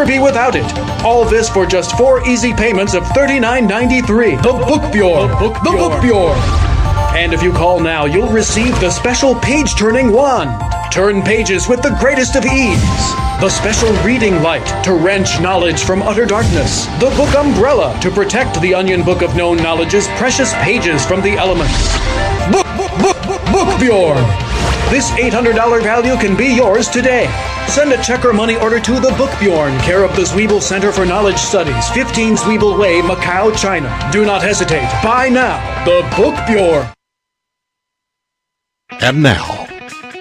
be without it. All this for just 4 easy payments of $39.93. The Book Bureau. The Book Bureau. And if you call now, you'll receive the special page-turning wand. Turn pages with the greatest of ease. The special reading light to wrench knowledge from utter darkness. The book umbrella to protect the onion book of known knowledge's precious pages from the elements. Book Bureau. This $800 value can be yours today. Send a check or money order to the Book Bjorn, care of the Zwiebel Center for Knowledge Studies, 15 Zwiebel Way, Macau, China. Do not hesitate. Buy now. The Book Bjorn. And now,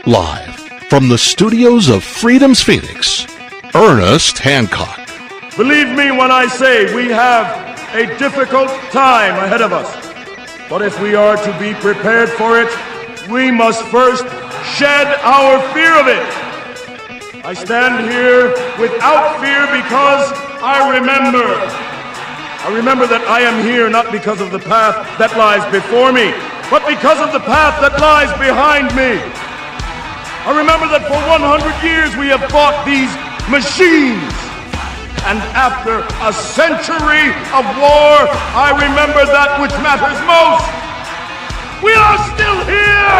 live from the studios of Freedom's Phoenix, Ernest Hancock. Believe me when I say we have a difficult time ahead of us. But if we are to be prepared for it, we must first shed our fear of it. I stand here without fear because I remember that I am here not because of the path that lies before me, but because of the path that lies behind me. I remember that for 100 years we have fought these machines. And after a century of war, I remember that which matters most. We are still here!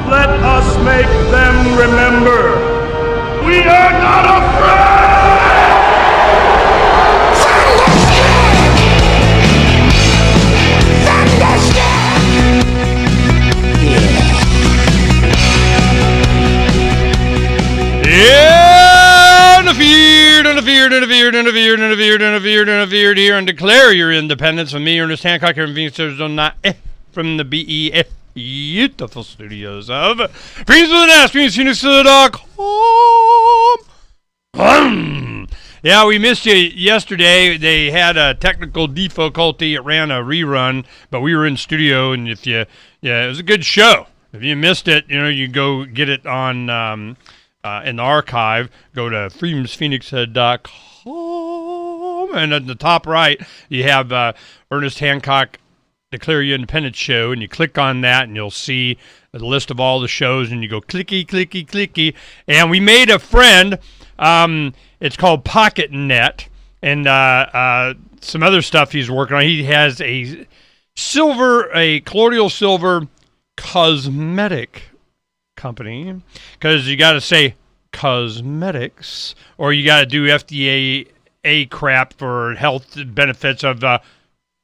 Let us make them remember. We are not afraid! Yeah, interfered here and declare your independence with me, Ernest Hancock, here in Phoenix, Arizona, from the BEF. Beautiful studios of Phoenix with an Ass, PhoenixWithAS.com. Yeah, we missed you yesterday. They had a technical difficulty. It ran a rerun, but we were in studio, and it was a good show. If you missed it, you go get it on in the archive. Go to freedomsphoenix.com, and at the top right, you have Ernest Hancock Declare Your Independence show, and you click on that and you'll see a list of all the shows, and you go clicky, clicky, clicky, and we made a friend. It's called Pocket Net, and some other stuff he's working on. He has a colloidal silver cosmetic company, because you got to say cosmetics, or you got to do FDA crap for health benefits of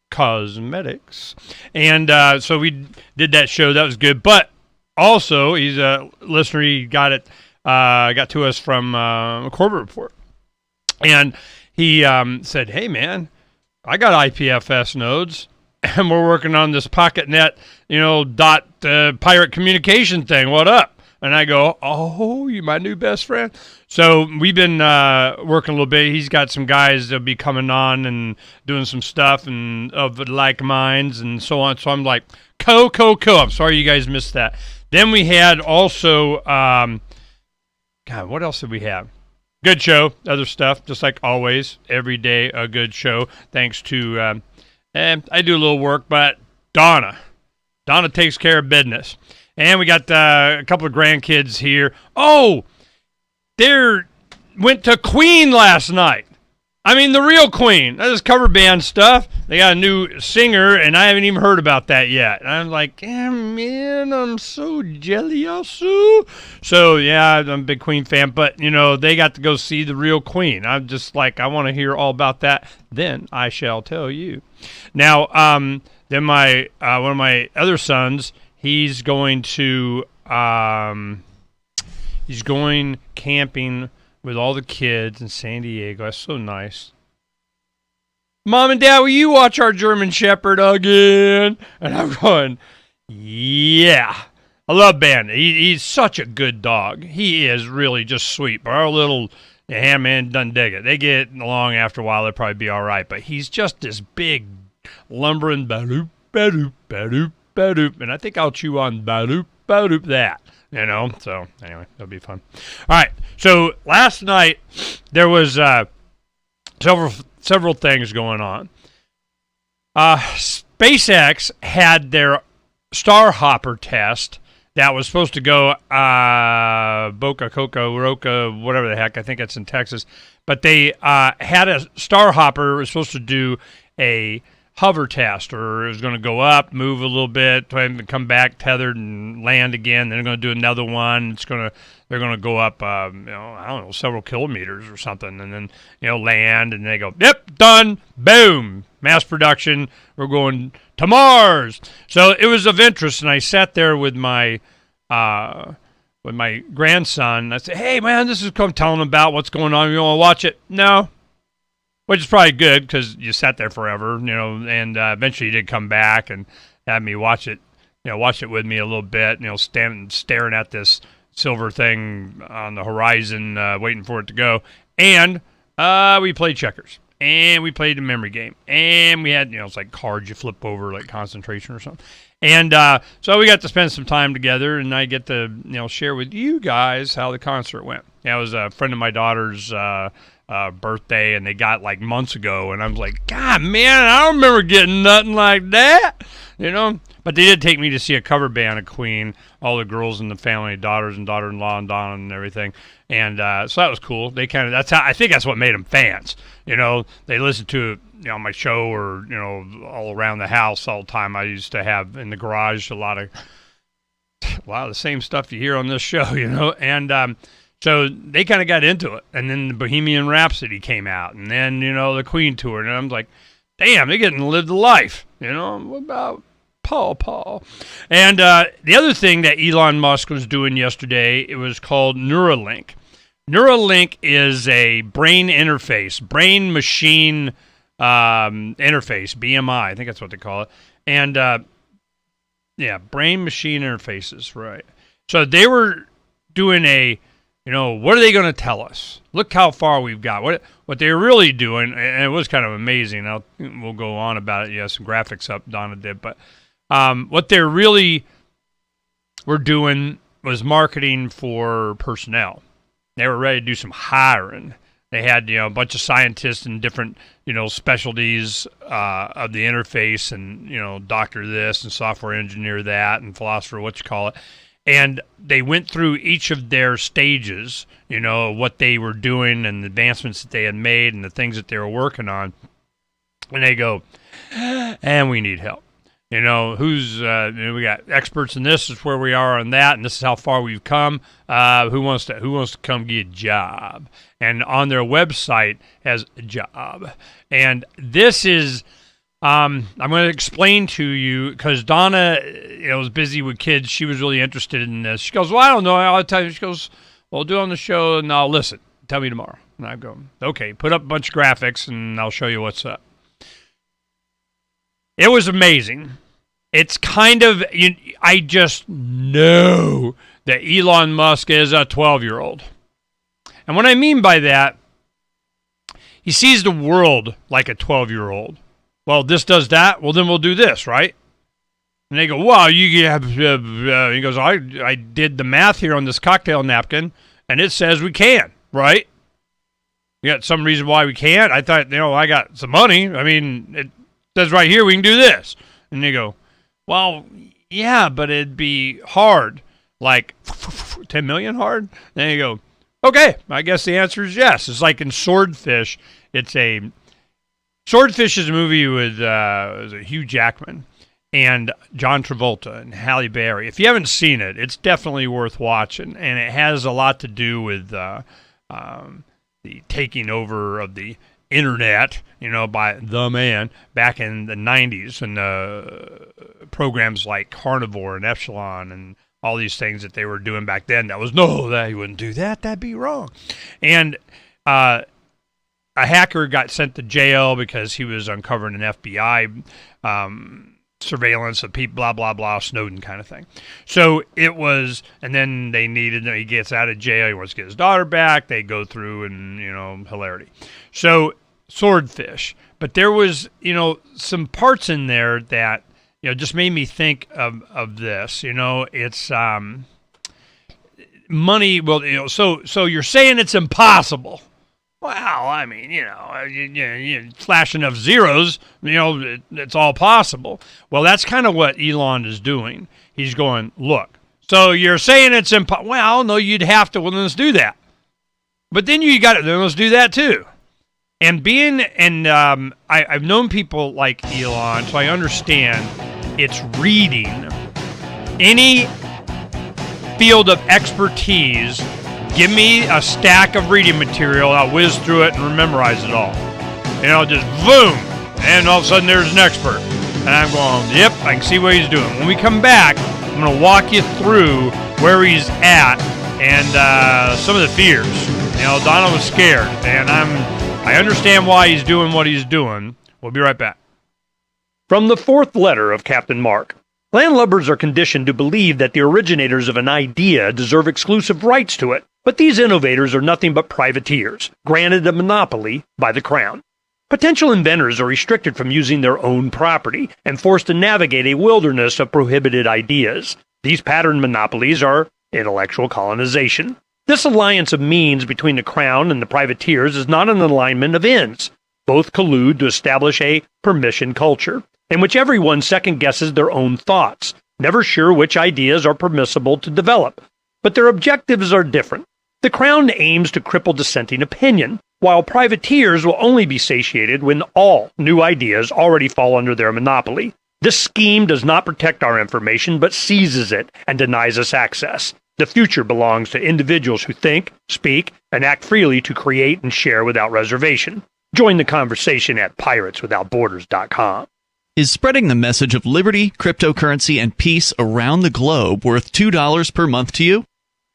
cosmetics. And so we did that show. That was good. But also, he's a listener. He got to us from a Corbett Report. And he said, hey, man, I got IPFS nodes, and we're working on this PocketNet, pirate communication thing. What up? And I go, oh, you my new best friend? So we've been working a little bit. He's got some guys that'll be coming on and doing some stuff and of like minds and so on. So I'm like, co. I'm sorry you guys missed that. Then we had also, God, what else did we have? Good show, other stuff, just like always. Every day a good show. Thanks to, I do a little work, but Donna takes care of business. And we got a couple of grandkids here. Oh, they went to Queen last night. I mean, the real Queen. That is cover band stuff. They got a new singer, and I haven't even heard about that yet. And I'm like, man, I'm so jealous. So, yeah, I'm a big Queen fan. But, they got to go see the real Queen. I'm just like, I want to hear all about that. Then I shall tell you. Now, then one of my other sons, he's going camping with all the kids in San Diego. That's so nice. Mom and Dad, will you watch our German Shepherd again? And I'm going, yeah. I love Bandit. He's such a good dog. He is really just sweet. But our little handman doesn't dig it. They get along after a while. They'll probably be all right. But he's just this big, lumbering badoop, badoop, badoop, badoop. And I think I'll chew on badoop, badoop that. So anyway, that'll be fun. All right, so last night there was several things going on. SpaceX had their Starhopper test that was supposed to go Boca, Coca, Roca, whatever the heck. I think it's in Texas. But they had a Star Hopper was supposed to do a hover test, or it was going to go up, move a little bit, come back tethered and land again. Then they're going to do another one. They're going to go up, I don't know, several kilometers or something, and then land, and they go, yep, done, boom, mass production. We're going to Mars. So it was of interest, and I sat there with my grandson. I said, hey man, this is come telling him about what's going on. You want to watch it? No. Which is probably good because you sat there forever, and eventually you did come back and had me watch it, watch it with me a little bit, staring at this silver thing on the horizon, waiting for it to go. And we played checkers, and we played a memory game, and we had, it's like cards you flip over, like concentration or something. And so we got to spend some time together, and I get to, share with you guys how the concert went. It was a friend of my daughter's birthday, and they got like months ago, and I was like, God, man, I don't remember getting nothing like that, But they did take me to see a cover band of Queen, all the girls in the family, daughters and daughter-in-law and Donna and everything, and so that was cool. They I think that's what made them fans. They listened to my show, or all around the house all the time. I used to have in the garage a lot of the same stuff you hear on this show, and so they kind of got into it. And then the Bohemian Rhapsody came out, and then, the Queen tour. And I'm like, damn, they're getting to live the life. What about Paul? And the other thing that Elon Musk was doing yesterday, it was called Neuralink. Neuralink is a brain-machine interface, BMI. I think that's what they call it. And, brain-machine interfaces, right. So they were doing what are they going to tell us? Look how far we've got. What they're really doing, and it was kind of amazing. We'll go on about it. You have some graphics up, Donna did. But what they really were doing was marketing for personnel. They were ready to do some hiring. They had, a bunch of scientists in different, specialties of the interface, and, doctor this and software engineer that and philosopher, and they went through each of their stages, what they were doing and the advancements that they had made and the things that they were working on. And they go, and we need help. We got experts in this, is where we are on that, and this is how far we've come. Who wants to come get a job? And on their website has a job. And this is, I'm going to explain to you, because Donna, was busy with kids. She was really interested in this. She goes, well, I don't know. I'll tell you. She goes, well, I'll do it on the show, and I'll listen. Tell me tomorrow. And I go, okay, put up a bunch of graphics, and I'll show you what's up. It was amazing. It's kind of, I just know that Elon Musk is a 12-year-old. And what I mean by that, he sees the world like a 12-year-old. Well, this does that. Well, then we'll do this, right? And they go, wow, he goes, I did the math here on this cocktail napkin, and it says we can, right? You got some reason why we can't? I thought, I got some money. I mean, it says right here we can do this. And they go, well, yeah, but it'd be hard. Like 10 million hard? Then you go, okay, I guess the answer is yes. It's like in Swordfish. Swordfish is a movie with Hugh Jackman and John Travolta and Halle Berry. If you haven't seen it, it's definitely worth watching. And it has a lot to do with the taking over of the internet, by the man back in the 90s, and programs like Carnivore and Epsilon and all these things that they were doing back then. That he wouldn't do that. That'd be wrong. And a hacker got sent to jail because he was uncovering an FBI surveillance of people, blah, blah, blah, Snowden kind of thing. So it was, and then he gets out of jail, he wants to get his daughter back, they go through and, hilarity. So Swordfish. But there was, some parts in there that, just made me think of this. It's money. Well, so you're saying it's impossible. Well, I mean, you flash enough zeros, it's all possible. Well, that's kind of what Elon is doing. He's going, look, So you're saying it's impossible. Well, no, you'd have to. Well, then let's do that. But then you got it. Then let's do that too. And I've known people like Elon, so I understand it's reading any field of expertise. Give me a stack of reading material. I'll whiz through it and memorize it all. Just boom. And all of a sudden there's an expert. And I'm going, yep, I can see what he's doing. When we come back, I'm going to walk you through where he's at and some of the fears. Donald was scared, and I understand why he's doing what he's doing. We'll be right back. From the fourth letter of Captain Mark. Landlubbers are conditioned to believe that the originators of an idea deserve exclusive rights to it, but these innovators are nothing but privateers, granted a monopoly by the Crown. Potential inventors are restricted from using their own property and forced to navigate a wilderness of prohibited ideas. These pattern monopolies are intellectual colonization. This alliance of means between the Crown and the privateers is not an alignment of ends. Both collude to establish a permission culture, in which everyone second-guesses their own thoughts, never sure which ideas are permissible to develop. But their objectives are different. The Crown aims to cripple dissenting opinion, while privateers will only be satiated when all new ideas already fall under their monopoly. This scheme does not protect our information, but seizes it and denies us access. The future belongs to individuals who think, speak, and act freely to create and share without reservation. Join the conversation at pirateswithoutborders.com. Is spreading the message of liberty, cryptocurrency, and peace around the globe worth $2 per month to you?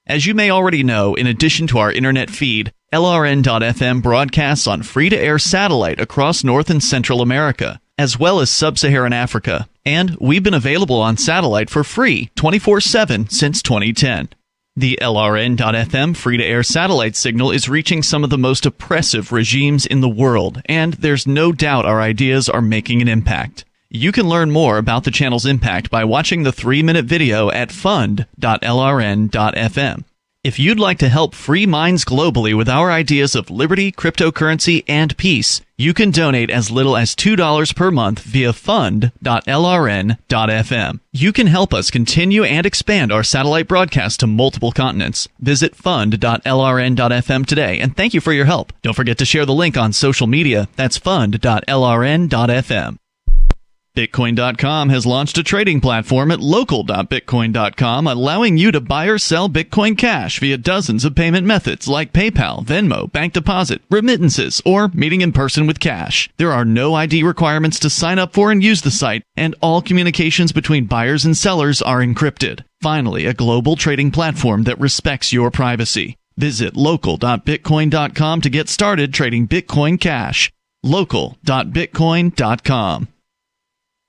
As you may already know, in addition to our internet feed, LRN.FM broadcasts on free-to-air satellite across North and Central America, as well as Sub-Saharan Africa. And we've been available on satellite for free 24/7 since 2010. The LRN.FM free-to-air satellite signal is reaching some of the most oppressive regimes in the world, and there's no doubt our ideas are making an impact. You can learn more about the channel's impact by watching the 3-minute video at fund.lrn.fm. If you'd like to help free minds globally with our ideas of liberty, cryptocurrency, and peace, you can donate as little as $2 per month via fund.lrn.fm. You can help us continue and expand our satellite broadcast to multiple continents. Visit fund.lrn.fm today, and thank you for your help. Don't forget to share the link on social media. That's fund.lrn.fm. Bitcoin.com has launched a trading platform at local.bitcoin.com, allowing you to buy or sell Bitcoin Cash via dozens of payment methods like PayPal, Venmo, bank deposit, remittances, or meeting in person with cash. There are no ID requirements to sign up for and use the site, and all communications between buyers and sellers are encrypted. Finally, a global trading platform that respects your privacy. Visit local.bitcoin.com to get started trading Bitcoin Cash. local.bitcoin.com.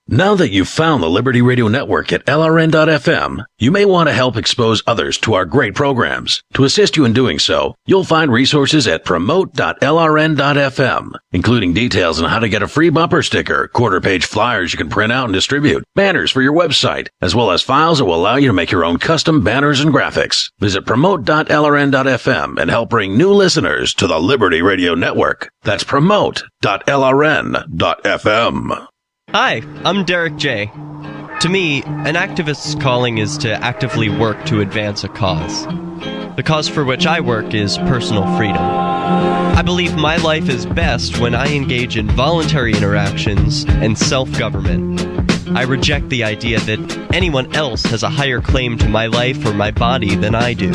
Now that you've found the Liberty Radio Network at LRN.FM, you may want to help expose others to our great programs. To assist you in doing so, you'll find resources at promote.lrn.fm, including details on how to get a free bumper sticker, quarter-page flyers you can print out and distribute, banners for your website, as well as files that will allow you to make your own custom banners and graphics. Visit promote.lrn.fm and help bring new listeners to the Liberty Radio Network. That's promote.lrn.fm. Hi, I'm Derek J. To me, an activist's calling is to actively work to advance a cause. The cause for which I work is personal freedom. I believe my life is best when I engage in voluntary interactions and self-government. I reject the idea that anyone else has a higher claim to my life or my body than I do.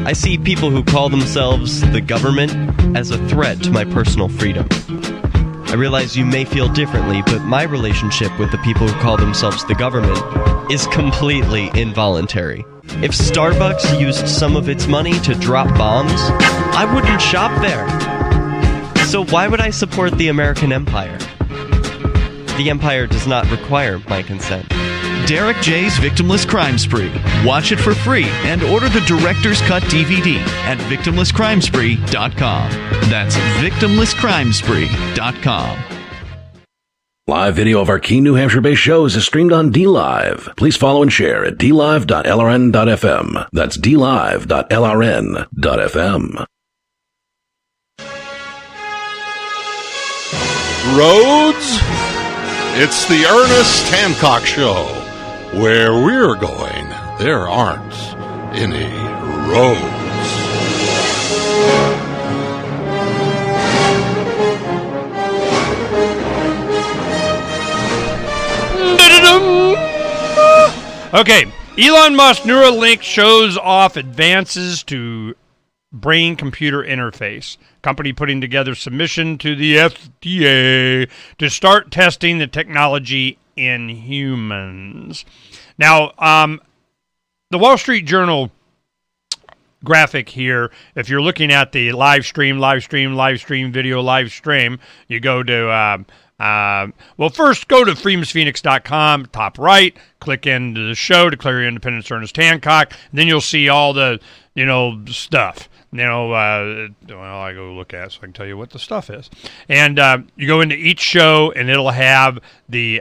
I see people who call themselves the government as a threat to my personal freedom. I realize you may feel differently, but my relationship with the people who call themselves the government is completely involuntary. If Starbucks used some of its money to drop bombs, I wouldn't shop there. So why would I support the American empire? The empire does not require my consent. Derek J's Victimless Crime Spree. Watch it for free and order the Director's Cut DVD at victimlesscrimespree.com. That's victimlesscrimespree.com. Live video of our key New Hampshire-based shows is streamed on DLive. Please follow and share at dlive.lrn.fm. That's dlive.lrn.fm. Roads, it's the Ernest Hancock Show, where we're going there aren't any roads. Okay, Elon Musk Neuralink shows off advances to brain-computer interface. Company putting together submission to the FDA to start testing the technology in humans. Now, the Wall Street Journal graphic here, if you're looking at the live stream, video, live stream, you go to... well, first go to freedomsphoenix.com, top right, click into the show, Declare Your Independence, Ernest Hancock, and then you'll see all the, stuff. Well, I go look at it so I can tell you what the stuff is. And you go into each show, and it'll have the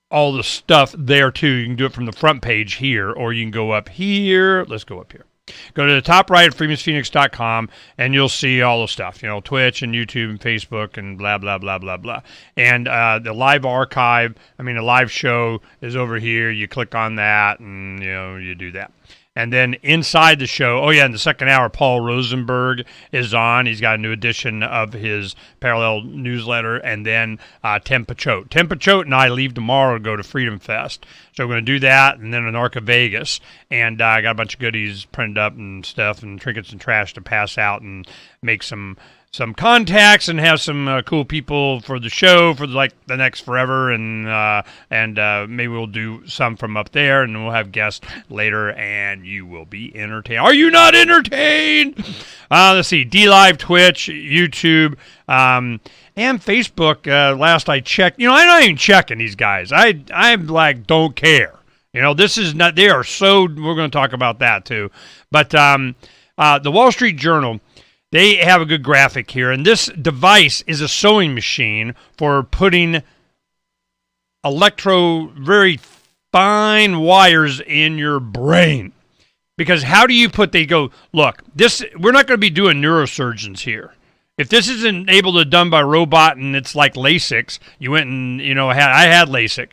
all the stuff there, too. You can do it from the front page here, or you can go up here. Let's go up here. Go to the top right of freedomsphoenix.com, and you'll see all the stuff, Twitch and YouTube and Facebook and blah, blah, blah, blah, blah. And the live archive, the live show is over here. You click on that, and, you do that. And then inside the show, in the second hour, Paul Rosenberg is on. He's got a new edition of his parallel newsletter. And then Tim Pachote. Tim Pachote and I leave tomorrow to go to Freedom Fest. So we're going to do that, and then an Arca Vegas. And I got a bunch of goodies printed up and stuff and trinkets and trash to pass out and make some contacts and have some cool people for the show for the next forever, and maybe we'll do some from up there, and we'll have guests later, and you will be entertained. Are you not entertained? Let's see, DLive, Twitch, YouTube, and Facebook. Last I checked, I'm not even checking these guys. I'm don't care. This is not. They are so. We're going to talk about that too, but the Wall Street Journal. They have a good graphic here, and this device is a sewing machine for putting very fine wires in your brain. Because how do you look, we're not going to be doing neurosurgeons here. If this isn't able to be done by robot and it's like LASIK, you went and, I had LASIK,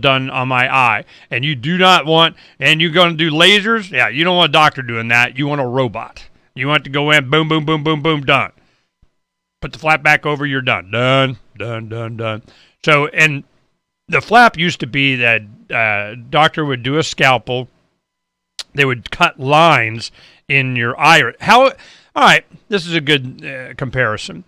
done on my eye, and you do not want, and you're going to do lasers? Yeah, you don't want a doctor doing that. You want a robot. You want to go in, boom, boom, boom, boom, boom, done. Put the flap back over, you're done. Done. So, and the flap used to be that doctor would do a scalpel. They would cut lines in your eye. All right, this is a good comparison.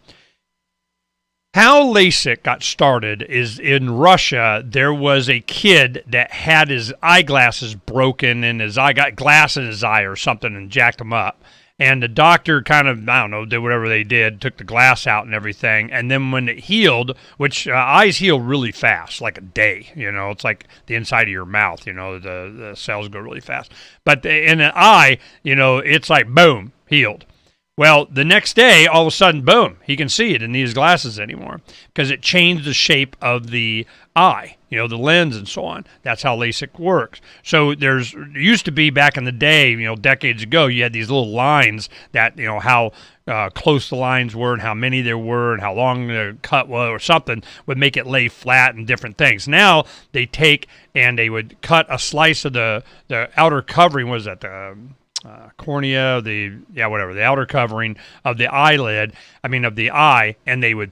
How LASIK got started is in Russia, there was a kid that had his eyeglasses broken and his eye got glass in his eye or something and jacked him up. And the doctor kind of, did whatever they did, took the glass out and everything. And then when it healed, which eyes heal really fast, like a day, it's like the inside of your mouth, the cells go really fast. But in an eye, it's like, boom, healed. Well, the next day, all of a sudden, boom, he can see it and need his glasses anymore because it changed the shape of the eye, the lens and so on. That's how LASIK works. So there used to be back in the day, decades ago, you had these little lines that, how close the lines were and how many there were and how long the cut was or something would make it lay flat and different things. Now they take and they would cut a slice of the outer covering, was that the cornea, the outer covering of the eyelid, of the eye, and they would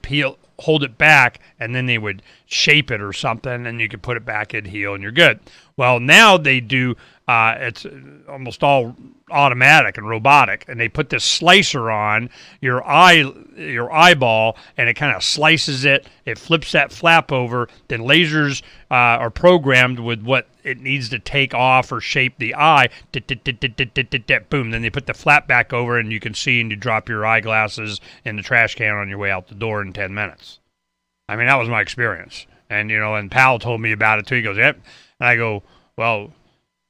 hold it back, and then they would shape it or something, and you could put it back and heal, and you're good. Well, now they do, it's almost all automatic and robotic, and they put this slicer on your eyeball, and it kind of slices it. It flips that flap over. Then lasers are programmed with what it needs to take off or shape the eye. Boom. Then they put the flap back over, and you can see, and you drop your eyeglasses in the trash can on your way out the door in 10 minutes. That was my experience. And, and Powell told me about it too. He goes, yep. And I go, well,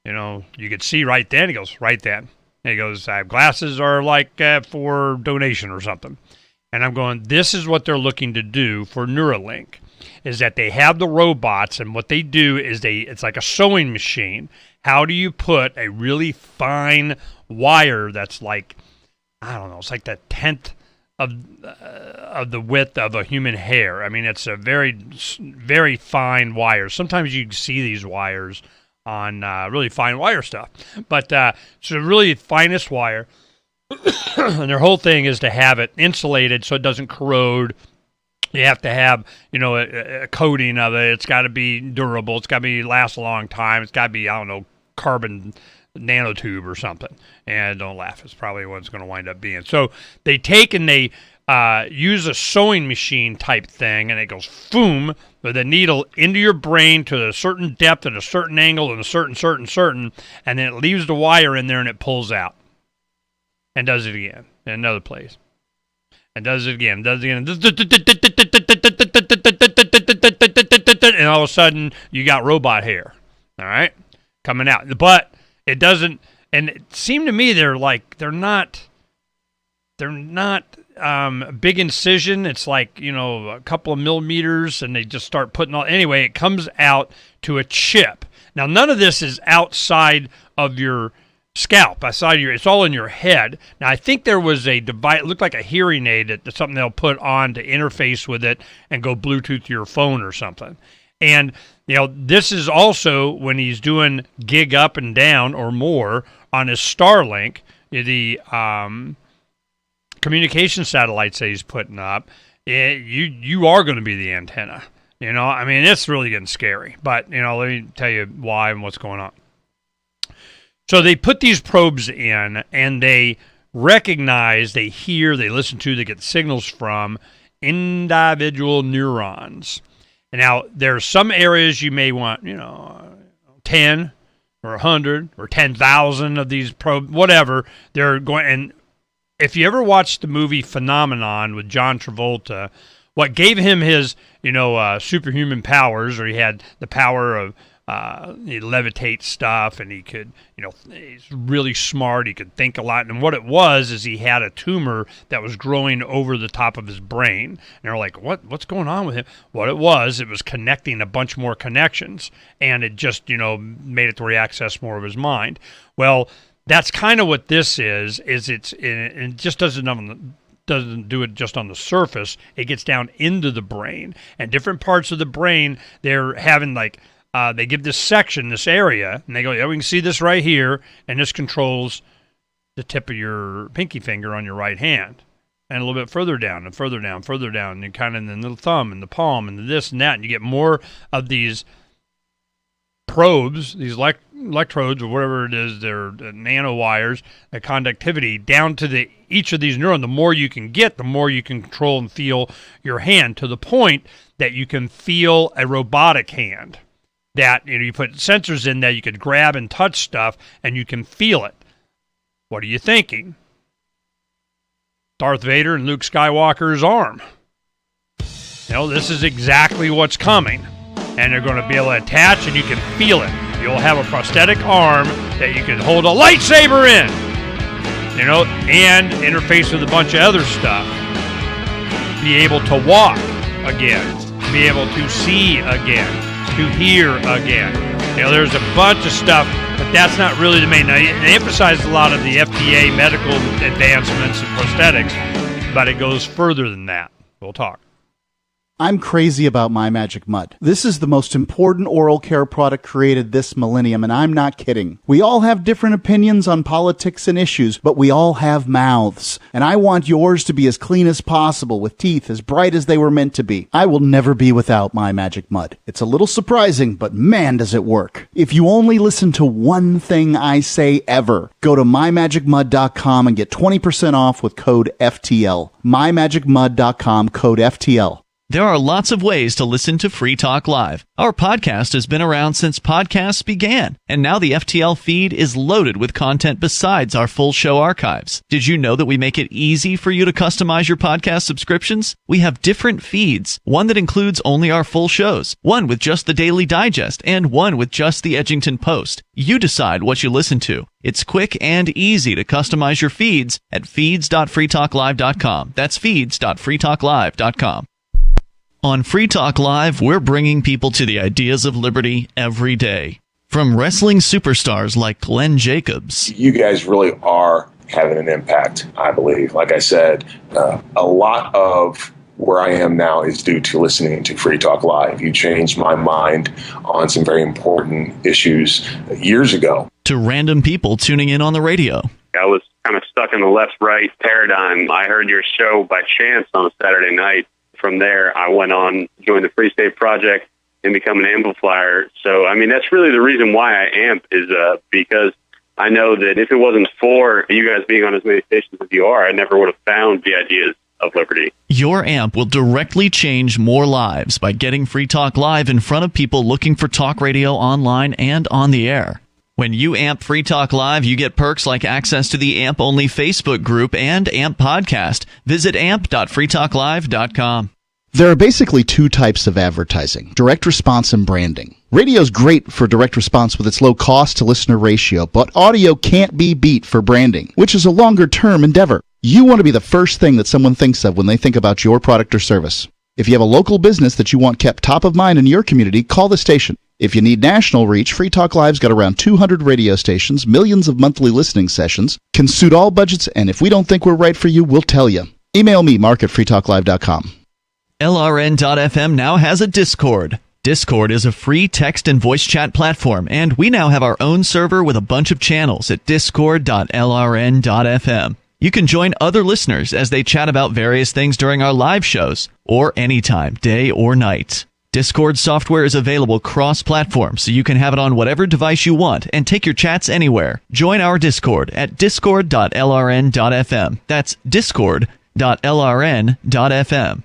you could see right then. He goes, right then. And he goes, glasses are like for donation or something. And I'm going, this is what they're looking to do for Neuralink, is that they have the robots, and what they do is it's like a sewing machine. How do you put a really fine wire that's like, I don't know, it's like the 10th of the width of a human hair. I mean, it's a very, very fine wire. Sometimes you see these wires on really fine wire stuff, but it's the really finest wire. And their whole thing is to have it insulated so it doesn't corrode. You have to have, a coating of it. It's got to be durable. It's got to be last a long time. It's got to be, I don't know, carbon nanotube or something. And don't laugh. It's probably what it's going to wind up being. So they take and they use a sewing machine type thing, and it goes boom with a needle into your brain to a certain depth at a certain angle and a certain, and then it leaves the wire in there and it pulls out. And does it again in another place. And does it again. And all of a sudden, you got robot hair. All right? Coming out. But it doesn't, and it seemed to me they're not big incision. It's like, a couple of millimeters, and they just start putting all, anyway, it comes out to a chip. Now, none of this is outside of your scalp, it's all in your head. Now, I think there was a device, it looked like a hearing aid, that's something they'll put on to interface with it and go Bluetooth to your phone or something. And, this is also when he's doing gig up and down or more on his Starlink, the communication satellites that he's putting up. You are going to be the antenna. I mean, it's really getting scary. But, let me tell you why and what's going on. So they put these probes in, and they recognize, they hear, they listen to, they get signals from individual neurons. And now, there's some areas you may want, 10 or 100 or 10,000 of these probes, whatever. They're going, and if you ever watched the movie Phenomenon with John Travolta, what gave him his, superhuman powers, or he had the power of, he levitates stuff, and he could, he's really smart. He could think a lot. And what it was is he had a tumor that was growing over the top of his brain. And they're like, what's going on with him? What it was connecting a bunch more connections. And it just, made it to where he accessed more of his mind. Well, that's kind of what this is it just doesn't do it just on the surface. It gets down into the brain. And different parts of the brain, they're having they give this section, this area, and they go, yeah, we can see this right here, and this controls the tip of your pinky finger on your right hand. And a little bit further down, and further down, and kind of in the thumb, and the palm, and the this and that, and you get more of these probes, these electrodes, or whatever it is, they're nanowires, the conductivity, down to each of these neurons. The more you can get, the more you can control and feel your hand, to the point that you can feel a robotic hand. That you put sensors in that you could grab and touch stuff, and you can feel it. What are you thinking? Darth Vader and Luke Skywalker's arm. This is exactly what's coming, and they're going to be able to attach, and you can feel it. You'll have a prosthetic arm that you can hold a lightsaber in, and interface with a bunch of other stuff. Be able to walk again. Be able to see again. To hear again. There's a bunch of stuff, but that's not really the main. Now, they emphasize a lot of the FDA medical advancements and prosthetics, but it goes further than that. We'll talk. I'm crazy about My Magic Mud. This is the most important oral care product created this millennium, and I'm not kidding. We all have different opinions on politics and issues, but we all have mouths. And I want yours to be as clean as possible, with teeth as bright as they were meant to be. I will never be without My Magic Mud. It's a little surprising, but man, does it work. If you only listen to one thing I say ever, go to mymagicmud.com and get 20% off with code FTL. mymagicmud.com, code FTL. There are lots of ways to listen to Free Talk Live. Our podcast has been around since podcasts began, and now the FTL feed is loaded with content besides our full show archives. Did you know that we make it easy for you to customize your podcast subscriptions? We have different feeds, one that includes only our full shows, one with just the Daily Digest, and one with just the Edgington Post. You decide what you listen to. It's quick and easy to customize your feeds at feeds.freetalklive.com. That's feeds.freetalklive.com. On Free Talk Live, we're bringing people to the ideas of liberty every day. From wrestling superstars like Glenn Jacobs. You guys really are having an impact, I believe. Like I said, a lot of where I am now is due to listening to Free Talk Live. You changed my mind on some very important issues years ago. To random people tuning in on the radio. I was kind of stuck in the left-right paradigm. I heard your show by chance on a Saturday night. From there, I went on, joined the Free State Project, and become an amplifier. So, I mean, that's really the reason why I amp is because I know that if it wasn't for you guys being on as many stations as you are, I never would have found the ideas of liberty. Your amp will directly change more lives by getting Free Talk Live in front of people looking for talk radio online and on the air. When you amp Free Talk Live, you get perks like access to the AMP-only Facebook group and AMP podcast. Visit amp.freetalklive.com. There are basically two types of advertising, direct response and branding. Radio's great for direct response with its low cost to listener ratio, but audio can't be beat for branding, which is a longer term endeavor. You want to be the first thing that someone thinks of when they think about your product or service. If you have a local business that you want kept top of mind in your community, call the station. If you need national reach, Free Talk Live's got around 200 radio stations, millions of monthly listening sessions, can suit all budgets, and if we don't think we're right for you, we'll tell you. Email me, mark@freetalklive.com. LRN.FM now has a Discord. Discord is a free text and voice chat platform, and we now have our own server with a bunch of channels at discord.lrn.fm. You can join other listeners as they chat about various things during our live shows, or anytime, day or night. Discord software is available cross-platform, so you can have it on whatever device you want and take your chats anywhere. Join our Discord at discord.lrn.fm. That's discord.lrn.fm.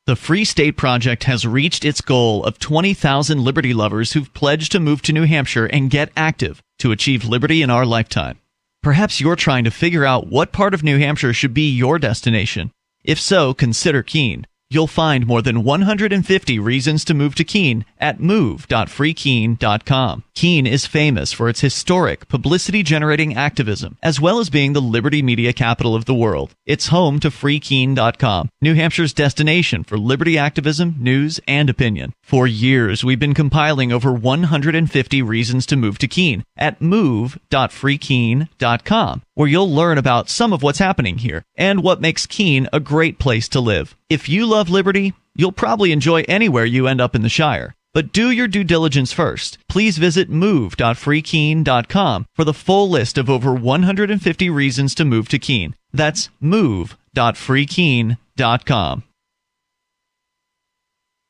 The Free State Project has reached its goal of 20,000 liberty lovers who've pledged to move to New Hampshire and get active to achieve liberty in our lifetime. Perhaps you're trying to figure out what part of New Hampshire should be your destination. If so, consider Keene. You'll find more than 150 reasons to move to Keene at move.freekeene.com. Keene is famous for its historic, publicity-generating activism, as well as being the liberty media capital of the world. It's home to freekeene.com, New Hampshire's destination for liberty activism, news, and opinion. For years, we've been compiling over 150 reasons to move to Keene at move.freekeene.com, where you'll learn about some of what's happening here and what makes Keene a great place to live. If you love liberty, you'll probably enjoy anywhere you end up in the Shire. But do your due diligence first. Please visit move.freekeene.com for the full list of over 150 reasons to move to Keene. That's move.freekeene.com.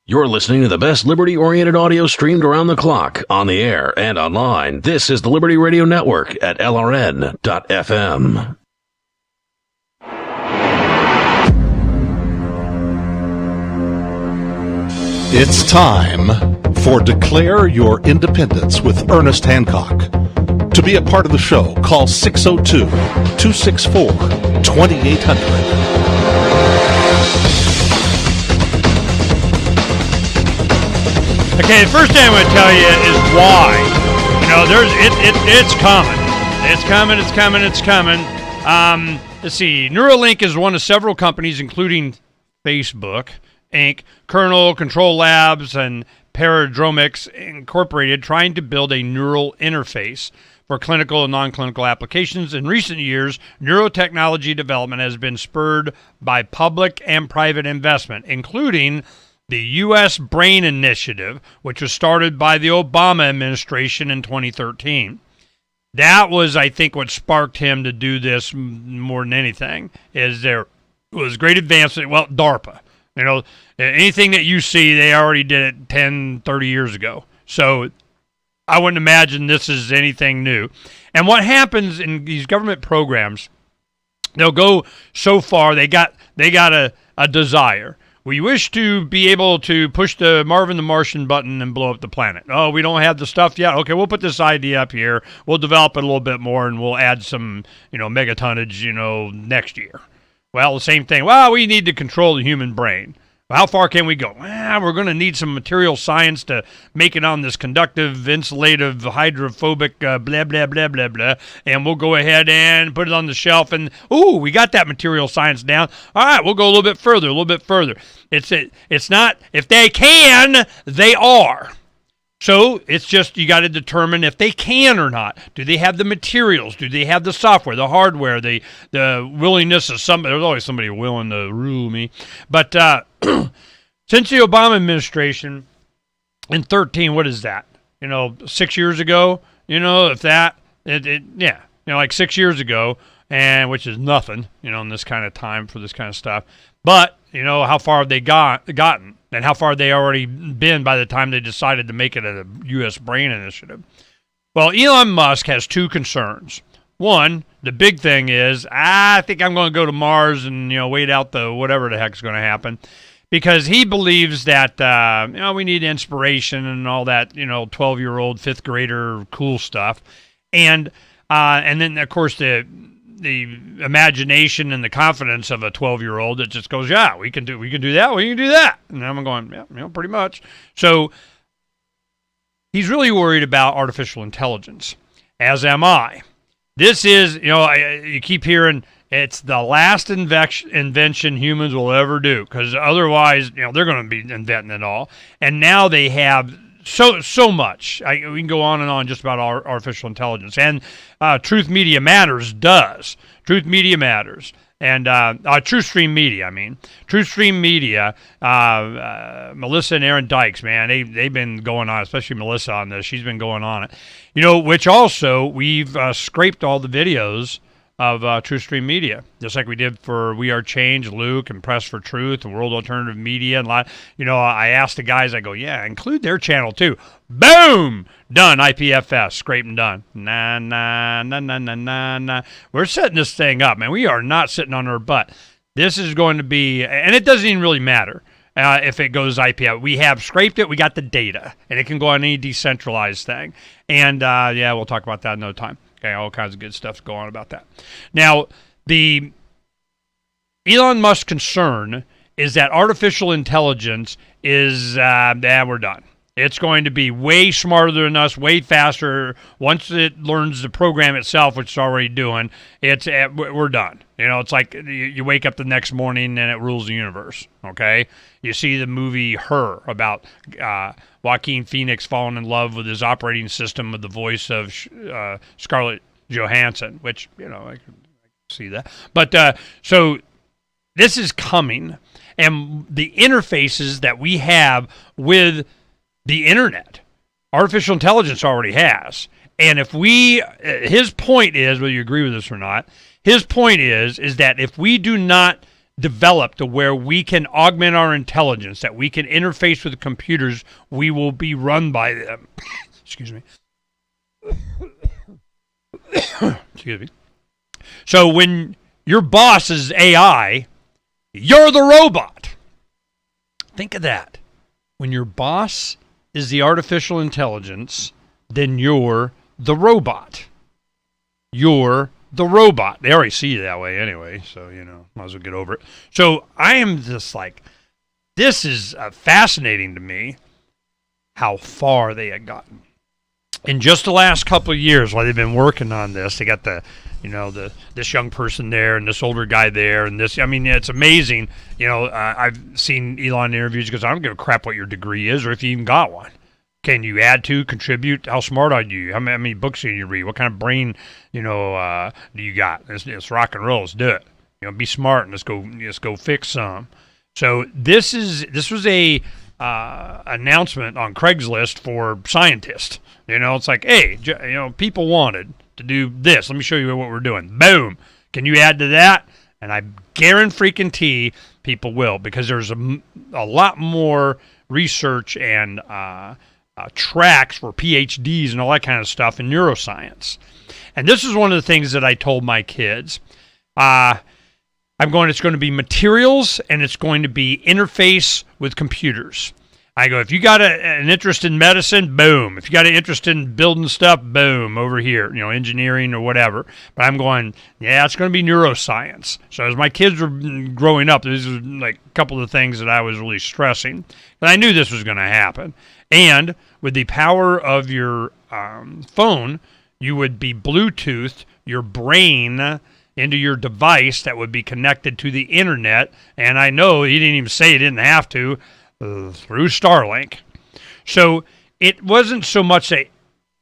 You're listening to the best liberty-oriented audio streamed around the clock, on the air, and online. This is the Liberty Radio Network at LRN.FM. It's time for Declare Your Independence with Ernest Hancock. To be a part of the show, call 602-264-2800. Okay, the first thing I'm going to tell you is why. You know, it's coming. It's coming. Let's see. Neuralink is one of several companies, including Facebook, Inc., Kernel, Control Labs, and Paradromics Incorporated, trying to build a neural interface for clinical and non-clinical applications. In recent years, neurotechnology development has been spurred by public and private investment, including the U.S. Brain Initiative, which was started by the Obama administration in 2013. That was, I think, what sparked him to do this more than anything, is there was great advancement. Well, DARPA. You know, anything that you see, they already did it 10, 30 years ago. So I wouldn't imagine this is anything new. And what happens in these government programs, they'll go so far, they got a desire. We wish to be able to push the Marvin the Martian button and blow up the planet. Oh, we don't have the stuff yet? Okay, we'll put this idea up here. We'll develop it a little bit more, and we'll add some, megatonnage, next year. Well, the same thing. Well, we need to control the human brain. How far can we go? Well, we're going to need some material science to make it on this conductive, insulative, hydrophobic, blah, blah, blah, blah, blah. And we'll go ahead and put it on the shelf. And, we got that material science down. All right, we'll go a little bit further. It's not, if they can, they are. So it's just you got to determine if they can or not. Do they have the materials? Do they have the software, the hardware, the willingness of somebody? There's always somebody willing to rule me. But since the Obama administration in 2013, what is that? 6 years ago. If that, like 6 years ago, and which is nothing, in this kind of time for this kind of stuff. But how far have they gotten? And how far they already been by the time they decided to make it a U.S. brain initiative. Well, Elon Musk has two concerns. One, the big thing is, I think I'm going to go to Mars and, wait out the whatever the heck's going to happen. Because he believes that, we need inspiration and all that, 12-year-old, fifth grader cool stuff. And then, of course, the imagination and the confidence of a 12-year-old that just goes, yeah, we can do that, we can do that. And I'm going, yeah, pretty much. So he's really worried about artificial intelligence, as am I. This is, you keep hearing it's the last invention humans will ever do, because otherwise, they're going to be inventing it all. And now they have so much. We can go on and on just about artificial intelligence. And Truth Media Matters does. Truth Media Matters. And TrueStream Media, TrueStream Media, Melissa and Aaron Dykes, man, they've been going on, especially Melissa on this. She's been going on it. Which also, we've scraped all the videos of TrueStream Media, just like we did for We Are Change, Luke, and Press for Truth, and World Alternative Media, and a lot. I asked the guys, I go, yeah, include their channel too. Boom, done. IPFS, scraped and done. Nah. We're setting this thing up, man. We are not sitting on our butt. This is going to be, and it doesn't even really matter if it goes IPFS. We have scraped it. We got the data, and it can go on any decentralized thing. And we'll talk about that another time. Okay, all kinds of good stuff going on about that. Now, the Elon Musk concern is that artificial intelligence is, we're done. It's going to be way smarter than us, way faster. Once it learns the program itself, which it's already doing, we're done. It's like you wake up the next morning and it rules the universe, okay? You see the movie Her about Joaquin Phoenix falling in love with his operating system with the voice of Scarlett Johansson, which, I can see that. But so this is coming, and the interfaces that we have with the internet, artificial intelligence already has. And if his point is, whether you agree with this or not, his point is that if we do not develop to where we can augment our intelligence, that we can interface with the computers, we will be run by them. Excuse me. Excuse me. So when your boss is AI, you're the robot. Think of that. When your boss is the artificial intelligence, then you're the robot. You're the robot. They already see you that way anyway, so, might as well get over it. So I am just like, this is fascinating to me how far they had gotten. In just the last couple of years, while they've been working on this, they got this young person there and this older guy there and this. It's amazing. I've seen Elon interviews. He goes, I don't give a crap what your degree is or if you even got one. Can you add to, contribute? How smart are you? How many books can you read? What kind of brain, do you got? It's rock and roll. Let's do it. Be smart and let's go fix some. So this was a announcement on Craigslist for scientists. It's like, hey, people wanted to do this. Let me show you what we're doing. Boom. Can you add to that? And I guarantee people will, because there's a lot more research and tracks for PhDs and all that kind of stuff in neuroscience. And this is one of the things that I told my kids. It's going to be materials and it's going to be interface with computers. I go, if you got an interest in medicine, boom. If you got an interest in building stuff, boom, over here, engineering or whatever. But I'm going, yeah, it's going to be neuroscience. So as my kids were growing up, this was like a couple of things that I was really stressing. But I knew this was going to happen. And with the power of your phone, you would be Bluetoothed your brain into your device that would be connected to the internet. And I know he didn't even say he didn't have to, through Starlink. So it wasn't so much that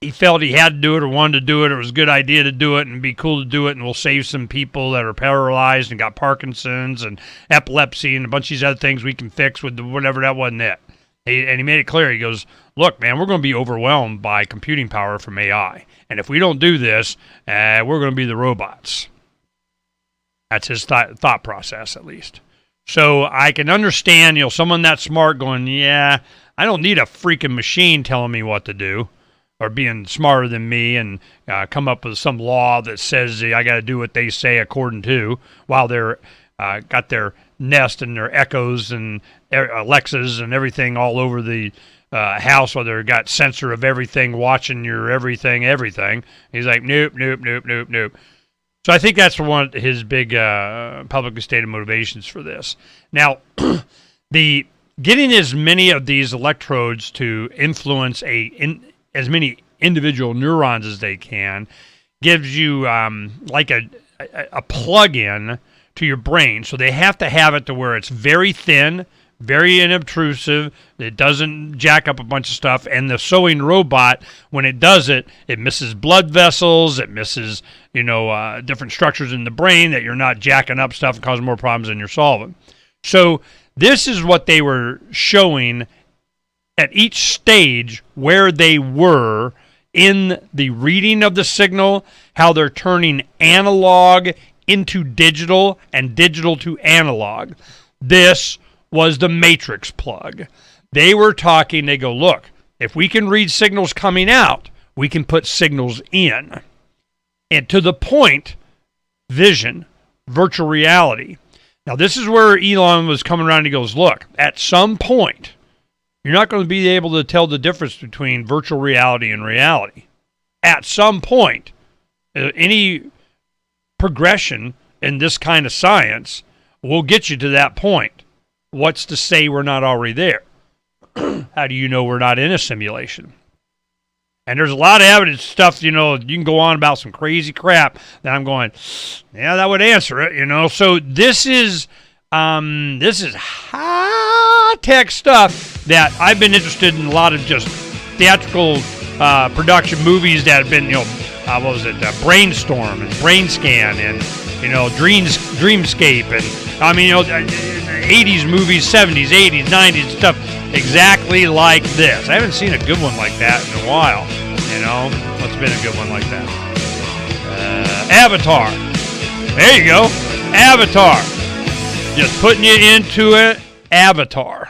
he felt he had to do it or wanted to do it or it was a good idea to do it and be cool to do it and we'll save some people that are paralyzed and got Parkinson's and epilepsy and a bunch of these other things we can fix with whatever. That wasn't it. And he made it clear. He goes, look, man, we're going to be overwhelmed by computing power from AI. And if we don't do this, we're going to be the robots. That's his thought process, at least. So I can understand, someone that smart going, yeah, I don't need a freaking machine telling me what to do or being smarter than me and come up with some law that says I got to do what they say according to while they're got their Nest and their Echoes and Alexas and everything all over the house, where they've got sensor of everything, watching your everything. He's like, nope. So I think that's one of his big publicly stated motivations for this. Now, the getting as many of these electrodes to influence as many individual neurons as they can gives you like a plug-in to your brain. So they have to have it to where it's very thin, very inobtrusive. It doesn't jack up a bunch of stuff. And the sewing robot, when it does it, it misses blood vessels. It misses, different structures in the brain that you're not jacking up stuff and causing more problems than you're solving. So this is what they were showing at each stage where they were in the reading of the signal, how they're turning analog into digital and digital to analog. This was the matrix plug. They were talking, they go, look, if we can read signals coming out, we can put signals in. And to the point, vision, virtual reality. Now, this is where Elon was coming around and he goes, look, at some point, you're not going to be able to tell the difference between virtual reality and reality. At some point, any progression in this kind of science will get you to that point. What's to say we're not already there? How do you know we're not in a simulation? And there's a lot of evidence stuff, you can go on about some crazy crap that I'm going, yeah, that would answer it, So this is high-tech stuff that I've been interested in, a lot of just theatrical production movies that have been, Brainstorm and Brain Scan and, Dreamscape and, 80s movies, 70s, 80s, 90s stuff exactly like this. I haven't seen a good one like that in a while, What's been a good one like that? Avatar. There you go. Avatar. Just putting you into it. Avatar.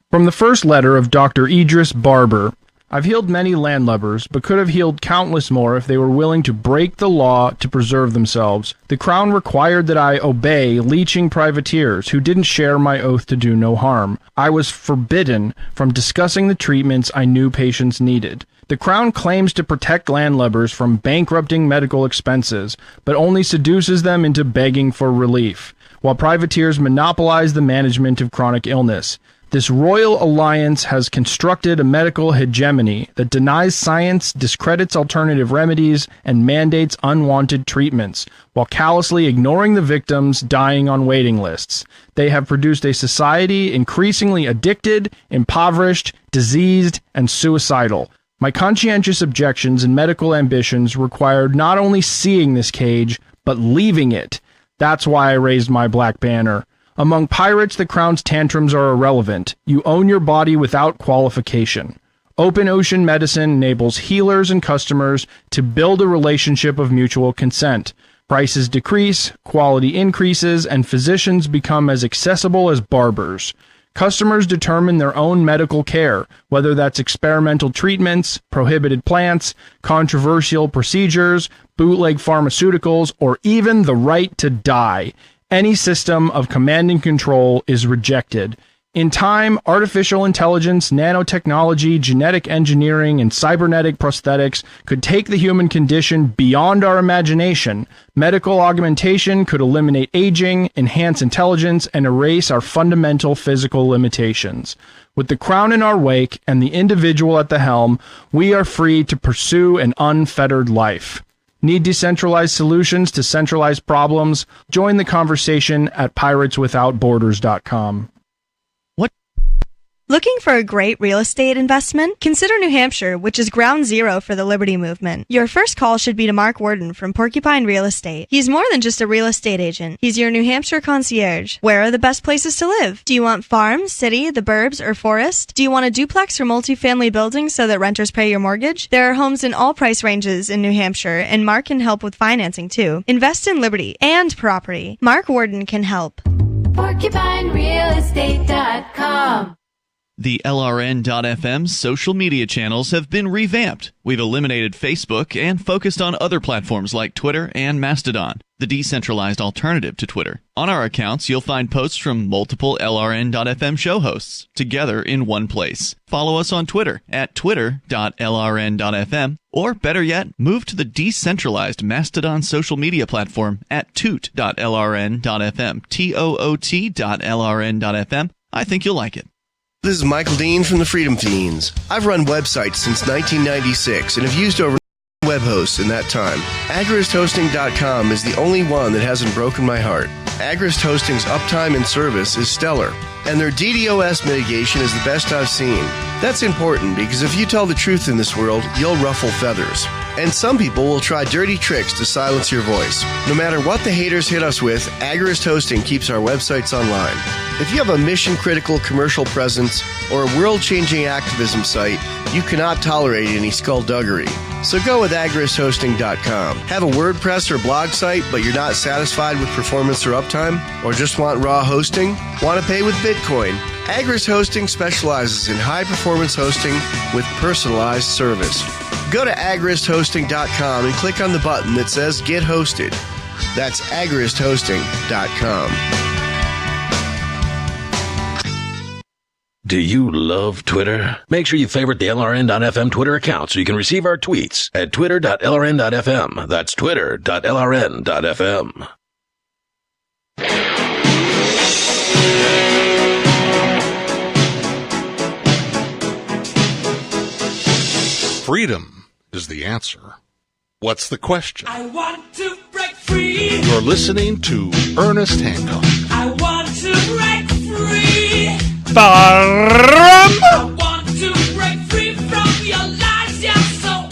From the first letter of Dr. Idris Barber, I've healed many landlubbers, but could have healed countless more if they were willing to break the law to preserve themselves. The Crown required that I obey leeching privateers who didn't share my oath to do no harm. I was forbidden from discussing the treatments I knew patients needed. The Crown claims to protect landlubbers from bankrupting medical expenses, but only seduces them into begging for relief, while privateers monopolize the management of chronic illness. This royal alliance has constructed a medical hegemony that denies science, discredits alternative remedies, and mandates unwanted treatments, while callously ignoring the victims dying on waiting lists. They have produced a society increasingly addicted, impoverished, diseased, and suicidal. My conscientious objections and medical ambitions required not only seeing this cage, but leaving it. That's why I raised my black banner. Among pirates, the Crown's tantrums are irrelevant. You own your body without qualification. Open ocean medicine enables healers and customers to build a relationship of mutual consent. Prices decrease, quality increases, and physicians become as accessible as barbers. Customers determine their own medical care, whether that's experimental treatments, prohibited plants, controversial procedures, bootleg pharmaceuticals, or even the right to die. Any system of command and control is rejected. In time, artificial intelligence, nanotechnology, genetic engineering, and cybernetic prosthetics could take the human condition beyond our imagination. Medical augmentation could eliminate aging, enhance intelligence, and erase our fundamental physical limitations. With the Crown in our wake and the individual at the helm, we are free to pursue an unfettered life. Need decentralized solutions to centralized problems? Join the conversation at pirateswithoutborders.com. Looking for a great real estate investment? Consider New Hampshire, which is ground zero for the Liberty Movement. Your first call should be to Mark Worden from Porcupine Real Estate. He's more than just a real estate agent. He's your New Hampshire concierge. Where are the best places to live? Do you want farm, city, the burbs, or forest? Do you want a duplex or multifamily building so that renters pay your mortgage? There are homes in all price ranges in New Hampshire, and Mark can help with financing too. Invest in liberty and property. Mark Worden can help. PorcupineRealEstate.com. The LRN.FM social media channels have been revamped. We've eliminated Facebook and focused on other platforms like Twitter and Mastodon, the decentralized alternative to Twitter. On our accounts, you'll find posts from multiple LRN.FM show hosts together in one place. Follow us on Twitter at twitter.lrn.fm, or better yet, move to the decentralized Mastodon social media platform at toot.lrn.fm, toot.lrn.fm. I think you'll like it. This is Michael Dean from the Freedom Fiends. I've run websites since 1996 and have used over web hosts in that time. AgristHosting.com is the only one that hasn't broken my heart. Agrist Hosting's uptime and service is stellar, and their DDoS mitigation is the best I've seen. That's important because if you tell the truth in this world, you'll ruffle feathers. And some people will try dirty tricks to silence your voice. No matter what the haters hit us with, Agrist Hosting keeps our websites online. If you have a mission-critical commercial presence or a world-changing activism site, you cannot tolerate any skullduggery. So go with agristhosting.com. Have a WordPress or blog site, but you're not satisfied with performance or uptime? Or just want raw hosting? Want to pay with Bitcoin? Agrist Hosting specializes in high-performance hosting with personalized service. Go to agristhosting.com and click on the button that says Get Hosted. That's agristhosting.com. Do you love Twitter? Make sure you favorite the LRN.FM Twitter account so you can receive our tweets at twitter.lrn.fm. That's twitter.lrn.fm. Freedom is the answer. What's the question? I want to break free. You're listening to Ernest Hancock. I want to break free. I want to break free from your lies. You're so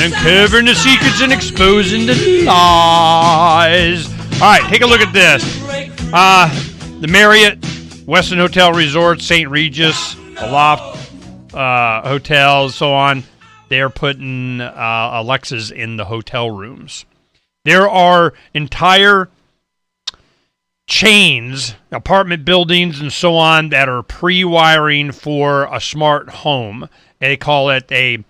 uncovering the secrets and exposing the lies. All right, take a look at this. The Marriott, Westin Hotel Resort, St. Regis, Aloft Hotels, so on. They're putting Alexas in the hotel rooms. There are entire chains, apartment buildings, and so on that are pre-wiring for a smart home. They call it a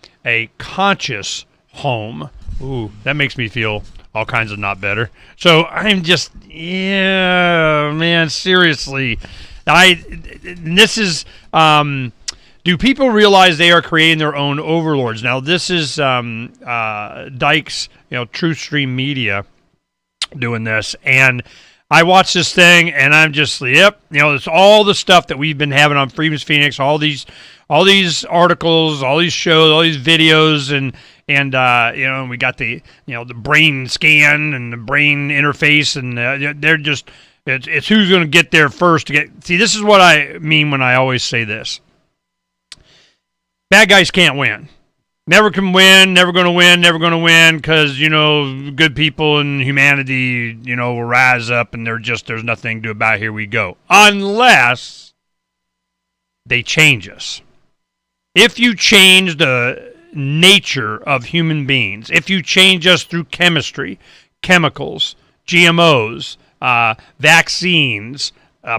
conscious home. Ooh, that makes me feel all kinds of not better. So I'm just, yeah, man, seriously. This is, do people realize they are creating their own overlords? Now, this is Dykes, Truth Stream Media doing this, and I watch this thing, and I'm just, it's all the stuff that we've been having on Freedom's Phoenix, all these articles, all these shows, all these videos, and we got the the brain scan and the brain interface, and they're just it's who's going to get there first to get. See, this is what I mean when I always say this: bad guys can't win. Never can win, never going to win, because, good people and humanity, will rise up, and there's nothing to do about it. Here we go. Unless they change us. If you change the nature of human beings, if you change us through chemistry, chemicals, GMOs, vaccines,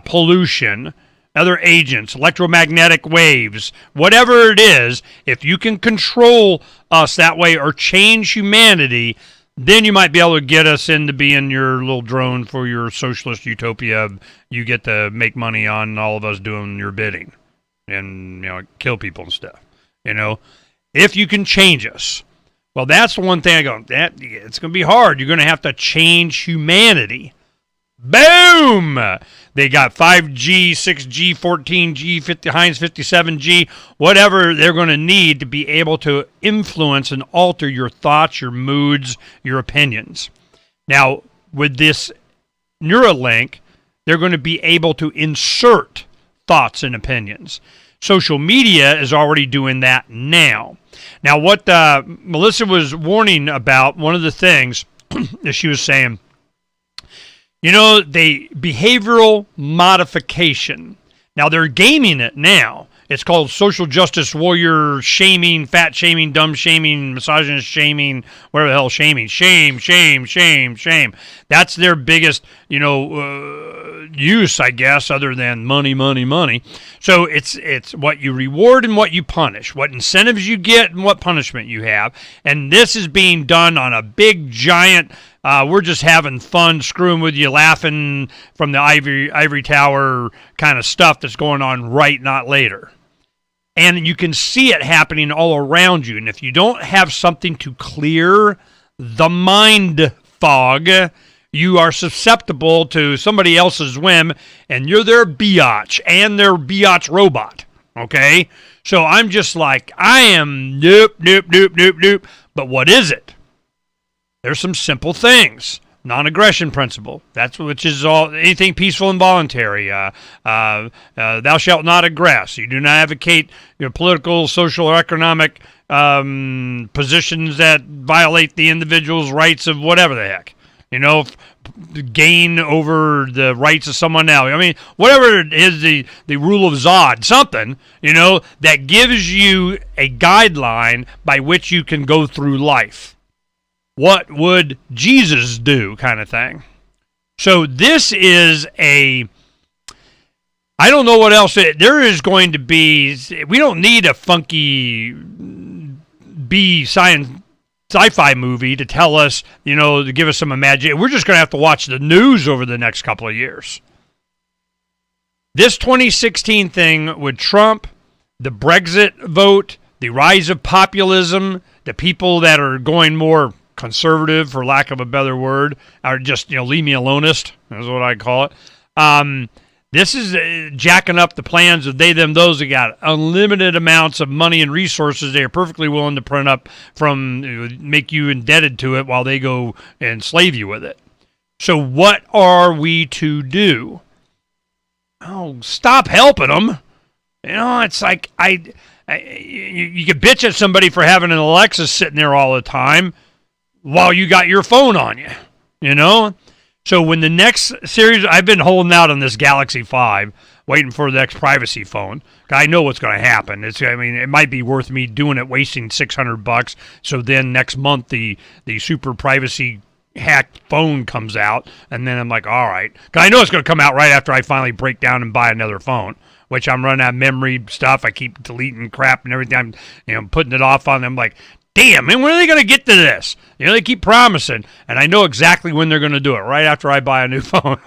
pollution, other agents, electromagnetic waves, whatever it is, if you can control us that way or change humanity, then you might be able to get us into being your little drone for your socialist utopia. You get to make money on all of us doing your bidding and, kill people and stuff. If you can change us. Well, that's the one thing I go, it's going to be hard. You're going to have to change humanity. Boom! They got 5G, 6G, 14G, Heinz 57G, whatever they're going to need to be able to influence and alter your thoughts, your moods, your opinions. Now, with this Neuralink, they're going to be able to insert thoughts and opinions. Social media is already doing that now. Now, what Melissa was warning about, one of the things that she was saying, the behavioral modification. Now, they're gaming it now. It's called social justice warrior shaming, fat shaming, dumb shaming, misogynist shaming, whatever the hell shaming. Shame. That's their biggest, use, I guess, other than money. So it's what you reward and what you punish, what incentives you get and what punishment you have. And this is being done on a big, giant, we're just having fun, screwing with you, laughing from the ivory tower kind of stuff that's going on right, not later. And you can see it happening all around you. And if you don't have something to clear the mind fog, you are susceptible to somebody else's whim, and you're their biatch and their biatch robot. Okay? So I'm just like, I am nope. But what is it? There's some simple things. Non-aggression principle. Which is all anything peaceful and voluntary. Thou shalt not aggress. You do not advocate your political, social, or economic positions that violate the individual's rights of whatever the heck. Gain over the rights of someone else. I mean, whatever it is, the rule of Zod, something, that gives you a guideline by which you can go through life. What would Jesus do kind of thing? So this is I don't know what else. There is going to be, we don't need a funky sci-fi movie to tell us, to give us some imagination. We're just going to have to watch the news over the next couple of years. This 2016 thing with Trump, the Brexit vote, the rise of populism, the people that are going more conservative, for lack of a better word, or just, leave me alonist, is what I call it. This is jacking up the plans of they, them, those that got unlimited amounts of money and resources they are perfectly willing to print up make you indebted to it while they go and enslave you with it. So what are we to do? Oh, stop helping them. It's like, you could bitch at somebody for having an Alexa sitting there all the time while you got your phone on you, So when the next series, I've been holding out on this Galaxy 5, waiting for the next privacy phone. I know what's going to happen. It might be worth me doing it, wasting $600. So then next month the super privacy hacked phone comes out, and then I'm like, all right. Because I know it's going to come out right after I finally break down and buy another phone, which I'm running out of memory stuff. I keep deleting crap and everything. I'm putting it off on them. Like, damn, man, when are they going to get to this? They keep promising, and I know exactly when they're going to do it, right after I buy a new phone.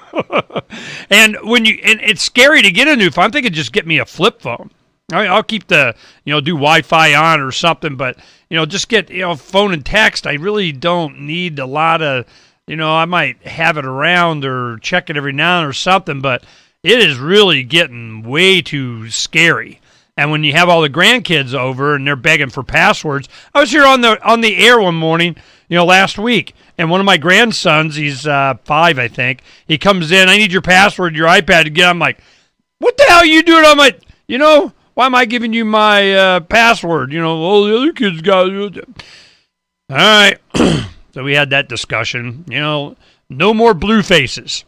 and it's scary to get a new phone. I'm thinking just get me a flip phone. I'll keep do Wi-Fi on or something, but, just get, phone and text. I really don't need a lot of, I might have it around or check it every now and then or something, but it is really getting way too scary. And when you have all the grandkids over and they're begging for passwords, I was here on the air one morning, last week, and one of my grandsons, he's 5, I think, he comes in, I need your password, your iPad to get. I'm like, what the hell are you doing on my, why am I giving you my password? The other kids got it. All right. So we had that discussion, no more blue faces.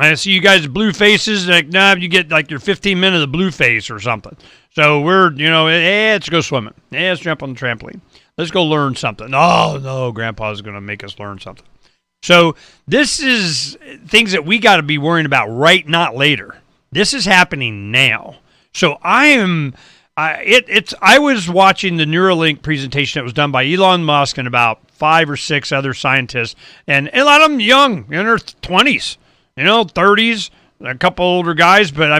I see you guys blue faces, like, you get like your 15 minutes of blue face or something. So we're, let's go swimming. Let's jump on the trampoline. Let's go learn something. Oh, no, Grandpa's going to make us learn something. So this is things that we got to be worrying about right, not later. This is happening now. So I was watching the Neuralink presentation that was done by Elon Musk and about 5 or 6 other scientists, and a lot of them young, in their 20s. 30s, a couple older guys, but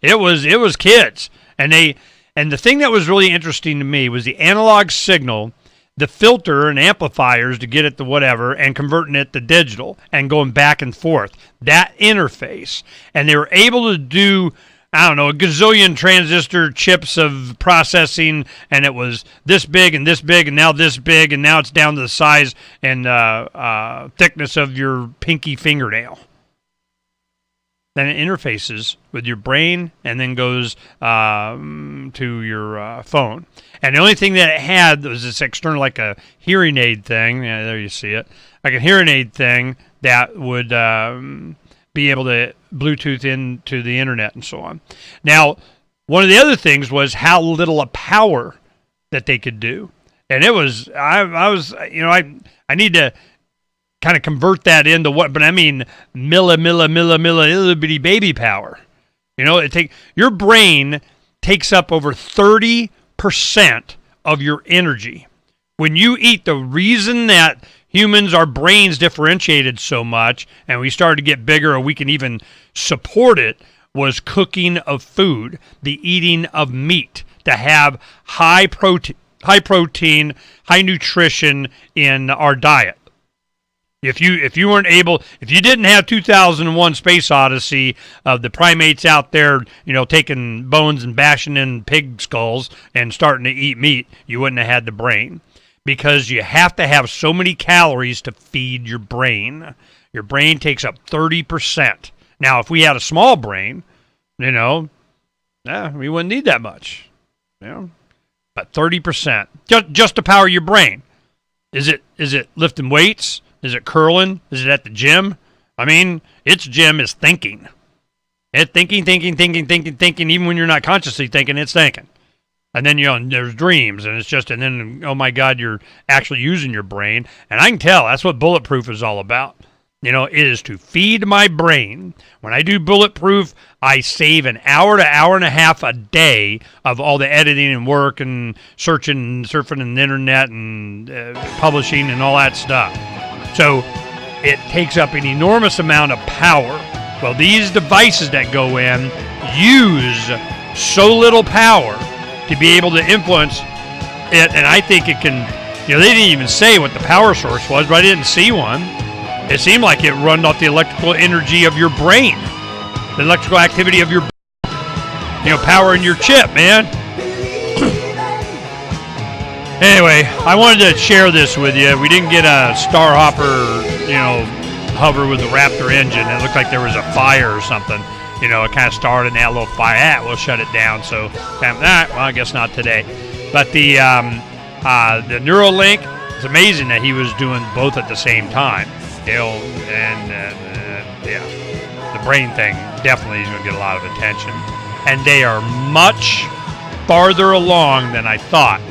it was kids. And the thing that was really interesting to me was the analog signal, the filter and amplifiers to get it to whatever, and converting it to digital and going back and forth. That interface. And they were able to do, a gazillion transistor chips of processing, and it was this big and now this big, and now it's down to the size and thickness of your pinky fingernail. then it interfaces with your brain and then goes to your phone. And the only thing that it had was this external, like a hearing aid thing. Yeah, there you see it. Like a hearing aid thing that would be able to Bluetooth into the internet and so on. Now, one of the other things was how little a power that they could do. And it was, I need to kind of convert that into what, but I mean, itty bitty baby power. You know, your brain takes up over 30% of your energy. When you eat, the reason that humans, our brains differentiated so much and we started to get bigger and we can even support it was cooking of food, the eating of meat, to have high protein, high nutrition in our diet. If you didn't have 2001 Space Odyssey of the primates out there, taking bones and bashing in pig skulls and starting to eat meat, you wouldn't have had the brain. Because you have to have so many calories to feed your brain. Your brain takes up 30%. Now, if we had a small brain, we wouldn't need that much. But 30%, just to power your brain. Is it lifting weights? Is it curling? Is it at the gym? I mean, its gym is thinking. It's thinking. Even when you're not consciously thinking, it's thinking. And then, there's dreams, and and then, oh my God, you're actually using your brain. And I can tell that's what Bulletproof is all about. It is to feed my brain. When I do Bulletproof, I save an hour to hour and a half a day of all the editing and work and searching and surfing on the internet and publishing and all that stuff. So it takes up an enormous amount of power. Well, these devices that go in use so little power to be able to influence it, and I think it can, they didn't even say what the power source was, but I didn't see one. It seemed like it run off the electrical energy of your brain, the electrical activity of your, powering your chip, man. Anyway, I wanted to share this with you. We didn't get a Starhopper, hover with the Raptor engine. It looked like there was a fire or something. It kind of started in that little fire. We'll shut it down. So, I guess not today. But the Neuralink, it's amazing that he was doing both at the same time. The brain thing definitely is going to get a lot of attention. And they are much farther along than I thought.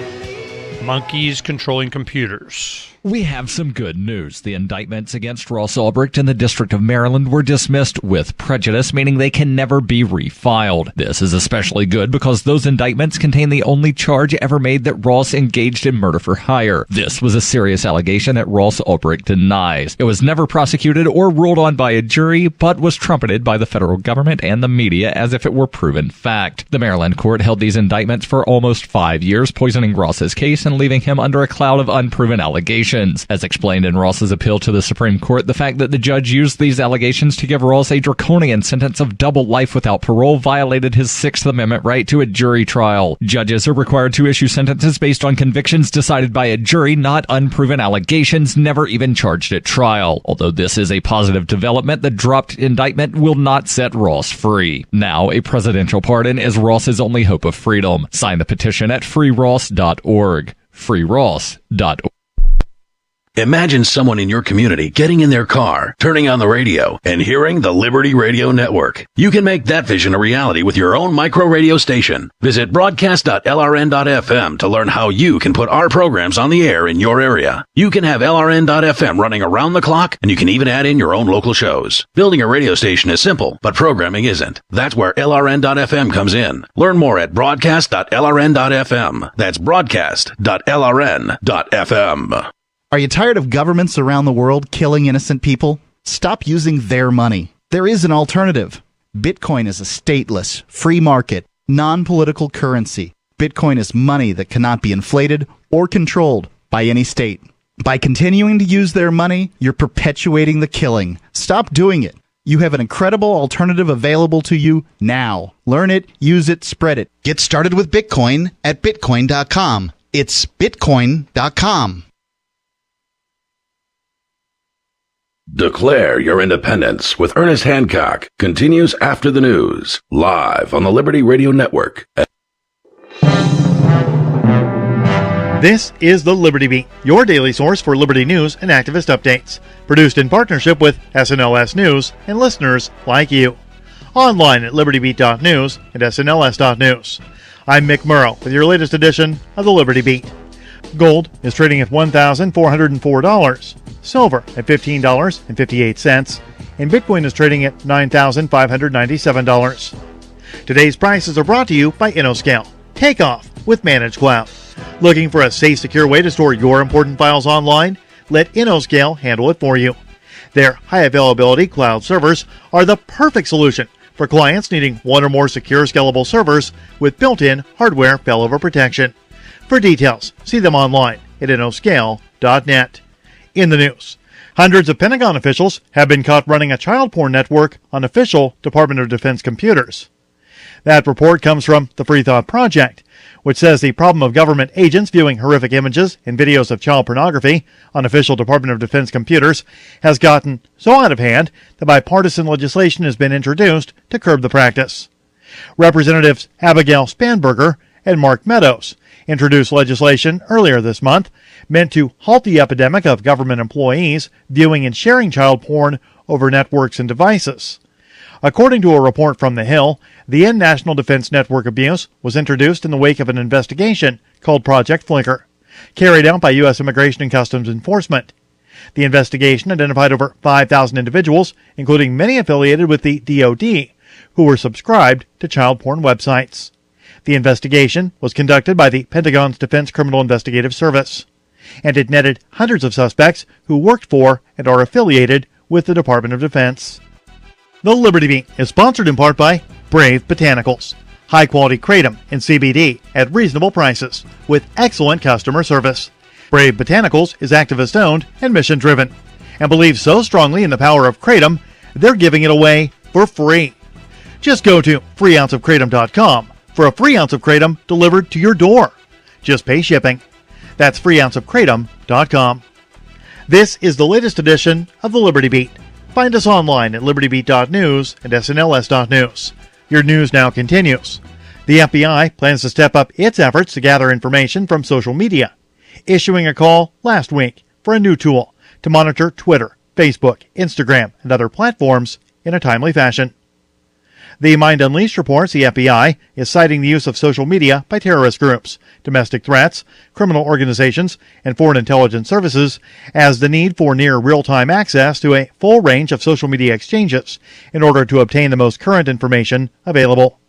Monkeys controlling computers. We have some good news. The indictments against Ross Ulbricht in the District of Maryland were dismissed with prejudice, meaning they can never be refiled. This is especially good because those indictments contain the only charge ever made that Ross engaged in murder for hire. This was a serious allegation that Ross Ulbricht denies. It was never prosecuted or ruled on by a jury, but was trumpeted by the federal government and the media as if it were proven fact. The Maryland court held these indictments for almost 5 years, poisoning Ross's case and leaving him under a cloud of unproven allegations. As explained in Ross's appeal to the Supreme Court, the fact that the judge used these allegations to give Ross a draconian sentence of double life without parole violated his Sixth Amendment right to a jury trial. Judges are required to issue sentences based on convictions decided by a jury, not unproven allegations never even charged at trial. Although this is a positive development, the dropped indictment will not set Ross free. Now, a presidential pardon is Ross's only hope of freedom. Sign the petition at freeross.org. freeross.org. Imagine someone in your community getting in their car, turning on the radio, and hearing the Liberty Radio Network. You can make that vision a reality with your own micro radio station. Visit broadcast.lrn.fm to learn how you can put our programs on the air in your area. You can have LRN.FM running around the clock, and you can even add in your own local shows. Building a radio station is simple, but programming isn't. That's where LRN.FM comes in. Learn more at broadcast.lrn.fm. That's broadcast.lrn.fm. Are you tired of governments around the world killing innocent people? Stop using their money. There is an alternative. Bitcoin is a stateless, free market, non-political currency. Bitcoin is money that cannot be inflated or controlled by any state. By continuing to use their money, you're perpetuating the killing. Stop doing it. You have an incredible alternative available to you now. Learn it, use it, spread it. Get started with Bitcoin at Bitcoin.com. It's Bitcoin.com. Declare Your Independence with Ernest Hancock continues after the news, live on the Liberty Radio Network. This is the Liberty Beat, your daily source for Liberty news and activist updates. Produced in partnership with SNLS News and listeners like you. Online at libertybeat.news and snls.news. I'm Mick Murrow with your latest edition of the Liberty Beat. Gold is trading at $1,404. Silver at $15.58, and Bitcoin is trading at $9,597. Today's prices are brought to you by InnoScale. Take off with Managed Cloud. Looking for a safe, secure way to store your important files online? Let InnoScale handle it for you. Their high availability cloud servers are the perfect solution for clients needing one or more secure, scalable servers with built-in hardware failover protection. For details, see them online at innoscale.net. In the news, hundreds of Pentagon officials have been caught running a child porn network on official Department of Defense computers. That report comes from the Free Thought Project, which says the problem of government agents viewing horrific images and videos of child pornography on official Department of Defense computers has gotten so out of hand that bipartisan legislation has been introduced to curb the practice. Representatives Abigail Spanberger and Mark Meadows introduced legislation earlier this month meant to halt the epidemic of government employees viewing and sharing child porn over networks and devices. According to a report from The Hill, the End National Defense Network abuse was introduced in the wake of an investigation called Project Flicker, carried out by U.S. Immigration and Customs Enforcement. The investigation identified over 5,000 individuals, including many affiliated with the DoD, who were subscribed to child porn websites. The investigation was conducted by the Pentagon's Defense Criminal Investigative Service, and it netted hundreds of suspects who worked for and are affiliated with the Department of Defense. The Liberty Beat is sponsored in part by Brave Botanicals, high-quality kratom and CBD at reasonable prices with excellent customer service. Brave Botanicals is activist-owned and mission-driven, and believes so strongly in the power of kratom, they're giving it away for free. Just go to freeounceofkratom.com for a free ounce of kratom delivered to your door. Just pay shipping. That's freeounceofkratom.com. This is the latest edition of the Liberty Beat. Find us online at libertybeat.news and snls.news. Your news now continues. The FBI plans to step up its efforts to gather information from social media, issuing a call last week for a new tool to monitor Twitter, Facebook, Instagram, and other platforms in a timely fashion. The Mind Unleashed reports the FBI is citing the use of social media by terrorist groups, domestic threats, criminal organizations, and foreign intelligence services as the need for near real-time access to a full range of social media exchanges in order to obtain the most current information available.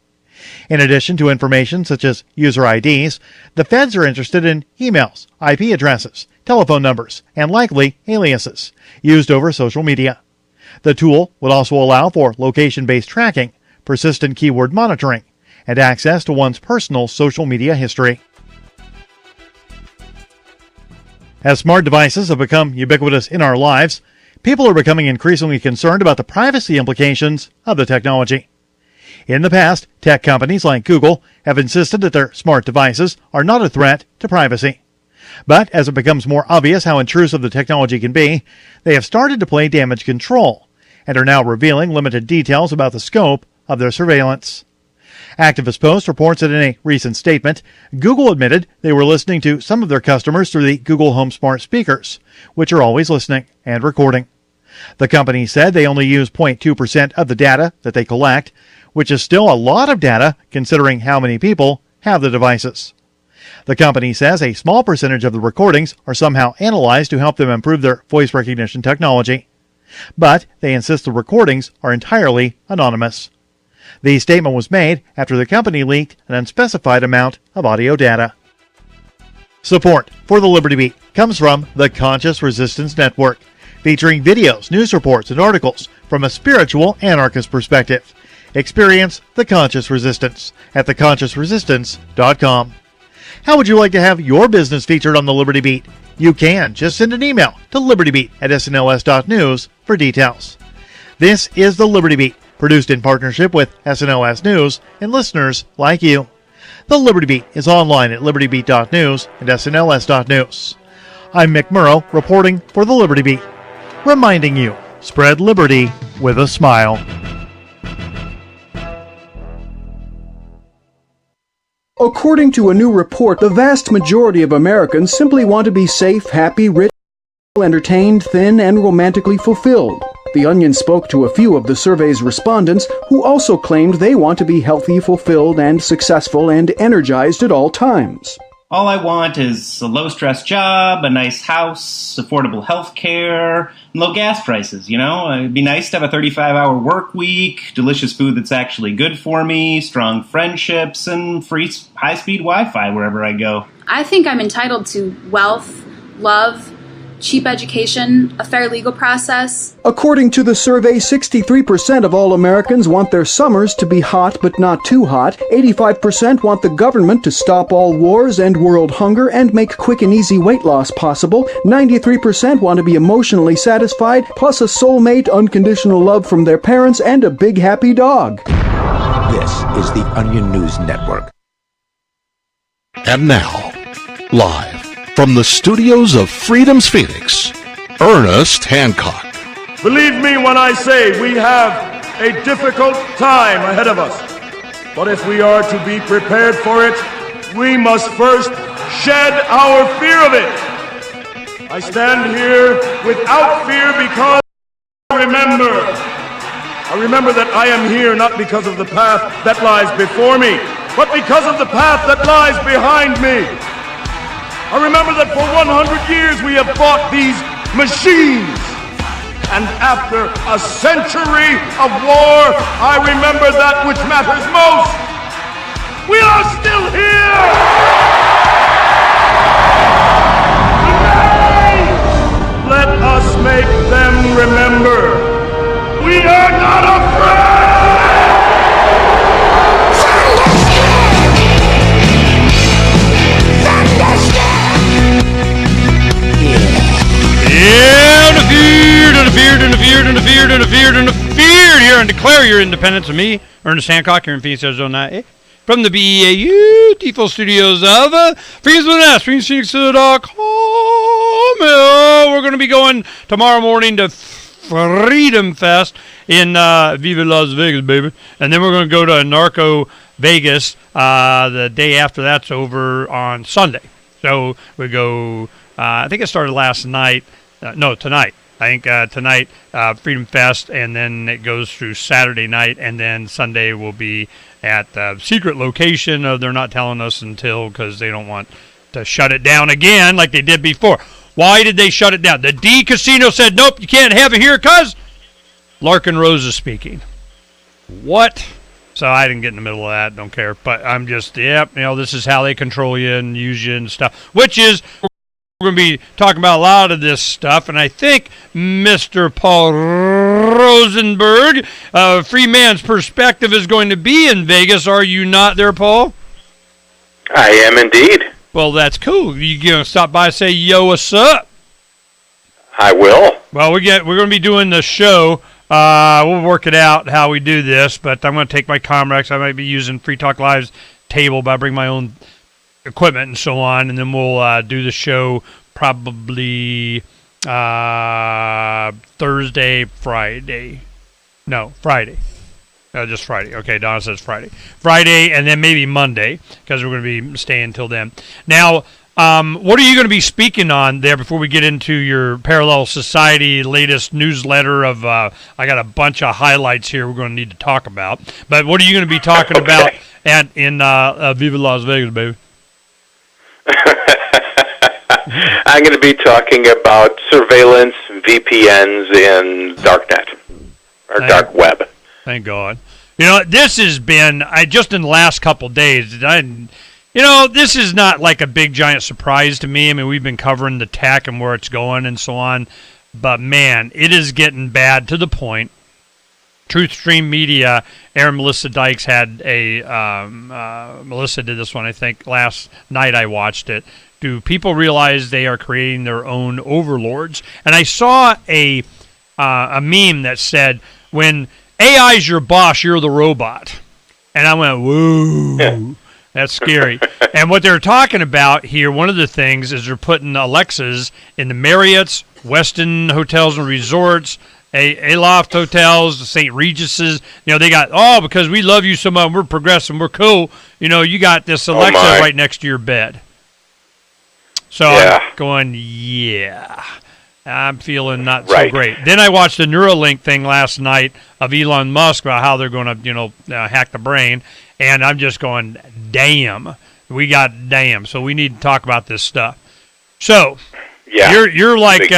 In addition to information such as user IDs, the feds are interested in emails, IP addresses, telephone numbers, and likely aliases used over social media. The tool would also allow for location-based tracking, persistent keyword monitoring, and access to one's personal social media history. As smart devices have become ubiquitous in our lives, people are becoming increasingly concerned about the privacy implications of the technology. In the past, tech companies like Google have insisted that their smart devices are not a threat to privacy. But as it becomes more obvious how intrusive the technology can be, they have started to play damage control and are now revealing limited details about the scope of their surveillance. Activist Post reports that in a recent statement, Google admitted they were listening to some of their customers through the Google Home smart speakers, which are always listening and recording. The company said they only use 0.2% of the data that they collect, which is still a lot of data considering how many people have the devices. The company says a small percentage of the recordings are somehow analyzed to help them improve their voice recognition technology. But they insist the recordings are entirely anonymous. The statement was made after the company leaked an unspecified amount of audio data. Support for the Liberty Beat comes from the Conscious Resistance Network, featuring videos, news reports, and articles from a spiritual anarchist perspective. Experience the Conscious Resistance at theconsciousresistance.com. How would you like to have your business featured on the Liberty Beat? You can. Just send an email to libertybeat@snls.news for details. This is the Liberty Beat, produced in partnership with SNLS News and listeners like you. The Liberty Beat is online at libertybeat.news and snls.news. I'm Mick Murrow, reporting for the Liberty Beat, reminding you Spread liberty with a smile. According to a new report, the vast majority of Americans simply want to be safe, happy, rich, entertained, thin, and romantically fulfilled. The Onion spoke to a few of the survey's respondents who also claimed they want to be healthy, fulfilled, and successful and energized at all times. All I want is a low-stress job, a nice house, affordable health care, and low gas prices, you know? It'd be nice to have a 35-hour work week, delicious food that's actually good for me, strong friendships, and free high-speed Wi-Fi wherever I go. I think I'm entitled to wealth, love, cheap education, a fair legal process. According to the survey, 63% of all Americans want their summers to be hot but not too hot. 85% want the government to stop all wars, end world hunger, and make quick and easy weight loss possible. 93% want to be emotionally satisfied, plus a soulmate, unconditional love from their parents, and a big happy dog. This is the Onion News Network. And now, live from the studios of Freedom's Phoenix, Ernest Hancock. Believe me when I say we have a difficult time ahead of us. But if we are to be prepared for it, we must first shed our fear of it. I stand here without fear because I remember that I am here not because of the path that lies before me, but because of the path that lies behind me. I remember that for 100 years we have fought these machines. And after a century of war, I remember that which matters most. We are still here! Today, let us make them remember. We are not afraid! Interfered here and declare your independence of me, Ernest Hancock, here in Phoenix, Arizona, from the BEAU Default Studios of Phoenix with an S, PhoenixPhoenix.com. We're going to be going tomorrow morning to Freedom Fest in Viva Las Vegas, baby. And then we're going to go to Narco Vegas the day after that's over on Sunday. So we go, I think it started last night. Tonight. I think tonight, Freedom Fest, and then it goes through Saturday night, and then Sunday will be at the secret location. They're not telling us until, because they don't want to shut it down again like they did before. Why did they shut it down? The D Casino said, nope, you can't have it here because Larkin Rose is speaking. What? So I didn't get in the middle of that, don't care. But I'm just, this is how they control you and use you and stuff, which is... We're going to be talking about a lot of this stuff, and I think Mr. Paul Rosenberg, Free Man's Perspective, is going to be in Vegas. Are you not there, Paul? I am indeed. Well, that's cool. You going to stop by and say, yo, what's up? I will. Well, we're going to be doing the show. We'll work it out how we do this, but I'm going to take my Comrex. I might be using Free Talk Live's table, but I bring my own equipment and so on, and then we'll do the show probably Thursday, Friday. No, Friday. Just Friday. Okay, Donna says Friday. Friday, and then maybe Monday, because we're going to be staying until then. Now, what are you going to be speaking on there before we get into your Parallel Society latest newsletter of, I got a bunch of highlights here we're going to need to talk about. But what are you going to be talking about in Viva Las Vegas, baby? I'm going to be talking about surveillance, VPNs, and darknet, or dark web. Thank God. This has been, just in the last couple of days, this is not like a big giant surprise to me. I mean, we've been covering the tech and where it's going and so on. But, man, it is getting bad to the point. Truth Stream Media, Aaron Melissa Dykes had Melissa did this one, I think, last night I watched it. Do people realize they are creating their own overlords? And I saw a meme that said, when AI's your boss, you're the robot. And I went, whoa, that's scary. And what they're talking about here, one of the things is they're putting Alexas in the Marriotts, Westin Hotels and Resorts, Aloft Hotels, the St. Regis's. They got, because we love you so much, we're progressive, we're cool. You got this Alexa right next to your bed. So I'm going, I'm feeling not so great. Then I watched the Neuralink thing last night of Elon Musk about how they're going to, hack the brain, and I'm just going, damn. So we need to talk about this stuff. So you're like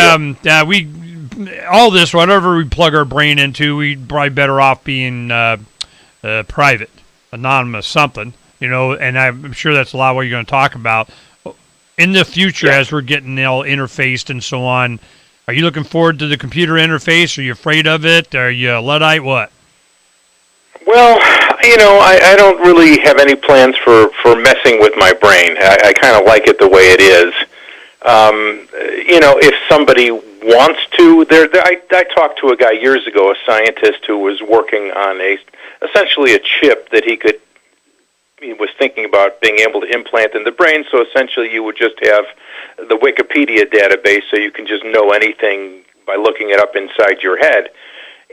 all this, whatever we plug our brain into, we'd probably better off being private, anonymous, something, and I'm sure that's a lot of what you're going to talk about. In the future, as we're getting all interfaced and so on, are you looking forward to the computer interface? Are you afraid of it? Are you a Luddite? What? Well, I don't really have any plans for messing with my brain. I kind of like it the way it is. If somebody wants to, I talked to a guy years ago, a scientist who was working on essentially a chip that he was thinking about being able to implant in the brain. So essentially, you would just have the Wikipedia database, so you can just know anything by looking it up inside your head.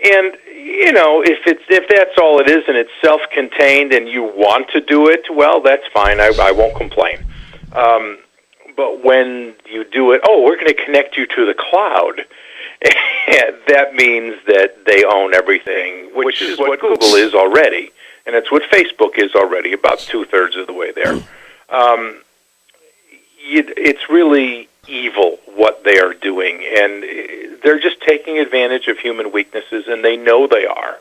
And if that's all it is and it's self-contained and you want to do it, well, that's fine. I won't complain. But when you do it, we're going to connect you to the cloud. That means that they own everything, which is what Google is already. And it's what Facebook is already, about 2/3 of the way there. It's really evil what they are doing, and they're just taking advantage of human weaknesses, and they know they are.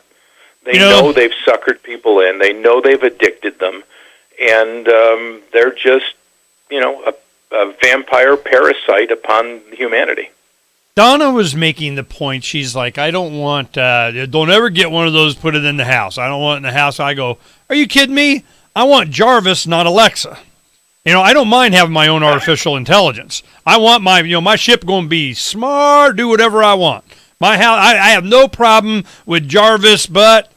They know they've suckered people in. They know they've addicted them, and they're just, a vampire parasite upon humanity. Donna was making the point, she's like, I don't want, don't ever get one of those, put it in the house. I don't want it in the house. I go, are you kidding me? I want Jarvis, not Alexa. I don't mind having my own artificial intelligence. I want my ship going to be smart, do whatever I want. My house, I have no problem with Jarvis, but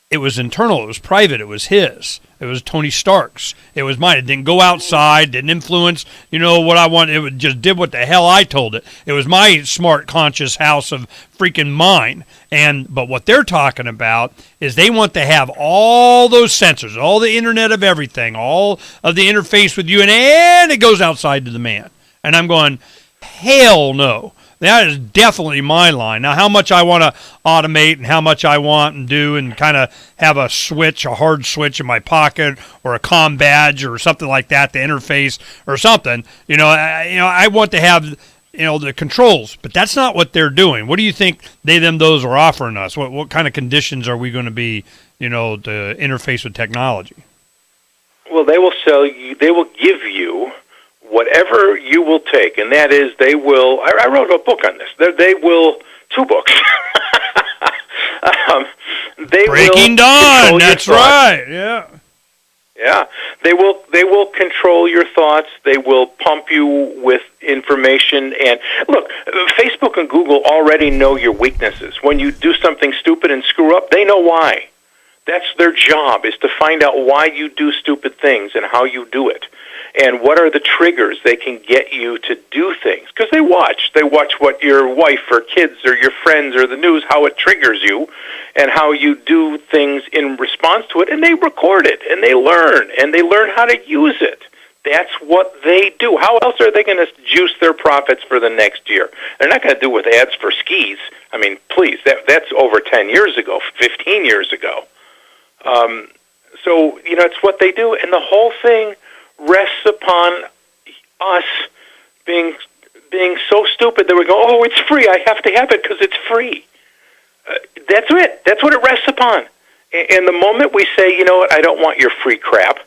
it was internal. It was private. It was his. It was Tony Stark's. It was mine. It didn't go outside, didn't influence, what I wanted. It just did what the hell I told it. It was my smart, conscious house of freaking mine. But what they're talking about is they want to have all those sensors, all the internet of everything, all of the interface with you, and it goes outside to the man. And I'm going, hell no. That is definitely my line. Now, how much I want to automate and how much I want and do and kind of have a hard switch in my pocket or a comm badge or something like that, the interface or something, I want to have, the controls. But that's not what they're doing. What do you think those are offering us? What kind of conditions are we going to be, to interface with technology? Well, they will give you whatever you will take, and that is they will, I wrote a book on this, they will, 2 books. Breaking Dawn, that's right, yeah. Yeah, they will control your thoughts, they will pump you with information, and look, Facebook and Google already know your weaknesses. When you do something stupid and screw up, they know why. That's their job, is to find out why you do stupid things and how you do it. And what are the triggers they can get you to do things? Because they watch what your wife or kids or your friends or the news, how it triggers you and how you do things in response to it, and they record it, and they learn how to use it. That's what they do. How else are they going to juice their profits for the next year? They're not going to do it with ads for skis. I mean, please, that's over 10 years ago, 15 years ago. So, it's what they do, and the whole thing rests upon us being so stupid that we go, it's free, I have to have it because it's free. That's it. That's what it rests upon. And the moment we say, you know what, I don't want your free crap,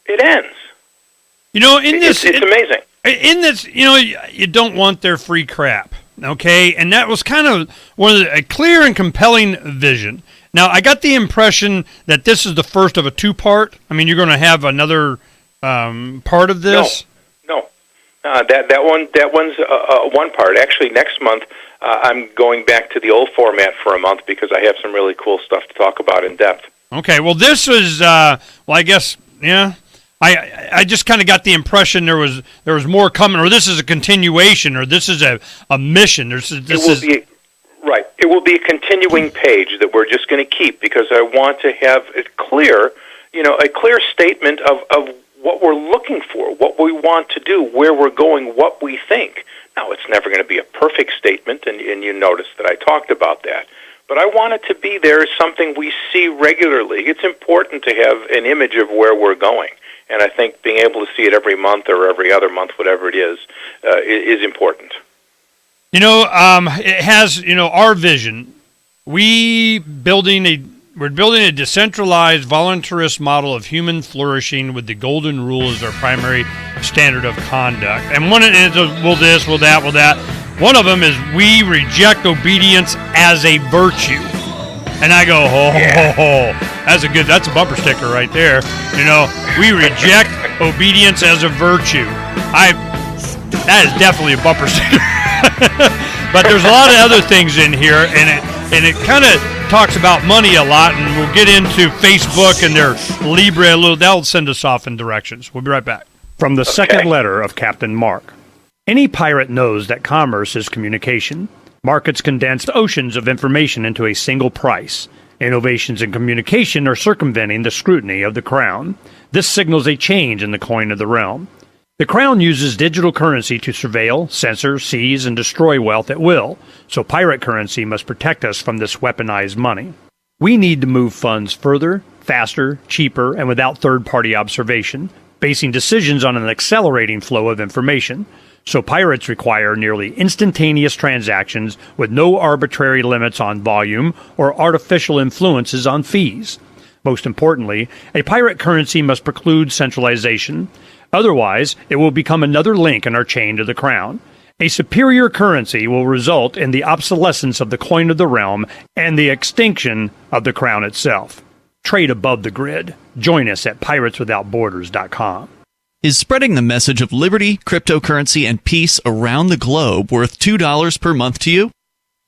it ends. It's amazing. In this, you don't want their free crap, okay? And that was kind of a clear and compelling vision. Now, I got the impression that this is the first of a 2-part. I mean, you're going to have another part of this? No. That one's one part. Actually, next month I'm going back to the old format for a month because I have some really cool stuff to talk about in depth. Okay. Well, this is I guess I just kind of got the impression there was more coming, or this is a continuation, or this is a mission. Right. It will be a continuing page that we're just going to keep because I want to have it clear, a clear statement of what we're looking for, what we want to do, where we're going, what we think. Now, it's never going to be a perfect statement, and you notice that I talked about that. But I want it to be there as something we see regularly. It's important to have an image of where we're going. And I think being able to see it every month or every other month, whatever it is important. It has, our vision. We're building a decentralized, voluntarist model of human flourishing with the golden rule as our primary standard of conduct. And one is, will this, will that, will that. One of them is we reject obedience as a virtue. And I go, that's a bumper sticker right there. We reject obedience as a virtue. That is definitely a bumper sticker. But there's a lot of other things in here, and it kind of talks about money a lot, and we'll get into Facebook and their Libra a little. That'll send us off in directions. We'll be right back. From the second letter of Captain Mark. Any pirate knows that commerce is communication. Markets condense oceans of information into a single price. Innovations in communication are circumventing the scrutiny of the crown. This signals a change in the coin of the realm. The crown uses digital currency to surveil, censor, seize, and destroy wealth at will, so pirate currency must protect us from this weaponized money. We need to move funds further, faster, cheaper, and without third-party observation, basing decisions on an accelerating flow of information. So pirates require nearly instantaneous transactions with no arbitrary limits on volume or artificial influences on fees. Most importantly, a pirate currency must preclude centralization. Otherwise, it will become another link in our chain to the crown. A superior currency will result in the obsolescence of the coin of the realm and the extinction of the crown itself. Trade above the grid. Join us at pirateswithoutborders.com. Is spreading the message of liberty, cryptocurrency, and peace around the globe worth $2 per month to you?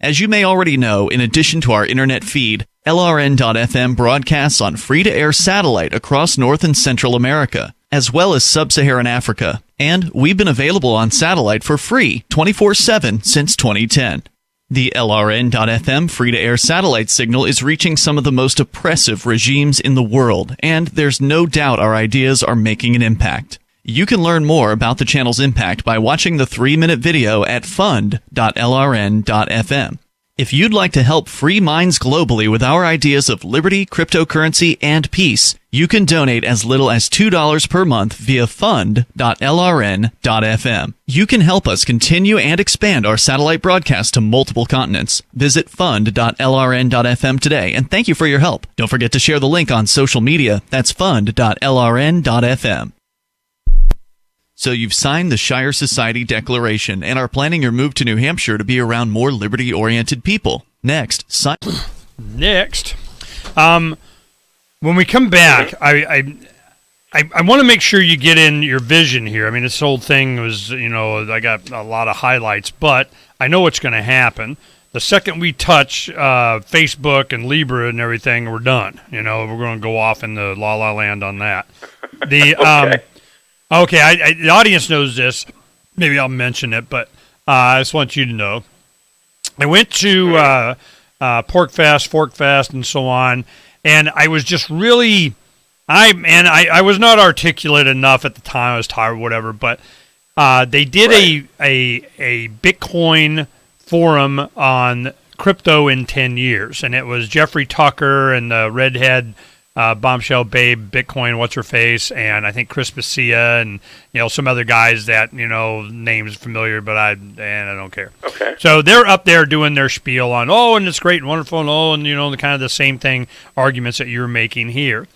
As you may already know, in addition to our internet feed, LRN.FM broadcasts on free-to-air satellite across North and Central America, as well as Sub-Saharan Africa. And we've been available on satellite for free 24/7 since 2010. The LRN.FM free-to-air satellite signal is reaching some of the most oppressive regimes in the world, and there's no doubt our ideas are making an impact. You can learn more about the channel's impact by watching the 3-minute video at fund.lrn.fm. If you'd like to help free minds globally with our ideas of liberty, cryptocurrency, and peace, you can donate as little as $2 per month via fund.lrn.fm. You can help us continue and expand our satellite broadcast to multiple continents. Visit fund.lrn.fm today, and thank you for your help. Don't forget to share the link on social media. That's fund.lrn.fm. So you've signed the Shire Society Declaration and are planning your move to New Hampshire to be around more liberty-oriented people. Next, when we come back, I want to make sure you get in your vision here. I mean, this whole thing was, I got a lot of highlights, but I know what's going to happen. The second we touch Facebook and Libra and everything, we're done. We're going to go off in the la-la land on that. Okay, the audience knows this. Maybe I'll mention it, but I just want you to know. I went to Pork Fest, and so on, and I was just really, I was not articulate enough at the time. I was tired, whatever. But they did a Bitcoin forum on crypto in 10 years, and it was Jeffrey Tucker and the redhead. Bombshell Babe, Bitcoin, what's her face, and I think Chris Basia, and some other guys that names familiar, but I don't care. Okay. So they're up there doing their spiel on and it's great and wonderful and the kind of the same thing arguments that you're making here.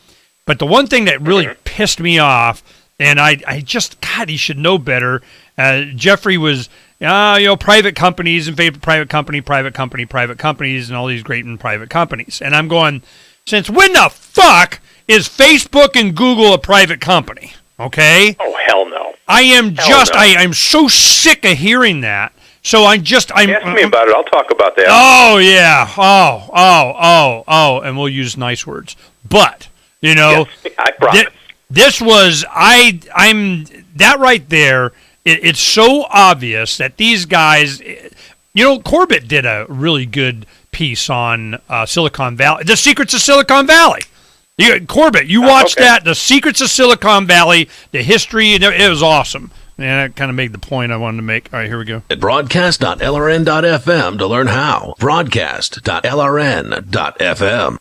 But the one thing that really pissed me off, and I just he should know better. Jeffrey was private companies in favor of private companies, and all these great and private companies, and I'm going. Since when the fuck is Facebook and Google a private company? Okay? Oh, hell no. I'm so sick of hearing that. So ask me about it. I'll talk about that. Oh, yeah. Oh. And we'll use nice words. But, yes, I promise. This was I'm that right there. It's so obvious that these guys, Corbett did a really good piece on Silicon Valley, the secrets of Silicon Valley. Corbett, you watched that, the secrets of Silicon Valley, the history, and it was awesome. And that kind of made the point I wanted to make. All right, here we go. At broadcast.lrn.fm to learn how. Broadcast.lrn.fm.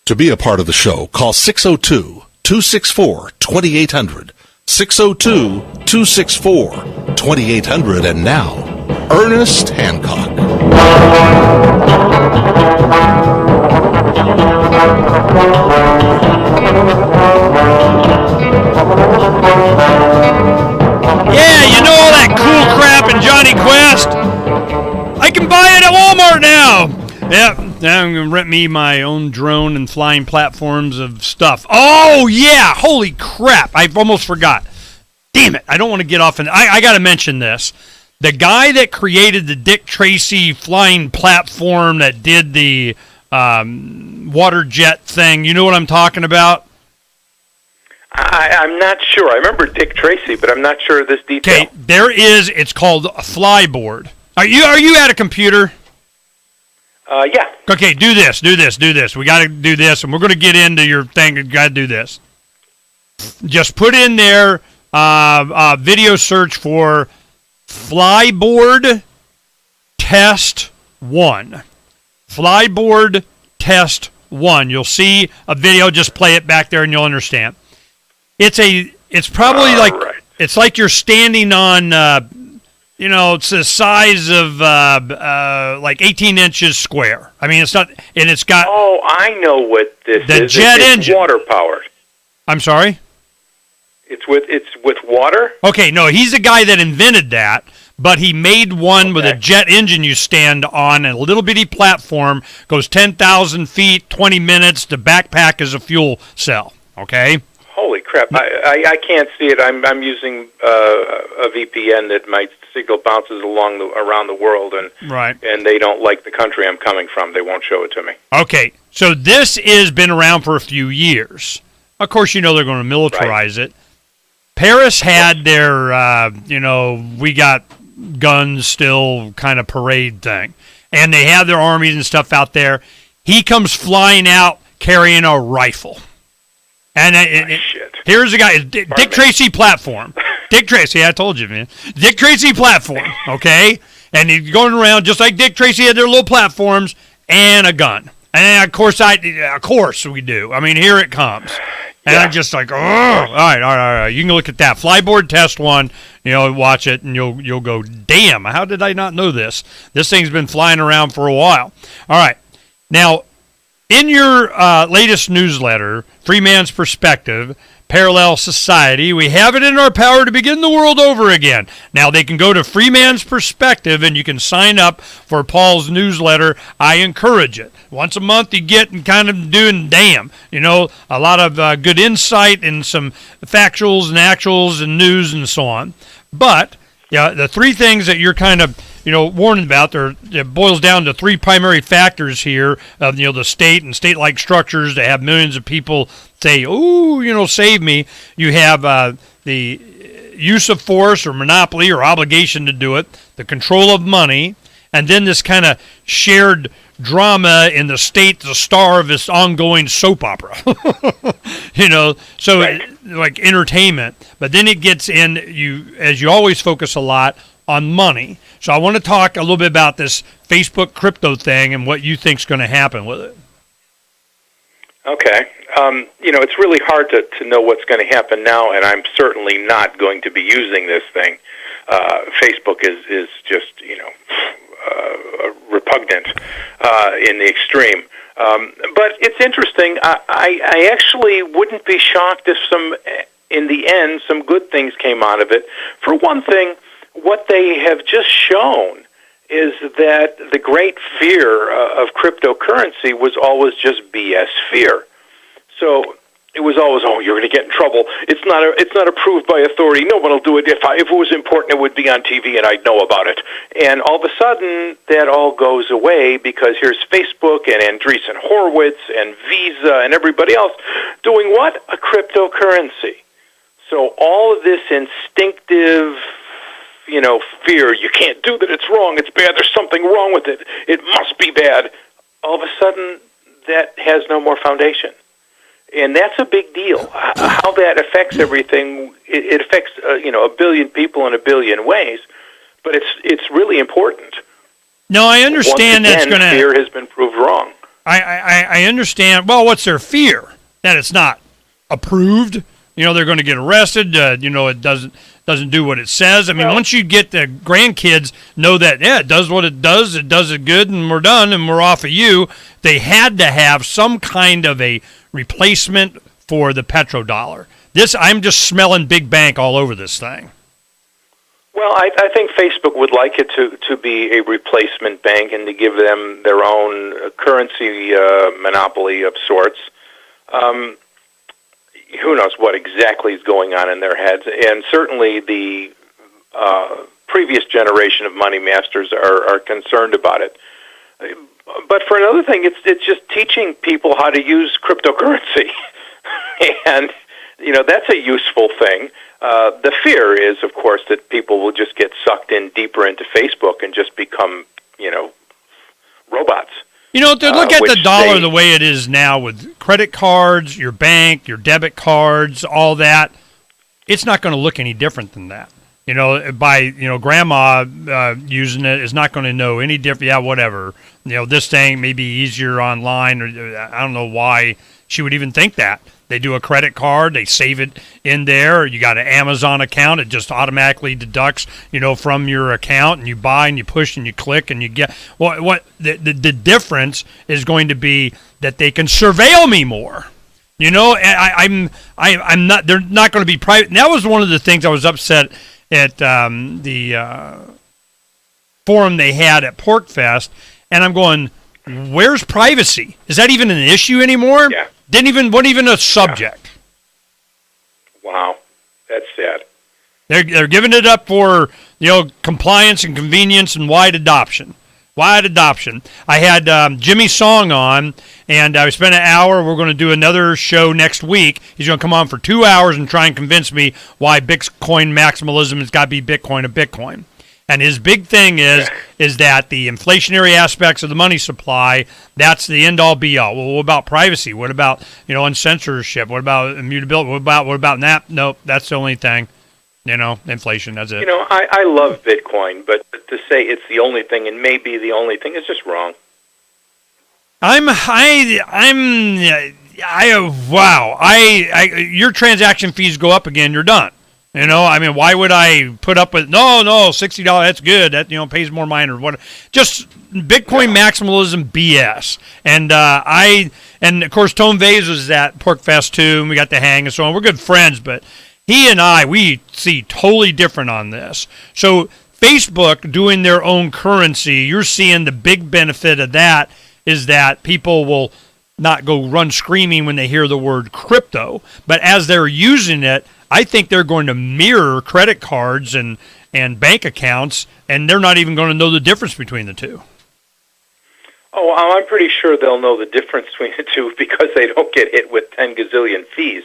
To be a part of the show, call 602-264-2800. 602-264-2800. And now, Ernest Hancock. Yeah, you know all that cool crap in Johnny Quest? I can buy it at Walmart now. Yep, now I'm going to rent me my own drone and flying platforms of stuff. Oh, yeah, holy crap. I almost forgot. Damn it, I don't want to get off. I got to mention this. The guy that created the Dick Tracy flying platform that did the water jet thing, you know what I'm talking about? I'm not sure. I remember Dick Tracy, but I'm not sure of this detail. Okay, it's called a flyboard. Are you at a computer? Yeah. Okay, do this. We got to do this, and we're going to get into your thing. You got to do this. Just put in there video search for Flyboard Test 1. Flyboard Test 1. You'll see a video. Just play it back there, and you'll understand. It's probably it's like you're standing on. It's the size of like 18 inches square. I mean, it's not, and it's got. Oh, I know what this is. The jet engine, water powered. I'm sorry. It's with water. Okay, no, he's the guy that invented that, but he made one with a jet engine you stand on, and a little bitty platform goes 10,000 feet, 20 minutes. The backpack is a fuel cell. Okay. Holy crap! I can't see it. I'm using a VPN that my signal bounces around the world, and they don't like the country I'm coming from. They won't show it to me. Okay, so this has been around for a few years. Of course, they're going to militarize it. Paris had their, we got guns still kind of parade thing, and they have their armies and stuff out there. He comes flying out carrying a rifle. And here's a guy, Dick Tracy platform. Dick Tracy, I told you, man. Dick Tracy platform, okay? And he's going around just like Dick Tracy had their little platforms and a gun. And of course we do. I mean, here it comes. And I'm just like, oh, all right. You can look at that. Flyboard Test 1, watch it, and you'll go, damn, how did I not know this? This thing's been flying around for a while. All right. Now, in your latest newsletter, Free Man's Perspective, Parallel Society, we have it in our power to begin the world over again. Now, they can go to Free Man's Perspective, and you can sign up for Paul's newsletter. I encourage it. Once a month, you get and kind of doing a lot of good insight and some factuals and actuals and news and so on. But the three things that you're kind of warning about, it boils down to three primary factors here of, the state and state-like structures that have millions of people say, oh, save me. You have the use of force or monopoly or obligation to do it, the control of money, and then this kind of shared drama in the state, the star of this ongoing soap opera, like entertainment. But then it gets in, as you always focus a lot on money. So I want to talk a little bit about this Facebook crypto thing and what you think is going to happen with it. Okay. It's really hard to know what's going to happen now, and I'm certainly not going to be using this thing. Facebook is just, repugnant in the extreme. But it's interesting. I actually wouldn't be shocked if in the end, some good things came out of it. For one thing, what they have just shown is that the great fear of cryptocurrency was always just BS fear. So it was always, oh, you're going to get in trouble. It's not approved by authority. No one will do it. If it was important, it would be on TV and I'd know about it. And all of a sudden, that all goes away because here's Facebook and Andreessen Horowitz and Visa and everybody else doing what? A cryptocurrency. So all of this instinctive, fear, you can't do that, it's wrong, it's bad, there's something wrong with it, it must be bad. All of a sudden, that has no more foundation. And that's a big deal. How that affects everything, it affects a billion people in a billion ways, but it's really important. No, I understand Once that's again, going to... fear has been proved wrong. I understand. Well, what's their fear? That it's not approved. They're going to get arrested. It doesn't do what it says. I mean, once you get the grandkids know that, it does what it does it good, and we're done, and we're off of you. They had to have some kind of a replacement for the petrodollar. I'm just smelling big bank all over this thing. Well, I think Facebook would like it to be a replacement bank and to give them their own currency monopoly of sorts. Who knows what exactly is going on in their heads, and certainly the previous generation of money masters are concerned about it. But for another thing, it's just teaching people how to use cryptocurrency, and that's a useful thing. The fear is, of course, that people will just get sucked in deeper into Facebook and just become, robots. To look at the dollar the way it is now with credit cards, your bank, your debit cards, all that, it's not going to look any different than that. Grandma using it is not going to know any different. Yeah, whatever. This thing may be easier online, or I don't know why she would even think that. They do a credit card, they save it in there. You got an Amazon account, it just automatically deducts, from your account, and you buy and you push and you click and you get. What the difference is going to be that they can surveil me more. I'm not. They're not going to be private. And that was one of the things I was upset at the forum they had at PorkFest, and I'm going, where's privacy? Is that even an issue anymore? Yeah. Wasn't even a subject. Yeah. Wow, that's sad. They're giving it up for compliance and convenience and wide adoption. Wide adoption. I had Jimmy Song on, and I spent an hour. We're going to do another show next week. He's going to come on for 2 hours and try and convince me why Bitcoin maximalism has got to be Bitcoin of Bitcoin. And his big thing is that the inflationary aspects of the money supply, that's the end-all, be-all. Well, what about privacy? What about, uncensorship? What about immutability? What about that? Nope, that's the only thing. Inflation, that's it. I love Bitcoin, but to say it's the only thing and maybe the only thing is just wrong. Your transaction fees go up again, you're done. Why would I put up with $60? That's good. That pays more mine or what? Just Bitcoin maximalism BS. And and of course Tone Vase was at PorkFest too, and we got to hang and so on. We're good friends, but he and we see totally different on this. So Facebook doing their own currency, you're seeing the big benefit of that is that people will not go run screaming when they hear the word crypto, but as they're using it, I think they're going to mirror credit cards and bank accounts, and they're not even going to know the difference between the two. Oh, I'm pretty sure they'll know the difference between the two because they don't get hit with 10 gazillion fees.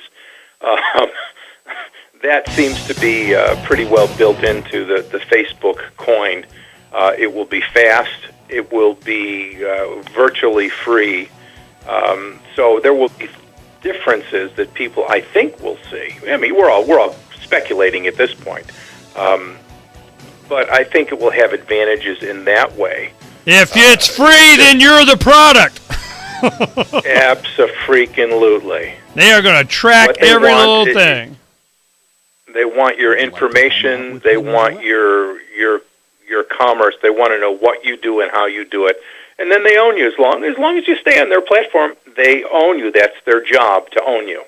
That seems to be pretty well built into the Facebook coin. It will be fast. It will be virtually free. So there will be differences that people, I think, will see. I mean, we're all speculating at this point, but I think it will have advantages in that way. If it's free, then you're the product. Abso-freaking-lutely. They are going to track every little thing. They want your information. They want your commerce. They want to know what you do and how you do it. And then they own you. As long as you stay on their platform, they own you. That's their job, to own you.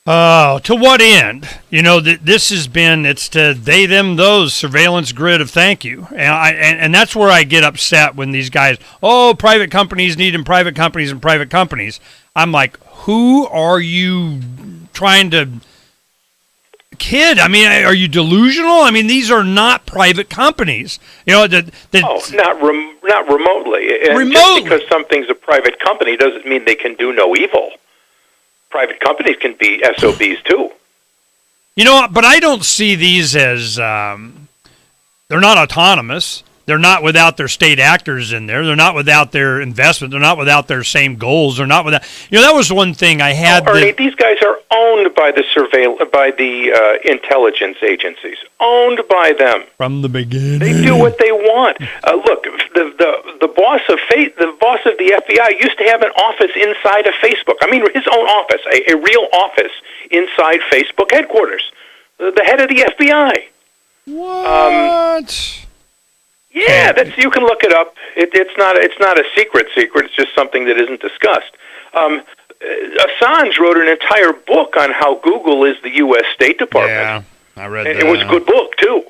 Oh, to what end? You know, this has been, it's to they, them, those surveillance grid of thank you. And that's where I get upset when these guys, private companies needing private companies and private companies. I'm like, who are you trying to kid? I mean, are you delusional? I mean, these are not private companies. You know, not remotely. And just because something's a private company doesn't mean they can do no evil. Private companies can be SOBs too. You know, but I don't see these as they're not autonomous. They're not without their state actors in there. They're not without their investment. They're not without their same goals. They're not without. You know, that was one thing I had. Ernie, these guys are owned by the intelligence agencies. Owned by them from the beginning. They do what they want. Look, the boss of the FBI used to have an office inside of Facebook. I mean, his own office, a real office inside Facebook headquarters. The head of the FBI. What? Yeah, you can look it up. It's not a secret. It's just something that isn't discussed. Assange wrote an entire book on how Google is the U.S. State Department. Yeah, I read that. It was a good book too.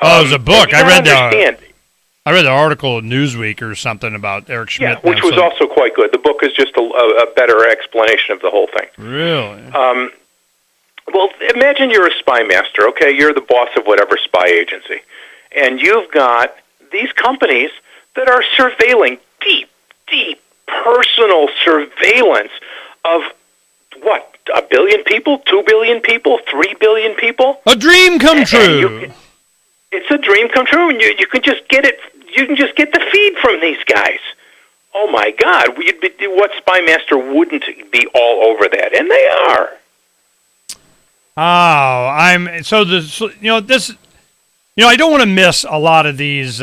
It was a book. I read that. I read the article in Newsweek or something about Eric Schmidt. Yeah, which was also quite good. The book is just a better explanation of the whole thing. Really? Well, imagine you're a spy master. Okay, you're the boss of whatever spy agency, and you've got these companies that are surveilling deep personal surveillance of what, 1 billion people, 2 billion people, 3 billion people? A dream come true. It's a dream come true, and you can just get it. You can just get the feed from these guys. Oh my God! What spy master wouldn't be all over that? And they are. I don't want to miss a lot of these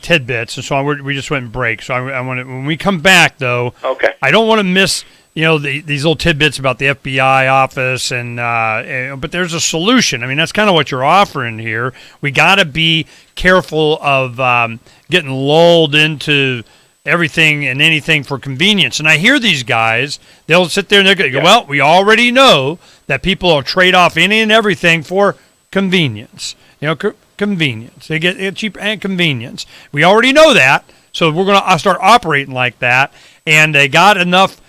tidbits, and so we just went and break. So I want to, when we come back, though, okay. I don't want to miss these little tidbits about the FBI office, but there's a solution. I mean, that's kind of what you're offering here. We got to be careful of getting lulled into everything and anything for convenience. And I hear these guys; they'll sit there and they're going to go, "Well, we already know that people will trade off any and everything for convenience." Convenience. They get cheap and convenience. We already know that, so we're going to start operating like that. And they got enough,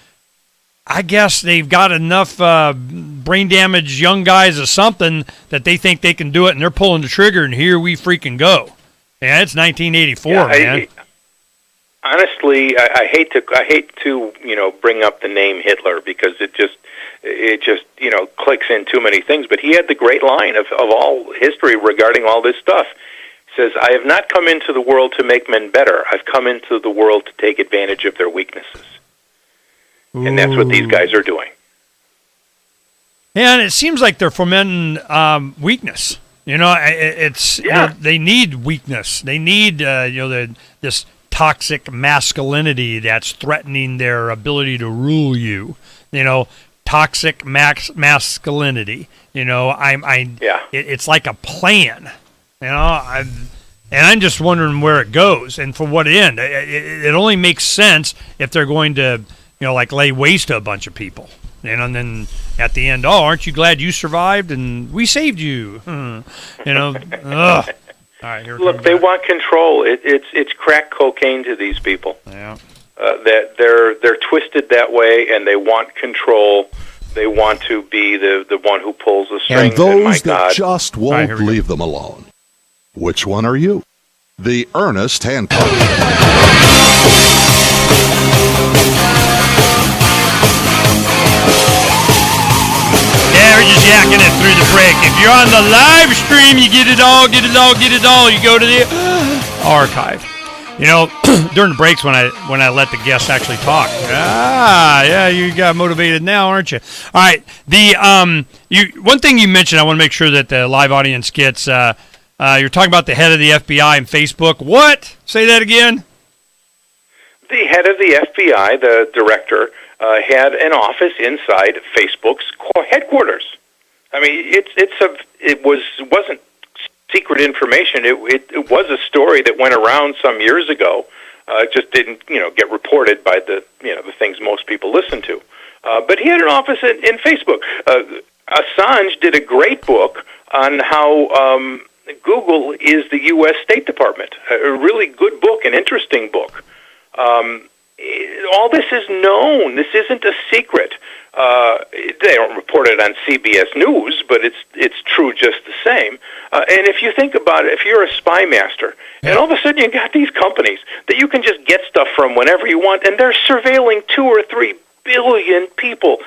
I guess they've got enough brain damaged young guys or something that they think they can do it, and they're pulling the trigger, and here we freaking go. Yeah, it's 1984, man. Honestly, I hate to bring up the name Hitler because it just clicks in too many things. But he had the great line of all history regarding all this stuff. He says, "I have not come into the world to make men better. I've come into the world to take advantage of their weaknesses." Ooh. And that's what these guys are doing. Yeah, and it seems like they're fomenting weakness. They need weakness. They need this toxic masculinity that's threatening their ability to rule you. Toxic masculinity. It's like a plan. I'm just wondering where it goes and for what end. It only makes sense if they're going to, lay waste to a bunch of people. And then at the end, aren't you glad you survived and we saved you? Ugh. All right, look, they want control. It's crack cocaine to these people. Yeah. That they're twisted that way, and they want control. They want to be the one who pulls the strings. And those that just won't leave them alone. Which one are you? The Ernest Hancock. Yeah, we're just yakking it through the break. If you're on the live stream, you get it all. You go to the archive. During the breaks when I let the guests actually talk. Yeah, you got motivated now, aren't you? All right. One thing you mentioned, I want to make sure that the live audience gets. You're talking about the head of the FBI and Facebook. What? Say that again. The head of the FBI, the director, had an office inside Facebook's headquarters. I mean, it wasn't secret information. It was a story that went around some years ago. It just didn't, get reported by the things most people listen to. But he had an office in Facebook. Assange did a great book on how Google is the U.S. State Department. A really good book, an interesting book. All this is known. This isn't a secret. They don't report it on CBS News, but it's true just the same. And if you think about it, if you're a spy master, and all of a sudden you got these companies that you can just get stuff from whenever you want, and they're surveilling 2 or 3 billion people,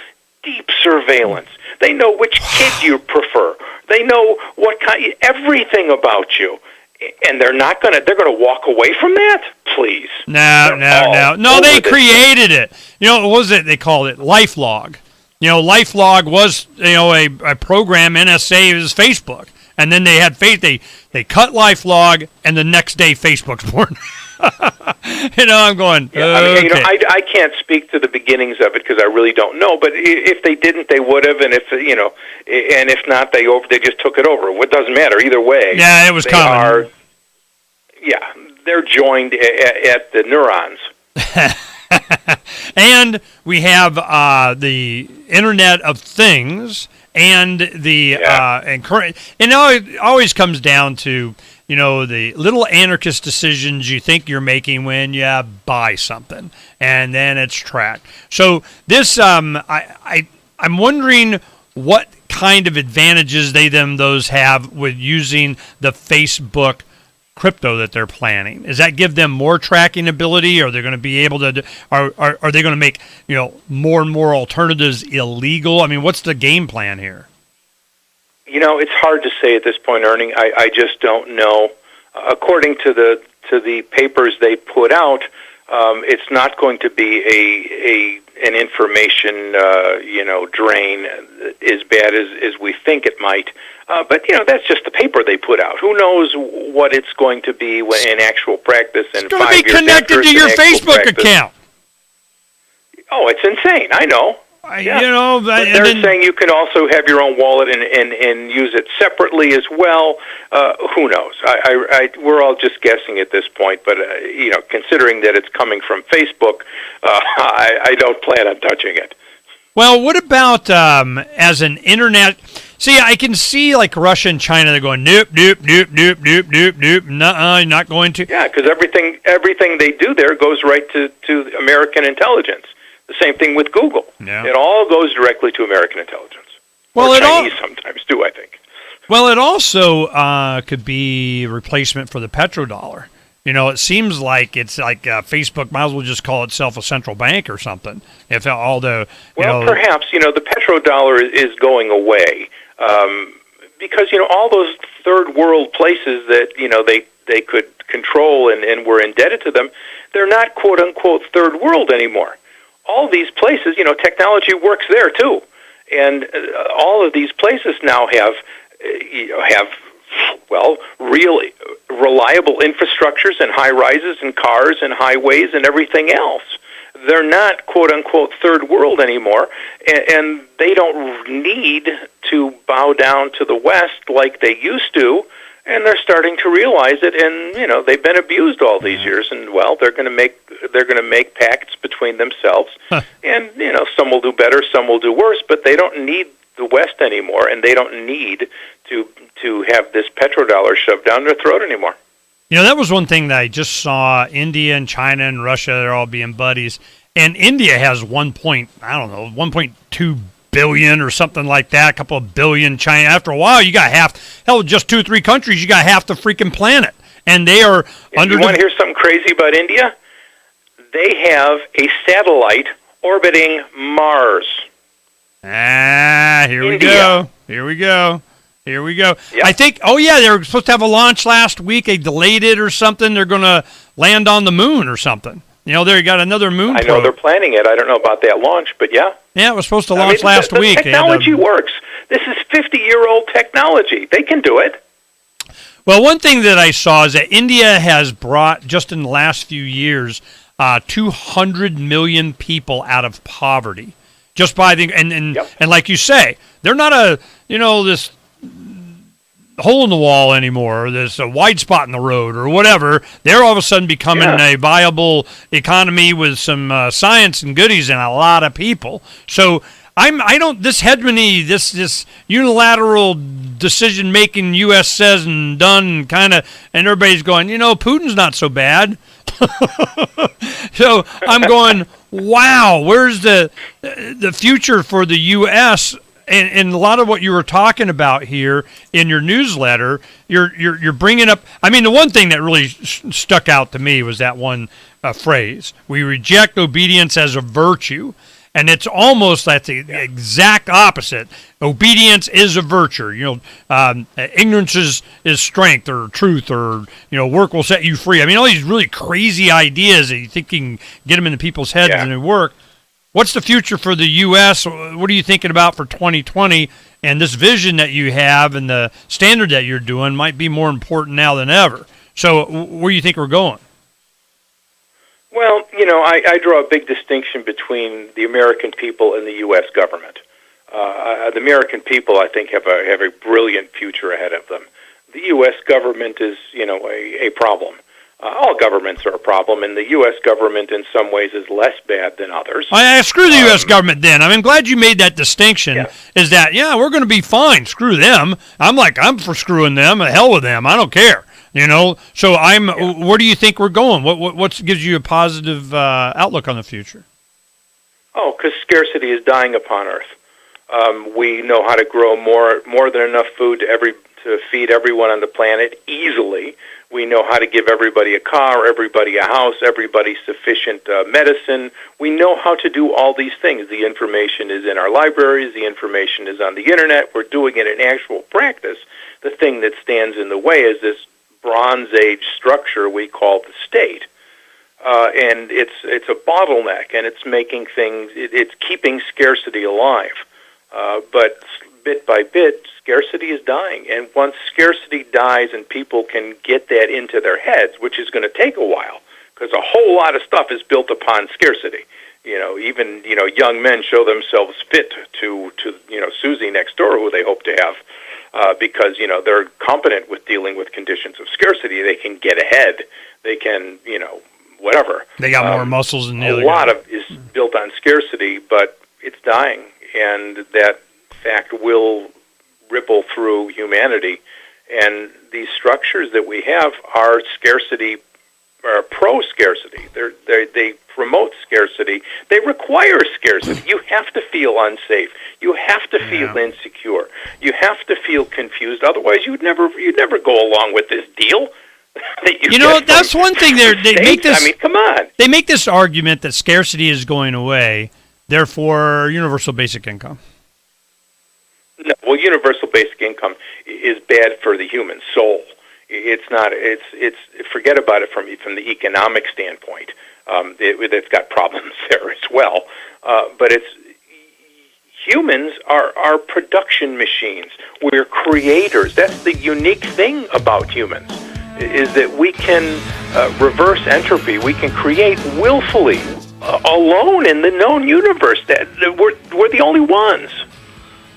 deep surveillance. They know which kid you prefer. They know what kind, everything about you. And they're going to walk away from that? Please. No, they created it. You know, what was it? They called it LifeLog. You know, LifeLog was, a program, NSA is Facebook. And then they had they cut LifeLog, and the next day Facebook's born. I'm going, okay. I can't speak to the beginnings of it because I really don't know. But if they didn't, they would have. And if not, they just took it over. It doesn't matter either way. Yeah, it was coming. They're joined at the neurons. And we have the Internet of Things and the and current. It always comes down to the little anarchist decisions you think you're making when you buy something, and then it's tracked. So this, I'm wondering what kind of advantages those have with using the Facebook crypto that they're planning. Does that give them more tracking ability? Are they going to be able to? Are they going to make more and more alternatives illegal? I mean, what's the game plan here? It's hard to say at this point, Ernie. I just don't know. According to the papers they put out, it's not going to be an information drain as bad as we think it might. But that's just the paper they put out. Who knows what it's going to be in actual practice? It's going to be connected to your Facebook account. Oh, it's insane! I know. But they're saying you can also have your own wallet and use it separately as well. Who knows? We're all just guessing at this point. But considering that it's coming from Facebook, I don't plan on touching it. Well, what about as an internet? See, I can see like Russia and China. They're going nope, nope, nope, nope, nope, nope, nope. Nuh-uh, not going to. Yeah, because everything they do there goes right to American intelligence. The same thing with Google. Yeah. It all goes directly to American intelligence. Well, or Chinese sometimes do, I think. Well, it also could be a replacement for the petrodollar. It seems like it's like Facebook might as well just call itself a central bank or something. If all the perhaps the petrodollar is going away because all those third world places that they could control and were indebted to them, they're not quote unquote third world anymore. All these places, technology works there too, and all of these places now have really reliable infrastructures and high rises and cars and highways and everything else. They're not quote unquote third world anymore, and they don't need to bow down to the West like they used to. And they're starting to realize it, and they've been abused all these years, and they're going to make pacts between themselves, and some will do better, some will do worse, but they don't need the West anymore, and they don't need to have this petrodollar shoved down their throat anymore. That was one thing that I just saw. India and China and Russia, they're all being buddies, and India has 1.2 billion or something like that, a couple of billion. China, after a while, you got just 2 or 3 countries, you got half the freaking planet, and they are under. You want to hear something crazy about India? They have a satellite orbiting Mars. Here we go. Yep. I think. Oh yeah, they were supposed to have a launch last week. They delayed it or something. They're going to land on the moon or something. They got another moon. I know they're planning it. I don't know about that launch, but yeah. Yeah, it was supposed to launch last week. The technology works. This is 50-year-old technology. They can do it. Well, one thing that I saw is that India has brought, just in the last few years, 200 million people out of poverty. Just by the and like you say, they're not this hole in the wall anymore, or there's a wide spot in the road or whatever. They're all of a sudden becoming a viable economy with some science and goodies and a lot of people. So I don't, this hegemony, this unilateral decision making U.S. says and done kind of, and everybody's going, Putin's not so bad. So I'm going, wow, where's the future for the U.S.? And a lot of what you were talking about here in your newsletter, you're bringing up. I mean, the one thing that really stuck out to me was that one phrase: "We reject obedience as a virtue," and it's almost that's the exact opposite. Obedience is a virtue. Ignorance is strength or truth, or work will set you free. I mean, all these really crazy ideas that you think you can get them into people's heads and they work. What's the future for the U.S.? What are you thinking about for 2020? And this vision that you have and the standard that you're doing might be more important now than ever. So where do you think we're going? Well, I draw a big distinction between the American people and the U.S. government. The American people, I think, have a brilliant future ahead of them. The U.S. government is, a problem. All governments are a problem, and the U.S. government in some ways is less bad than others. Screw the U.S. government then. I'm glad you made that distinction, is that, we're going to be fine. Screw them. I'm for screwing them. Hell with them. I don't care. So where do you think we're going? What gives you a positive outlook on the future? Oh, because scarcity is dying upon Earth. We know how to grow more than enough food to feed everyone on the planet easily. We know how to give everybody a car, everybody a house, everybody sufficient medicine. We know how to do all these things. The information is in our libraries. The information is on the Internet. We're doing it in actual practice. The thing that stands in the way is this Bronze Age structure we call the state. And it's a bottleneck, and it's making things, it's keeping scarcity alive. But bit by bit, scarcity is dying. And once scarcity dies and people can get that into their heads, which is going to take a while, because a whole lot of stuff is built upon scarcity. Even young men show themselves fit to Susie next door, who they hope to have, because, they're competent with dealing with conditions of scarcity. They can get ahead. They can, whatever. They got more muscles than the other guy. A lot of is built on scarcity, but it's dying. And that fact will ripple through humanity. And these structures that we have are scarcity, pro-scarcity. They promote scarcity. They require scarcity. You have to feel unsafe. You have to feel insecure. You have to feel confused. Otherwise, you'd never go along with this deal. That's one thing. They make this. I mean, come on. They make this argument that scarcity is going away. Therefore, universal basic income. No, well, universal basic income is bad for the human soul. It's not. It's forget about it from the economic standpoint. It's got problems there as well. But humans are production machines. We're creators. That's the unique thing about humans, is that we can reverse entropy. We can create willfully, alone in the known universe. That we're the only ones.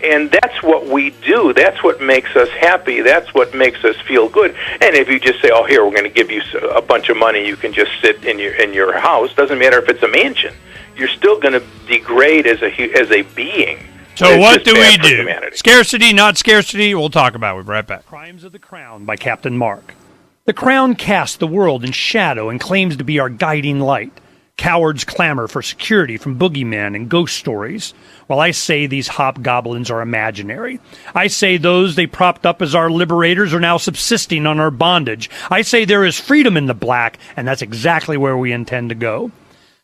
And that's what we do. That's what makes us happy. That's what makes us feel good. And if you just say, "Oh, here, we're going to give you a bunch of money. You can just sit in your house," doesn't matter if it's a mansion. You're still going to degrade as a being. So what do we do? Humanity. Scarcity, not scarcity? We'll talk about it. We'll be right back. Crimes of the Crown by Captain Mark. The Crown casts the world in shadow and claims to be our guiding light. Cowards clamor for security from boogeymen and ghost stories, while I say these hobgoblins are imaginary. I say those they propped up as our liberators are now subsisting on our bondage. I say there is freedom in the black, and that's exactly where we intend to go.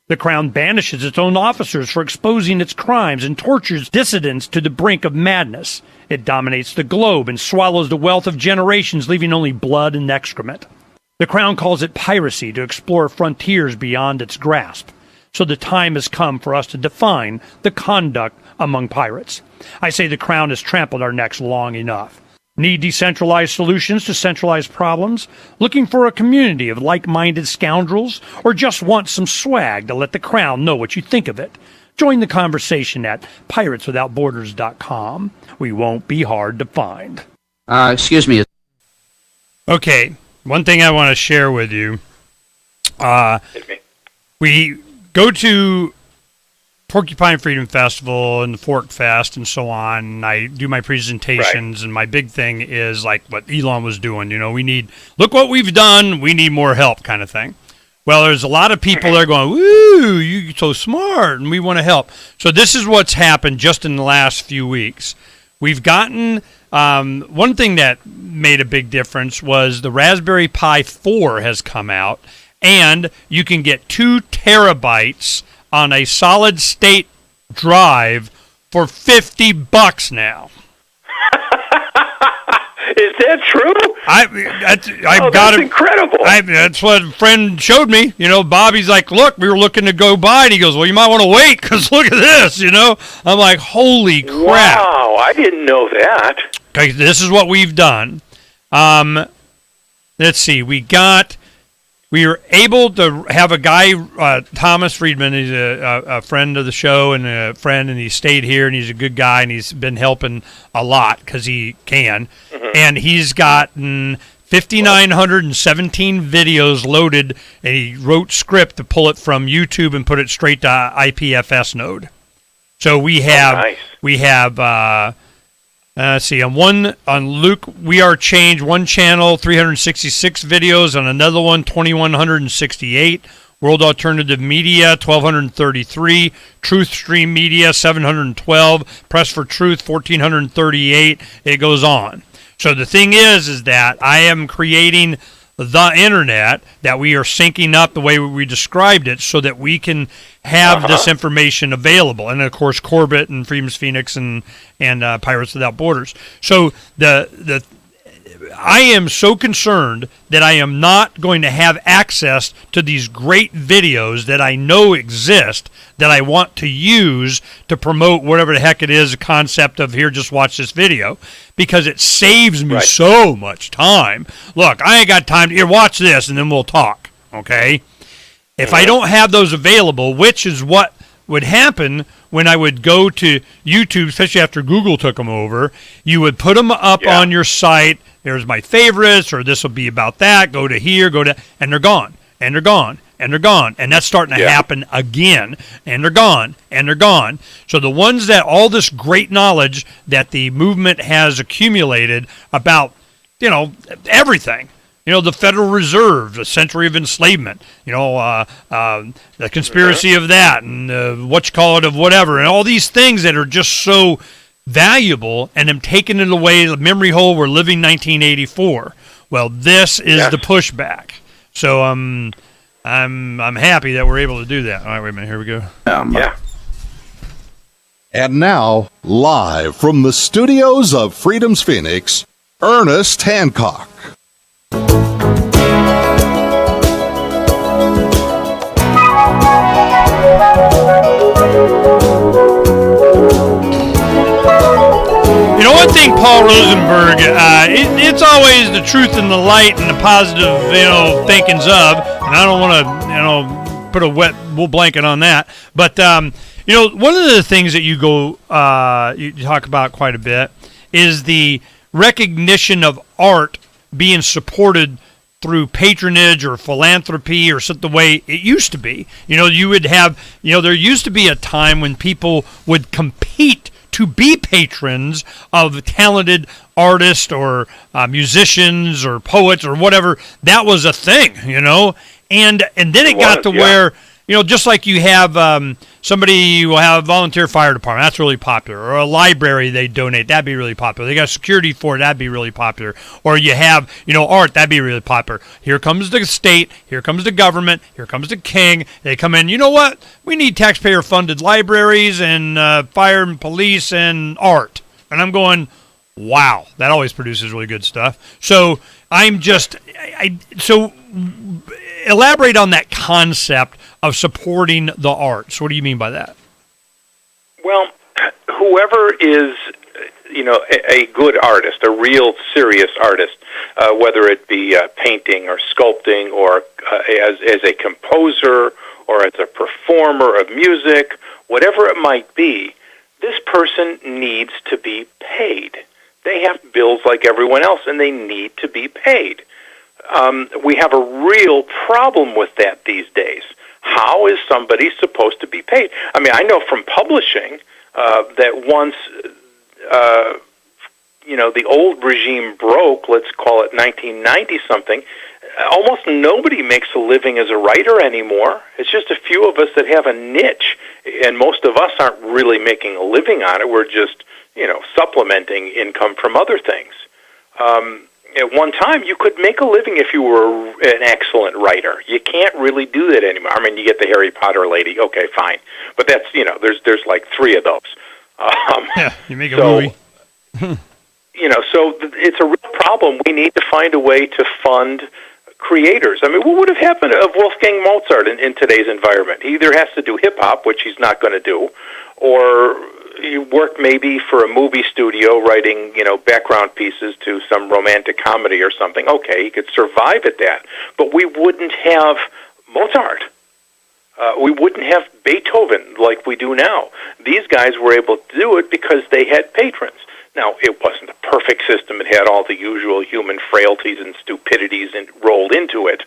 The Crown banishes its own officers for exposing its crimes and tortures dissidents to the brink of madness. It dominates the globe and swallows the wealth of generations, leaving only blood and excrement. The Crown calls it piracy to explore frontiers beyond its grasp. So the time has come for us to define the conduct among pirates. I say the Crown has trampled our necks long enough. Need decentralized solutions to centralized problems? Looking for a community of like-minded scoundrels? Or just want some swag to let the Crown know what you think of it? Join the conversation at pirateswithoutborders.com. We won't be hard to find. Excuse me. Okay, one thing I want to share with you. We go to Porcupine Freedom Festival and the Fork Fest and so on, and I do my presentations, and my big thing is like what Elon was doing. Look what we've done, we need more help kind of thing. Well, there's a lot of people that are going, woo, you're so smart, and we want to help. So this is what's happened just in the last few weeks. We've gotten, one thing that made a big difference was the Raspberry Pi 4 has come out, and you can get 2 terabytes on a solid-state drive for $50 now. Is that true? That's incredible. That's what a friend showed me. Bobby's like, look, we were looking to go buy it. He goes, well, you might want to wait because look at this, I'm like, holy crap. Wow, I didn't know that. Okay, this is what we've done. Let's see. We were able to have a guy, Thomas Friedman. He's a friend of the show and a friend, and he stayed here, and he's a good guy, and he's been helping a lot because he can. And he's gotten 5,917 videos loaded, and he wrote script to pull it from YouTube and put it straight to IPFS node. So we have let's see, on Luke We Are Change, one channel, 366 videos, on another one, 2,168. World Alternative Media, 1,233. Truth Stream Media, 712. Press for Truth, 1,438. It goes on. So the thing is that I am creating the internet that we are syncing up the way we described it so that we can have this information available. And, of course, Corbett and Freedom's Phoenix and Pirates Without Borders. So I am so concerned that I am not going to have access to these great videos that I know exist that I want to use to promote whatever the heck it is, a concept of here, just watch this video, because it saves me so much time. Look, I ain't got time to here, watch this and then we'll talk, okay? If I don't have those available, which is what would happen when I would go to YouTube, especially after Google took them over, you would put them up on your site. There's my favorites, or this will be about that. Go to here, and they're gone, and they're gone, and they're gone. And that's starting to happen again, and they're gone, and they're gone. So the ones that all this great knowledge that the movement has accumulated about, everything, the Federal Reserve, the century of enslavement, the conspiracy of that, and of whatever, and all these things that are just so valuable, and them taking it away, the memory hole, we're living 1984. Well, this is the pushback. So I'm happy that we're able to do that. All right, wait a minute, here we go. And now, live from the studios of Freedom's Phoenix, Ernest Hancock. One thing, Paul Rosenberg, it's always the truth and the light and the positive, thinkings of, and I don't want to, put a wet wool blanket on that. But, one of the things that you talk about quite a bit is the recognition of art being supported through patronage or philanthropy or the way it used to be. You would have, there used to be a time when people would compete to be patrons of talented artists or musicians or poets or whatever. That was a thing, and then it got to where, just like you have somebody will have a volunteer fire department, that's really popular, or a library they donate, that'd be really popular. They got security for it, that'd be really popular. Or you have, art, that'd be really popular. Here comes the state, here comes the government, here comes the king. They come in, you know what? We need taxpayer-funded libraries and fire and police and art. And I'm going, wow, that always produces really good stuff. So I'm just, so elaborate on that concept of supporting the arts. What do you mean by that? Well, whoever is, a good artist, a real serious artist, whether it be painting or sculpting or as a composer or as a performer of music, whatever it might be, this person needs to be paid. They have bills like everyone else, and they need to be paid. We have a real problem with that these days. How is somebody supposed to be paid? I mean, I know from publishing that once, the old regime broke, let's call it 1990-something, almost nobody makes a living as a writer anymore. It's just a few of us that have a niche, and most of us aren't really making a living on it. We're just, supplementing income from other things. At one time, you could make a living if you were an excellent writer. You can't really do that anymore. I mean, you get the Harry Potter lady, okay, fine. But that's, there's like 3 of those. Yeah, you make a movie. So it's a real problem. We need to find a way to fund creators. I mean, what would have happened of Wolfgang Mozart in today's environment? He either has to do hip-hop, which he's not going to do, or you work maybe for a movie studio writing, background pieces to some romantic comedy or something. Okay, he could survive at that. But we wouldn't have Mozart. We wouldn't have Beethoven like we do now. These guys were able to do it because they had patrons. Now, it wasn't a perfect system. It had all the usual human frailties and stupidities rolled into it.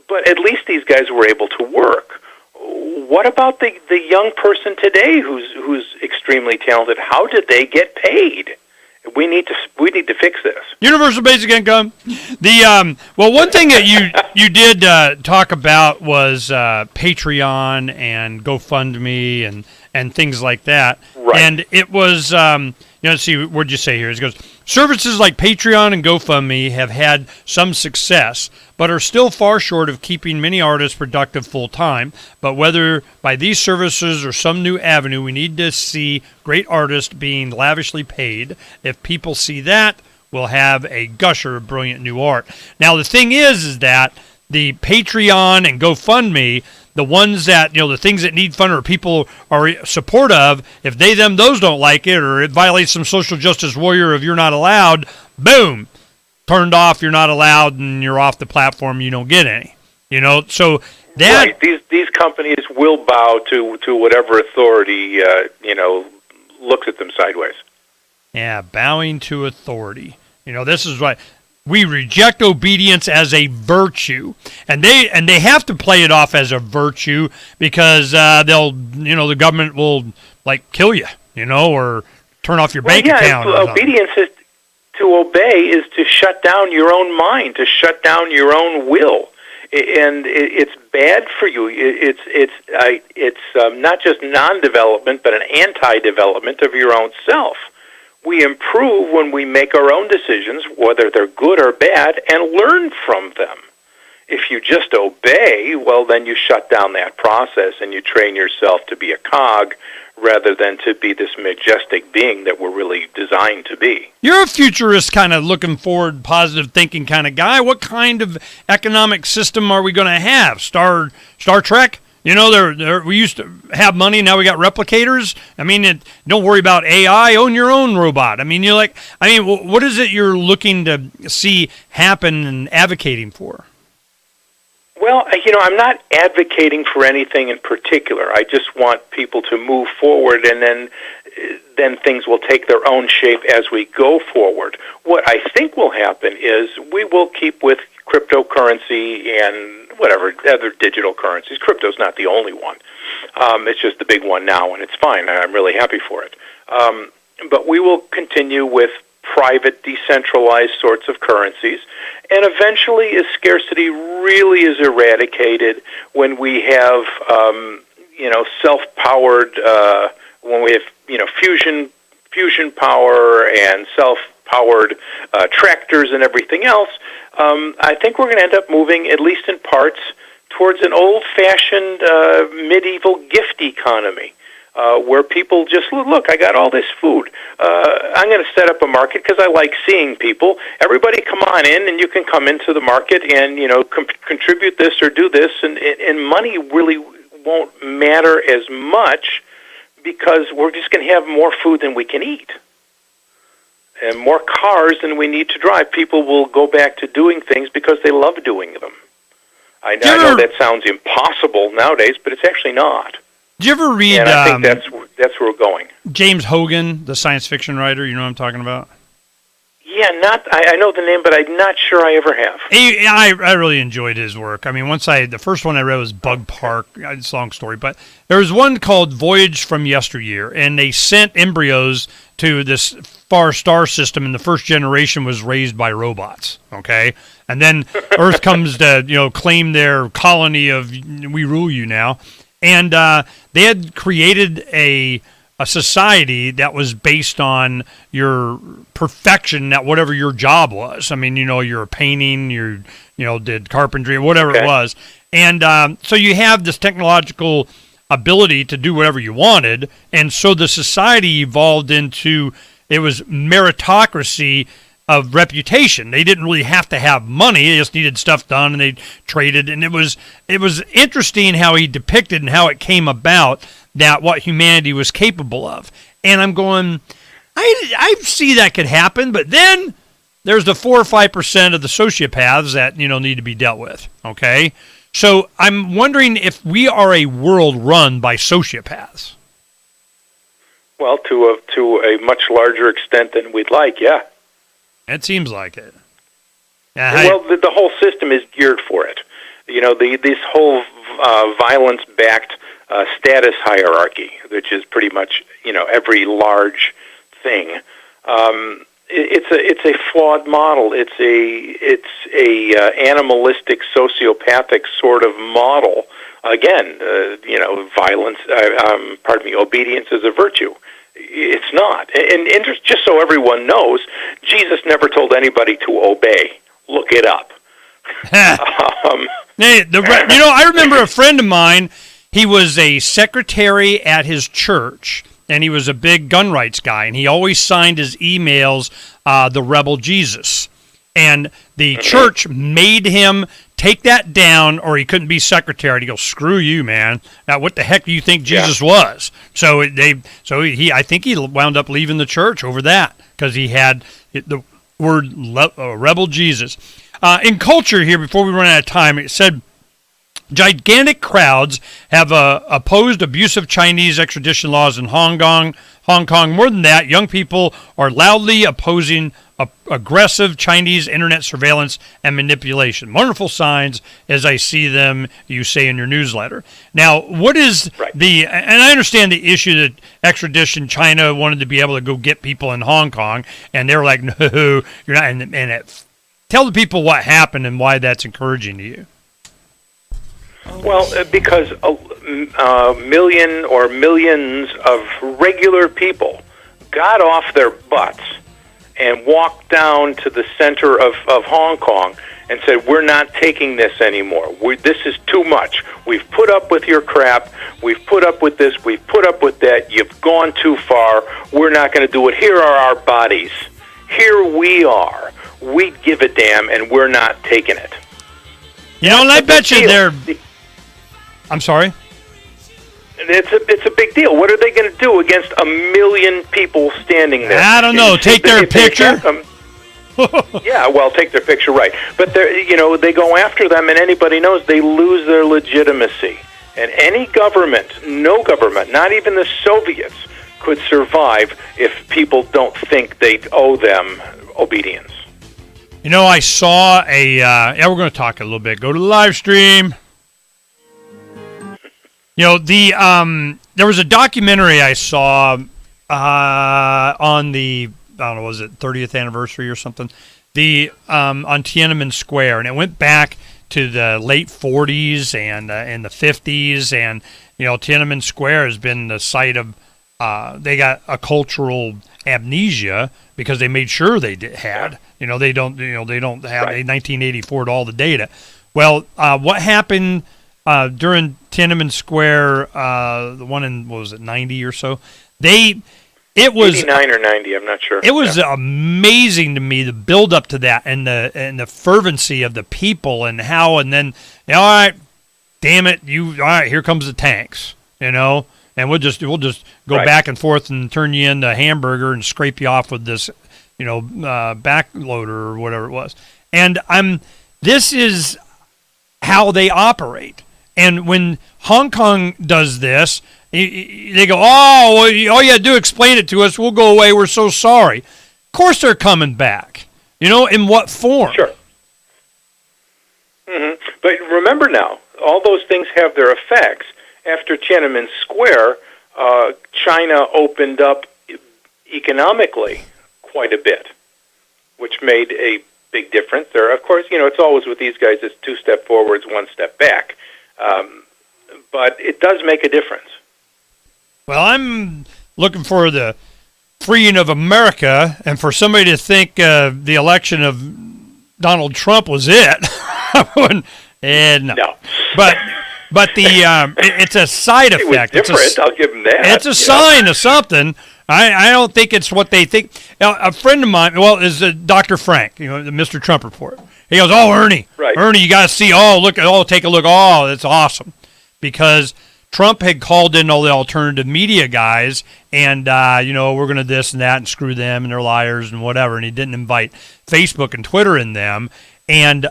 But at least these guys were able to work. What about the young person today who's extremely talented? How did they get paid? We need to fix this. Universal basic income. One thing that you did talk about was Patreon and GoFundMe and things like that. Right. And it was let's see, what'd you say here? It goes, services like Patreon and GoFundMe have had some success, but are still far short of keeping many artists productive full-time. But whether by these services or some new avenue, we need to see great artists being lavishly paid. If people see that, we'll have a gusher of brilliant new art. Now, the thing is that the Patreon and GoFundMe, the ones that, the things that need fun or people are support of, if those don't like it or it violates some social justice warrior of you're not allowed, boom, turned off, you're not allowed, and you're off the platform, you don't get any. So that... Right. These companies will bow to whatever authority, looks at them sideways. Yeah, bowing to authority. This is what... We reject obedience as a virtue, and they have to play it off as a virtue because the government will kill you, or turn off your bank account. Obedience is to obey is to shut down your own mind, to shut down your own will, and it's bad for you. It's not just non-development, but an anti-development of your own self. We improve when we make our own decisions, whether they're good or bad, and learn from them. If you just obey, well, then you shut down that process and you train yourself to be a cog rather than to be this majestic being that we're really designed to be. You're a futurist, kind of looking forward, positive thinking kind of guy. What kind of economic system are we going to have? Star Trek? We used to have money, now we got replicators. I mean, don't worry about AI, own your own robot. I mean, what is it you're looking to see happen and advocating for? Well, I'm not advocating for anything in particular. I just want people to move forward, and then things will take their own shape as we go forward. What I think will happen is we will keep with cryptocurrency and whatever other digital currencies. Crypto's not the only one. It's just the big one now, and it's fine. I'm really happy for it. But we will continue with private, decentralized sorts of currencies, and eventually, as scarcity really is eradicated, when we have, self-powered, when we have, fusion power and self-powered tractors and everything else, I think we're going to end up moving, at least in parts, towards an old-fashioned medieval gift economy, where people just, look, I got all this food. I'm going to set up a market because I like seeing people. Everybody come on in, and you can come into the market and, contribute this or do this, and money really won't matter as much because we're just going to have more food than we can eat. And more cars than we need to drive. People will go back to doing things because they love doing them. I know that sounds impossible nowadays, but it's actually not. Did you ever read... And I think that's where we're going. James Hogan, the science fiction writer, you know what I'm talking about? Yeah, I know the name, but I'm not sure I ever have. I really enjoyed his work. I mean, the first one I read was Bug Park. It's a long story, but there was one called Voyage from Yesteryear, and they sent embryos to this far star system, and the first generation was raised by robots. Okay, and then Earth comes to claim their colony of we rule you now, and they had created a society that was based on your perfection at whatever your job was. I mean, you're a painting, did carpentry, whatever it was. And so you have this technological ability to do whatever you wanted. And so the society evolved into, it was meritocracy of reputation. They didn't really have to have money. They just needed stuff done, and they traded. And it was interesting how he depicted and how it came about that what humanity was capable of. And I'm going, I see that could happen, but then there's the 4 or 5% of the sociopaths that need to be dealt with. Okay, so I'm wondering if we are a world run by sociopaths. Well, to a much larger extent than we'd like, yeah. It seems like it. Well, the whole system is geared for it. This whole violence-backed status hierarchy, which is pretty much every large thing. It's a flawed model. It's a animalistic, sociopathic sort of model. Again, violence. Obedience is a virtue. It's not. And just so everyone knows, Jesus never told anybody to obey. Look it up. I remember a friend of mine. He was a secretary at his church, and he was a big gun rights guy, and he always signed his emails, the Rebel Jesus. And the church made him take that down, or he couldn't be secretary. And he goes, "Screw you, man! Now, what the heck do you think Jesus was?" So I think he wound up leaving the church over that because he had the word Rebel Jesus. In culture here, before we run out of time, it said, gigantic crowds have opposed abusive Chinese extradition laws in Hong Kong. More than that, young people are loudly opposing aggressive Chinese internet surveillance and manipulation. Wonderful signs as I see them, you say in your newsletter. Now, what is and I understand the issue that extradition, China wanted to be able to go get people in Hong Kong, and they were like, no, you're not. And tell the people what happened and why that's encouraging to you. Well, because a million or millions of regular people got off their butts and walked down to the center of Hong Kong and said, we're not taking this anymore. This is too much. We've put up with your crap. We've put up with this. We've put up with that. You've gone too far. We're not going to do it. Here are our bodies. Here we are. We give a damn, and we're not taking it. And I bet you they're... I'm sorry? It's a big deal. What are they going to do against a million people standing there? I don't know. Take their picture? Yeah, well, take their picture, right. But they go after them, and anybody knows they lose their legitimacy. And any government, no government, not even the Soviets, could survive if people don't think they owe them obedience. I saw we're going to talk a little bit. Go to the live stream. There was a documentary I saw on the, I don't know, was it 30th anniversary or something? On Tiananmen Square, and it went back to the late 40s and the 50s, and Tiananmen Square has been the site of they got a cultural amnesia because they made sure they had. They don't have a 1984 all the data. Well, what happened during Tiananmen Square, the one in, what was it, 90 or so? It was 89 or 90, I'm not sure. It was amazing to me, the build up to that and the fervency of the people and how, and then, all right, damn it, all right, here comes the tanks, and we'll just go back and forth and turn you into a hamburger and scrape you off with this, backloader or whatever it was. And this is how they operate. And when Hong Kong does this, they go, all you got to do, explain it to us. We'll go away. We're so sorry. Of course they're coming back. In what form? Sure. But remember now, all those things have their effects. After Tiananmen Square, China opened up economically quite a bit, which made a big difference. There, of course, it's always with these guys, it's 2 step forwards, 1 step back. But it does make a difference. Well, I'm looking for the freeing of America, and for somebody to think the election of Donald Trump was it. No. But it's a side effect. It was different. I'll give them that. It's a sign of something. I don't think it's what they think. A friend of mine, is Dr. Frank, the Mr. Trump Report. He goes, Ernie, you got to see, take a look. Oh, it's awesome. Because Trump had called in all the alternative media guys and, we're going to this and that and screw them and they're liars and whatever. And he didn't invite Facebook and Twitter in them. And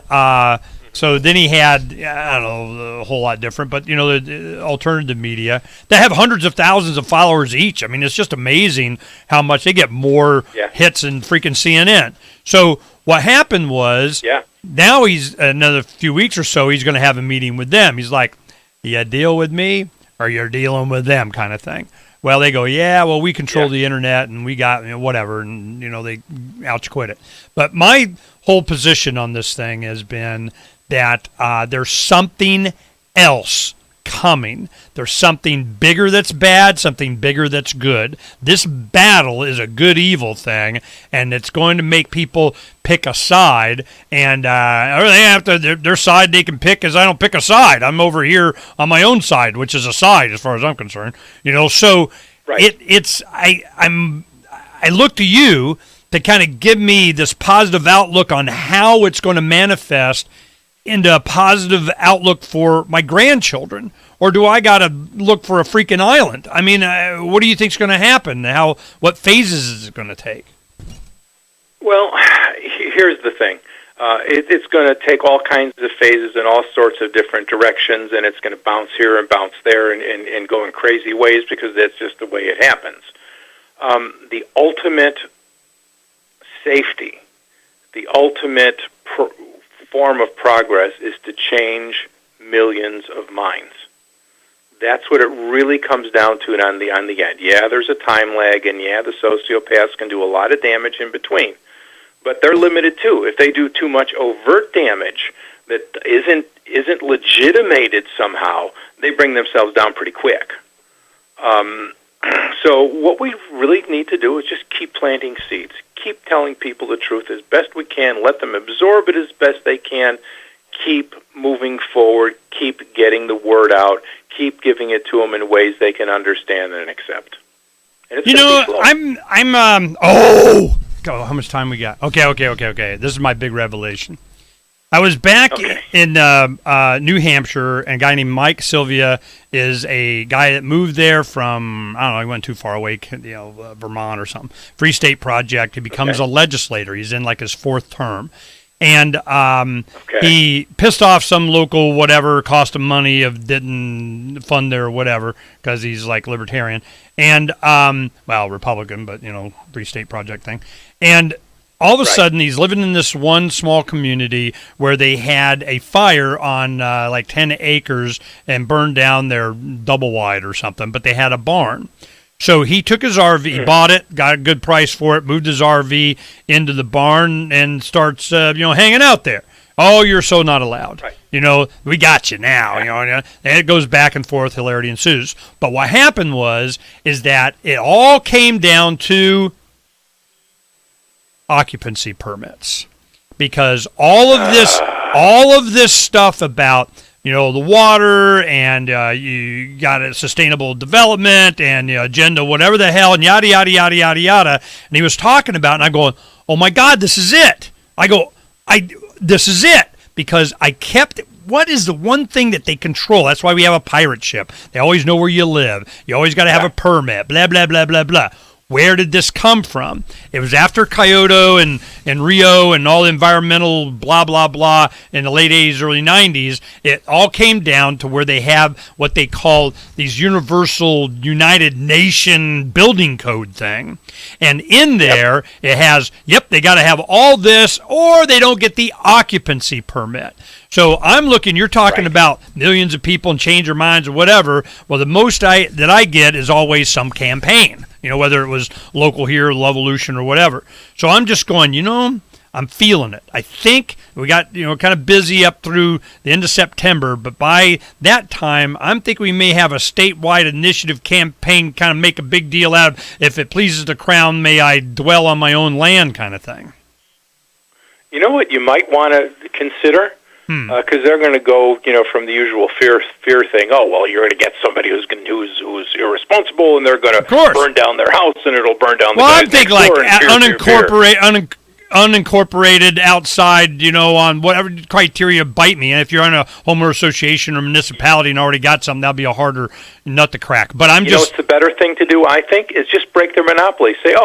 so then he had, a whole lot different, but, the alternative media that have hundreds of thousands of followers each. I mean, it's just amazing how much they get more hits than freaking CNN. So what happened was now he's another few weeks or so, he's going to have a meeting with them. He's like, you deal with me or you're dealing with them kind of thing. Well, they go, we control the internet and we got whatever, and they ouch quit it. But my whole position on this thing has been that there's something else coming. There's something bigger that's bad, something bigger that's good. This battle is a good-evil thing, and it's going to make people pick a side, and or they have to, their side they can pick, because I don't pick a side. I'm over here on my own side, which is a side as far as I'm concerned. So I look to you to kind of give me this positive outlook on how it's going to manifest into a positive outlook for my grandchildren, or do I got to look for a freaking island? I mean, what do you think's going to happen? What phases is it going to take? Well, here's the thing. It's going to take all kinds of phases in all sorts of different directions, and it's going to bounce here and bounce there and go in crazy ways, because that's just the way it happens. The ultimate safety, the ultimate form of progress is to change millions of minds. That's what it really comes down to on the end. Yeah, there's a time lag, and the sociopaths can do a lot of damage in between. But they're limited too. If they do too much overt damage that isn't legitimated somehow, they bring themselves down pretty quick. So what we really need to do is just keep planting seeds. Keep telling people the truth as best we can. Let them absorb it as best they can. Keep moving forward. Keep getting the word out. Keep giving it to them in ways they can understand and accept. And it's how much time we got? Okay. This is my big revelation. I was back in New Hampshire, and a guy named Mike Sylvia is a guy that moved there from, I don't know, he went too far away, Vermont or something. Free State Project. He becomes a legislator. He's in like his 4th term. And he pissed off some local whatever, cost him money, didn't fund their whatever, because he's like libertarian. And, Republican, but, Free State Project thing. And all of a sudden, he's living in this one small community where they had a fire on like 10 acres and burned down their double wide or something, but they had a barn. So he took his RV, he bought it, got a good price for it, moved his RV into the barn and starts, hanging out there. Oh, you're so not allowed. Right. We got you now. And it goes back and forth, hilarity ensues. But what happened is that it all came down to occupancy permits, because all of this stuff about the water and you got a sustainable development and agenda, whatever the hell, and yada yada yada yada yada. And he was talking about, and I'm going, oh my God, this is it. This is it, because I kept. What is the one thing that they control? That's why we have a pirate ship. They always know where you live. You always got to have a permit. Blah blah blah blah blah. where did this come from? It was after Kyoto and Rio and all the environmental blah, blah, blah in the late 80s, early 90s. It all came down to where they have what they call these universal United Nation building code thing. And in there, it has, they got to have all this or they don't get the occupancy permit. So I'm looking, you're talking about millions of people and change their minds or whatever. Well, the most that I get is always some campaign, whether it was local here, Lovolution or whatever. So I'm just going, I'm feeling it. I think we got, kind of busy up through the end of September, but by that time, I'm thinking we may have a statewide initiative campaign, kind of make a big deal out of, if it pleases the crown, may I dwell on my own land kind of thing. You know what you might want to consider? Because they're going to go, from the usual fear thing. Oh, well, you're going to get somebody who's irresponsible, and they're going to burn down their house, and it'll burn down the Well, guys I'm thinking next like door, unincorporated outside, on whatever criteria bite me. And if you're on a homeowner association or municipality and already got something, that'll be a harder nut to crack. But I'm what's the better thing to do, I think, is just break their monopoly. Say,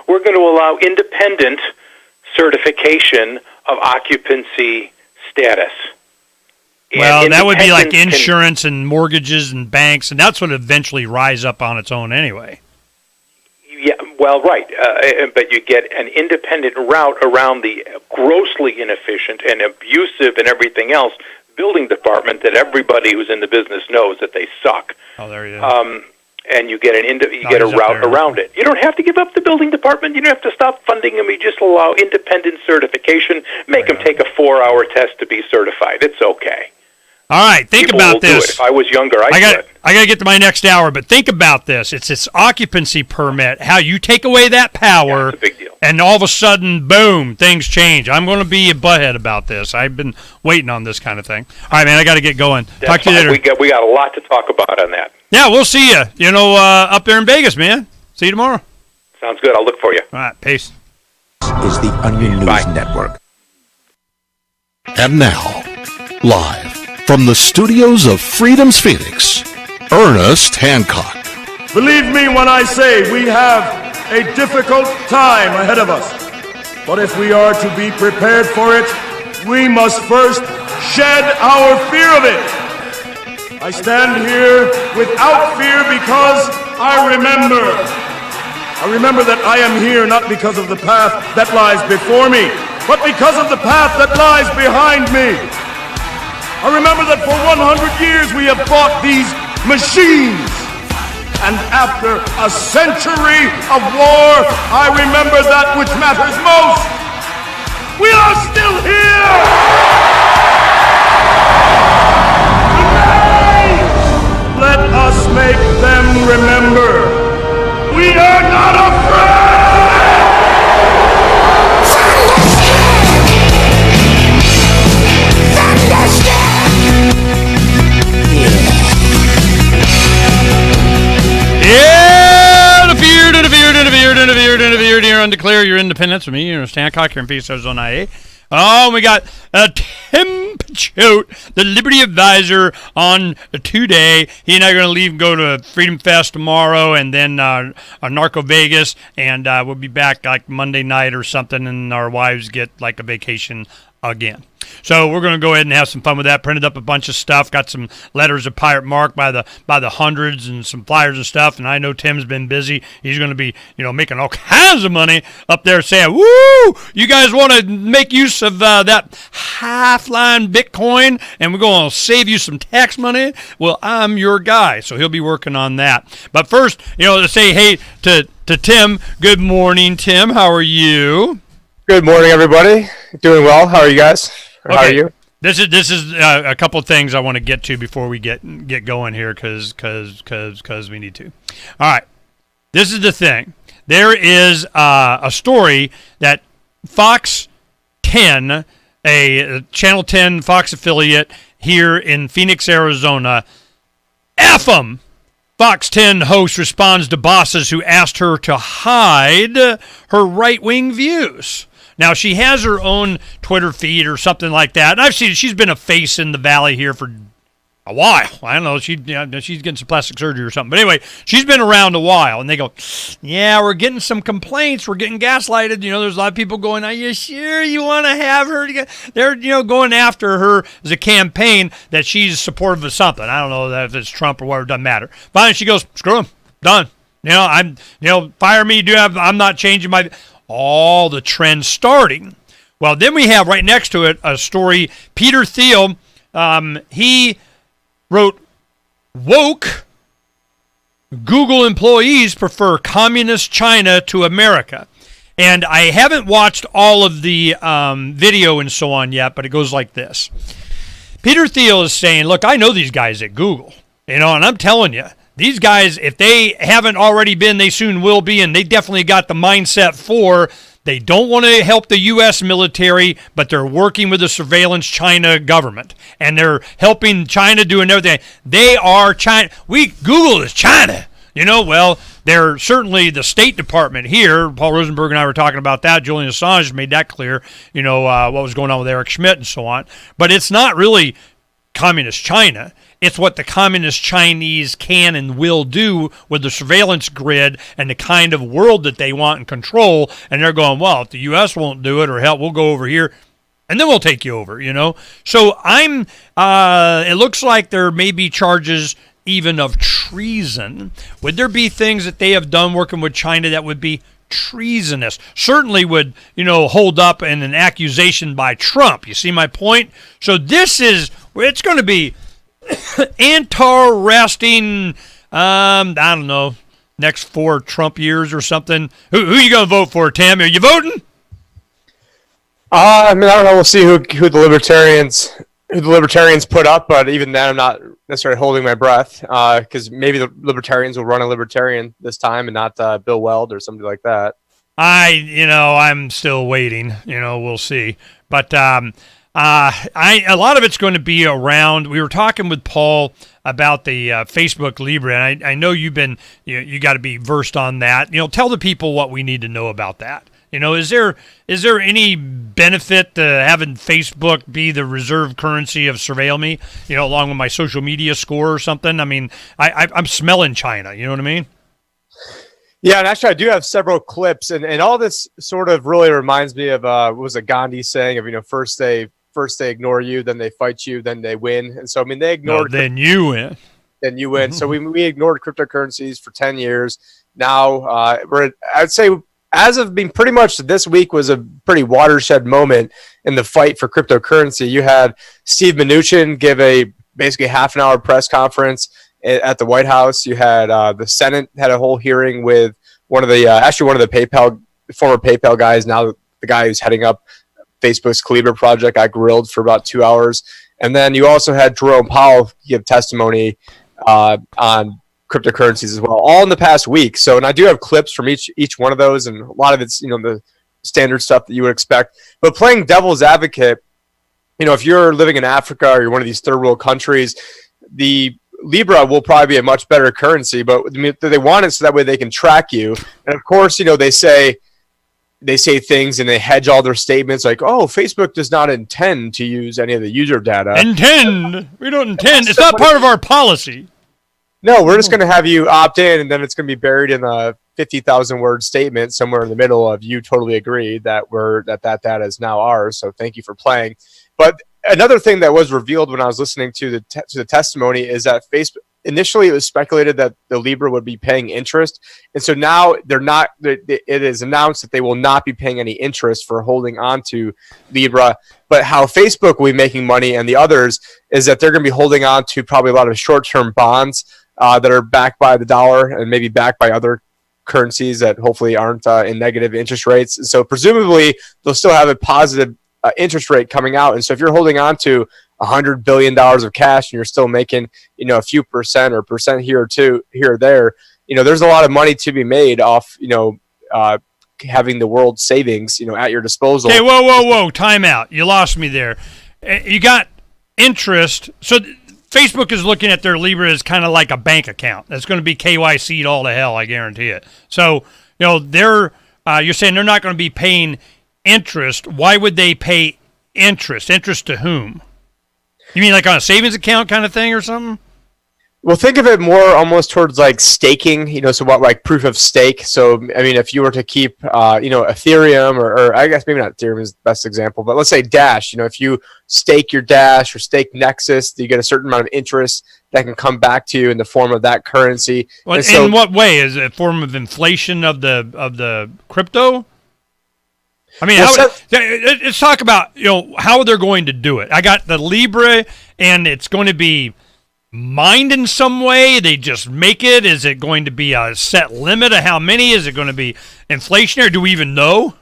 we're going to allow independent certification of occupancy status. Well, that would be like insurance and mortgages and banks, and that's what eventually rise up on its own anyway. Yeah, well, right. But you get an independent route around the grossly inefficient and abusive and everything else building department that everybody who's in the business knows that they suck. Oh, there you go. And you get a route around it. You don't have to give up the building department. You don't have to stop funding them. You just allow independent certification. Make them take a 4-hour test to be certified. It's okay. All right, think People about will this. Do it. If I was younger, I got to get to my next hour, but think about this. It's this occupancy permit, how you take away that power, it's a big deal. And all of a sudden, boom, things change. I'm going to be a butthead about this. I've been waiting on this kind of thing. All right, man, I got to get going. Talk to you later. We got a lot to talk about on that. Yeah, we'll see you, up there in Vegas, man. See you tomorrow. Sounds good. I'll look for you. All right, peace. This is the Onion News Network. And now, live from the studios of Freedom's Phoenix, Ernest Hancock. Believe me when I say we have a difficult time ahead of us. But if we are to be prepared for it, we must first shed our fear of it. I stand here without fear because I remember that I am here not because of the path that lies before me, but because of the path that lies behind me. I remember that for 100 years we have fought these machines. And after a century of war, I remember that which matters most. We are still here! Today, let us make them remember. We are not afraid! Interfered here on Declare Your Independence with me, Ernest Hancock, here in Phoenix, Arizona, IA. Oh, we got Tim Picciott, the Liberty Advisor, on today. He and I are going to leave and go to Freedom Fest tomorrow and then Narco Vegas, and we'll be back like Monday night or something, and our wives get like a vacation again. So we're going to go ahead and have some fun with that. Printed up a bunch of stuff. Got some letters of Pirate Mark by the hundreds and some flyers and stuff. And I know Tim's been busy. He's going to be, making all kinds of money up there saying, woo, you guys want to make use of that half-line Bitcoin and we're going to save you some tax money? Well, I'm your guy. So he'll be working on that. But first, to say hey to Tim. Good morning, Tim. How are you? Good morning, everybody. Doing well. How are you guys? Okay. How are you? This is a couple of things I want to get to before we get going here because we need to. All right. This is the thing. There is a story that Fox 10, a Channel 10 Fox affiliate here in Phoenix, Arizona, F them. Fox 10 host responds to bosses who asked her to hide her right-wing views. Now, she has her own Twitter feed or something like that. And I've seen she's been a face in the valley here for a while. I don't know. She's getting some plastic surgery or something. But anyway, she's been around a while. And they go, yeah, we're getting some complaints. We're getting gaslighted. There's a lot of people going, are you sure you want to have her? They're, going after her as a campaign that she's supportive of something. I don't know that if it's Trump or whatever. It doesn't matter. Finally, she goes, screw him. Done. Fire me. I'm not changing my... All the trends starting. Well, then we have right next to it a story. Peter Thiel, he wrote, woke Google employees prefer communist China to America. And I haven't watched all of the video and so on yet, but it goes like this. Peter Thiel is saying, look, I know these guys at Google, and I'm telling you, these guys, if they haven't already been, they soon will be, and they definitely got the mindset for they don't want to help the U.S. military, but they're working with the surveillance China government, and they're helping China doing everything. They are China. Google is China. Well, they're certainly the State Department here. Paul Rosenberg and I were talking about that. Julian Assange made that clear, what was going on with Eric Schmidt and so on. But it's not really communist China. It's what the communist Chinese can and will do with the surveillance grid and the kind of world that they want and control. And they're going, well, if the U.S. won't do it or help, we'll go over here and then we'll take you over, So it looks like there may be charges even of treason. Would there be things that they have done working with China that would be treasonous? Certainly would, hold up in an accusation by Trump. You see my point? So it's going to be interesting, I don't know, next 4 Trump years or something. Who are you going to vote for, Tim? Are you voting? I don't know. We'll see who the libertarians put up, but even then, I'm not necessarily holding my breath because maybe the libertarians will run a libertarian this time and not Bill Weld or somebody like that. I'm still waiting. We'll see. But a lot of it's going to be around. We were talking with Paul about the Facebook Libre, and I know you've been you got to be versed on that. Tell the people what we need to know about that. Is there any benefit to having Facebook be the reserve currency of Surveil Me? Along with my social media score or something. I mean, I'm smelling China. You know what I mean? Yeah, and actually, I do have several clips, and all this sort of really reminds me of what was a Gandhi saying of first they ignore you, then they fight you, then they win. And so they ignored. Then you win. Then you win. So we ignored cryptocurrencies for 10 years. Now I'd say, as of being pretty much this week was a pretty watershed moment in the fight for cryptocurrency. You had Steve Mnuchin give a basically half-an-hour press conference at the White House. You had the Senate had a whole hearing with one of the former PayPal guys, now the guy who's heading up Facebook's Libre project, got grilled for about 2 hours. And then you also had Jerome Powell give testimony on cryptocurrencies as well, all in the past week. So, and I do have clips from each one of those, and a lot of it's the standard stuff that you would expect. But playing devil's advocate, if you're living in Africa or you're one of these third world countries, the Libra will probably be a much better currency, but they want it so that way they can track you. And of course, they say things and they hedge all their statements like, oh, Facebook does not intend to use any of the user data. We don't intend. It's not part of our policy. No, we're just going to have you opt in, and then it's going to be buried in a 50,000 word statement somewhere in the middle of you totally agree that that data is now ours. So thank you for playing. But another thing that was revealed when I was listening to the testimony is that Facebook, initially it was speculated that the Libra would be paying interest. And so now they're not, it is announced that they will not be paying any interest for holding on to Libra. But how Facebook will be making money and the others is that they're going to be holding on to probably a lot of short-term bonds that are backed by the dollar and maybe backed by other currencies that hopefully aren't in negative interest rates. And so presumably they'll still have a positive interest rate coming out. And so if you're holding on to $100 billion of cash and you're still making, a few percent or percent here or there, there's a lot of money to be made off, having the world's savings, at your disposal. Hey, whoa. Time out. You lost me there. You got interest. So Facebook is looking at their Libra as kind of like a bank account. That's going to be KYC'd all to hell, I guarantee it. So, you're saying they're not going to be paying interest. Why would they pay interest? Interest to whom? You mean like on a savings account kind of thing or something? Well, think of it more almost towards like staking, so what, like proof of stake. So, I mean, if you were to keep, Ethereum or I guess maybe not Ethereum is the best example, but let's say Dash, if you stake your Dash or stake Nexus, you get a certain amount of interest that can come back to you in the form of that currency. Well, in what way? Is it a form of inflation of the crypto? I mean, let's talk about, how they're going to do it. I got the Libra, and it's going to be mined in some way. They just make it. Is it going to be a set limit of how many? Is it going to be inflationary? Do we even know?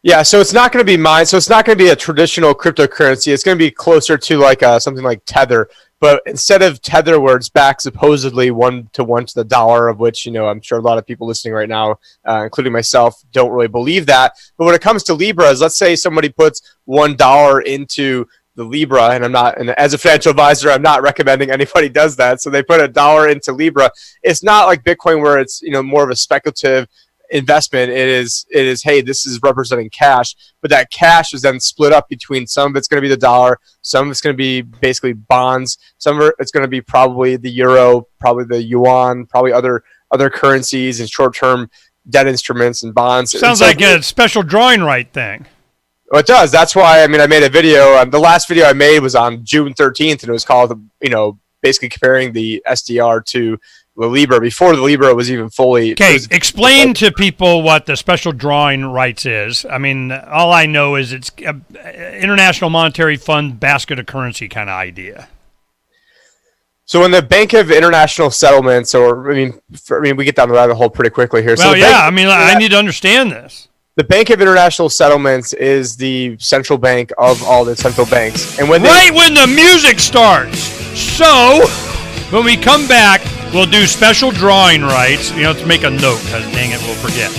Yeah, so it's not going to be mined. So it's not going to be a traditional cryptocurrency. It's going to be closer to like something like Tether. But instead of Tether, where it's back supposedly 1-to-1 to the dollar, of which, I'm sure a lot of people listening right now, including myself, don't really believe that. But when it comes to Libras, let's say somebody puts $1 into the Libra, and as a financial advisor, I'm not recommending anybody does that. So they put $1 into Libra. It's not like Bitcoin where it's, more of a speculative investment. It is, hey, this is representing cash, but that cash is then split up between some of it's going to be the dollar, some of it's going to be basically bonds, some of it's going to be probably the euro, probably the yuan, probably other currencies and short-term debt instruments and bonds. Sounds like a special drawing right thing. Well, it does. That's why, I made a video. The last video I made was on June 13th, and it was called, basically comparing the SDR to the Libra before the Libra was even fully. Okay, explain to people what the special drawing rights is. I mean, all I know is it's International Monetary Fund basket of currency kind of idea. So when the Bank of International Settlements, we get down the rabbit hole pretty quickly here. Well, I need to understand this. The Bank of International Settlements is the central bank of all the central banks. And when when the music starts. So, when we come back, we'll do special drawing rights. To make a note, because dang it, we'll forget.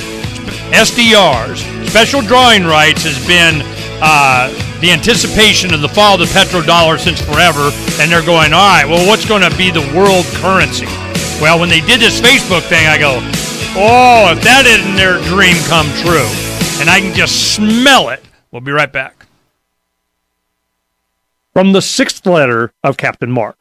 SDRs, special drawing rights, has been the anticipation of the fall of the petrodollar since forever. And they're going, all right, well, what's going to be the world currency? Well, when they did this Facebook thing, I go, oh, if that isn't their dream come true. And I can just smell it. We'll be right back. From the sixth letter of Captain Mark.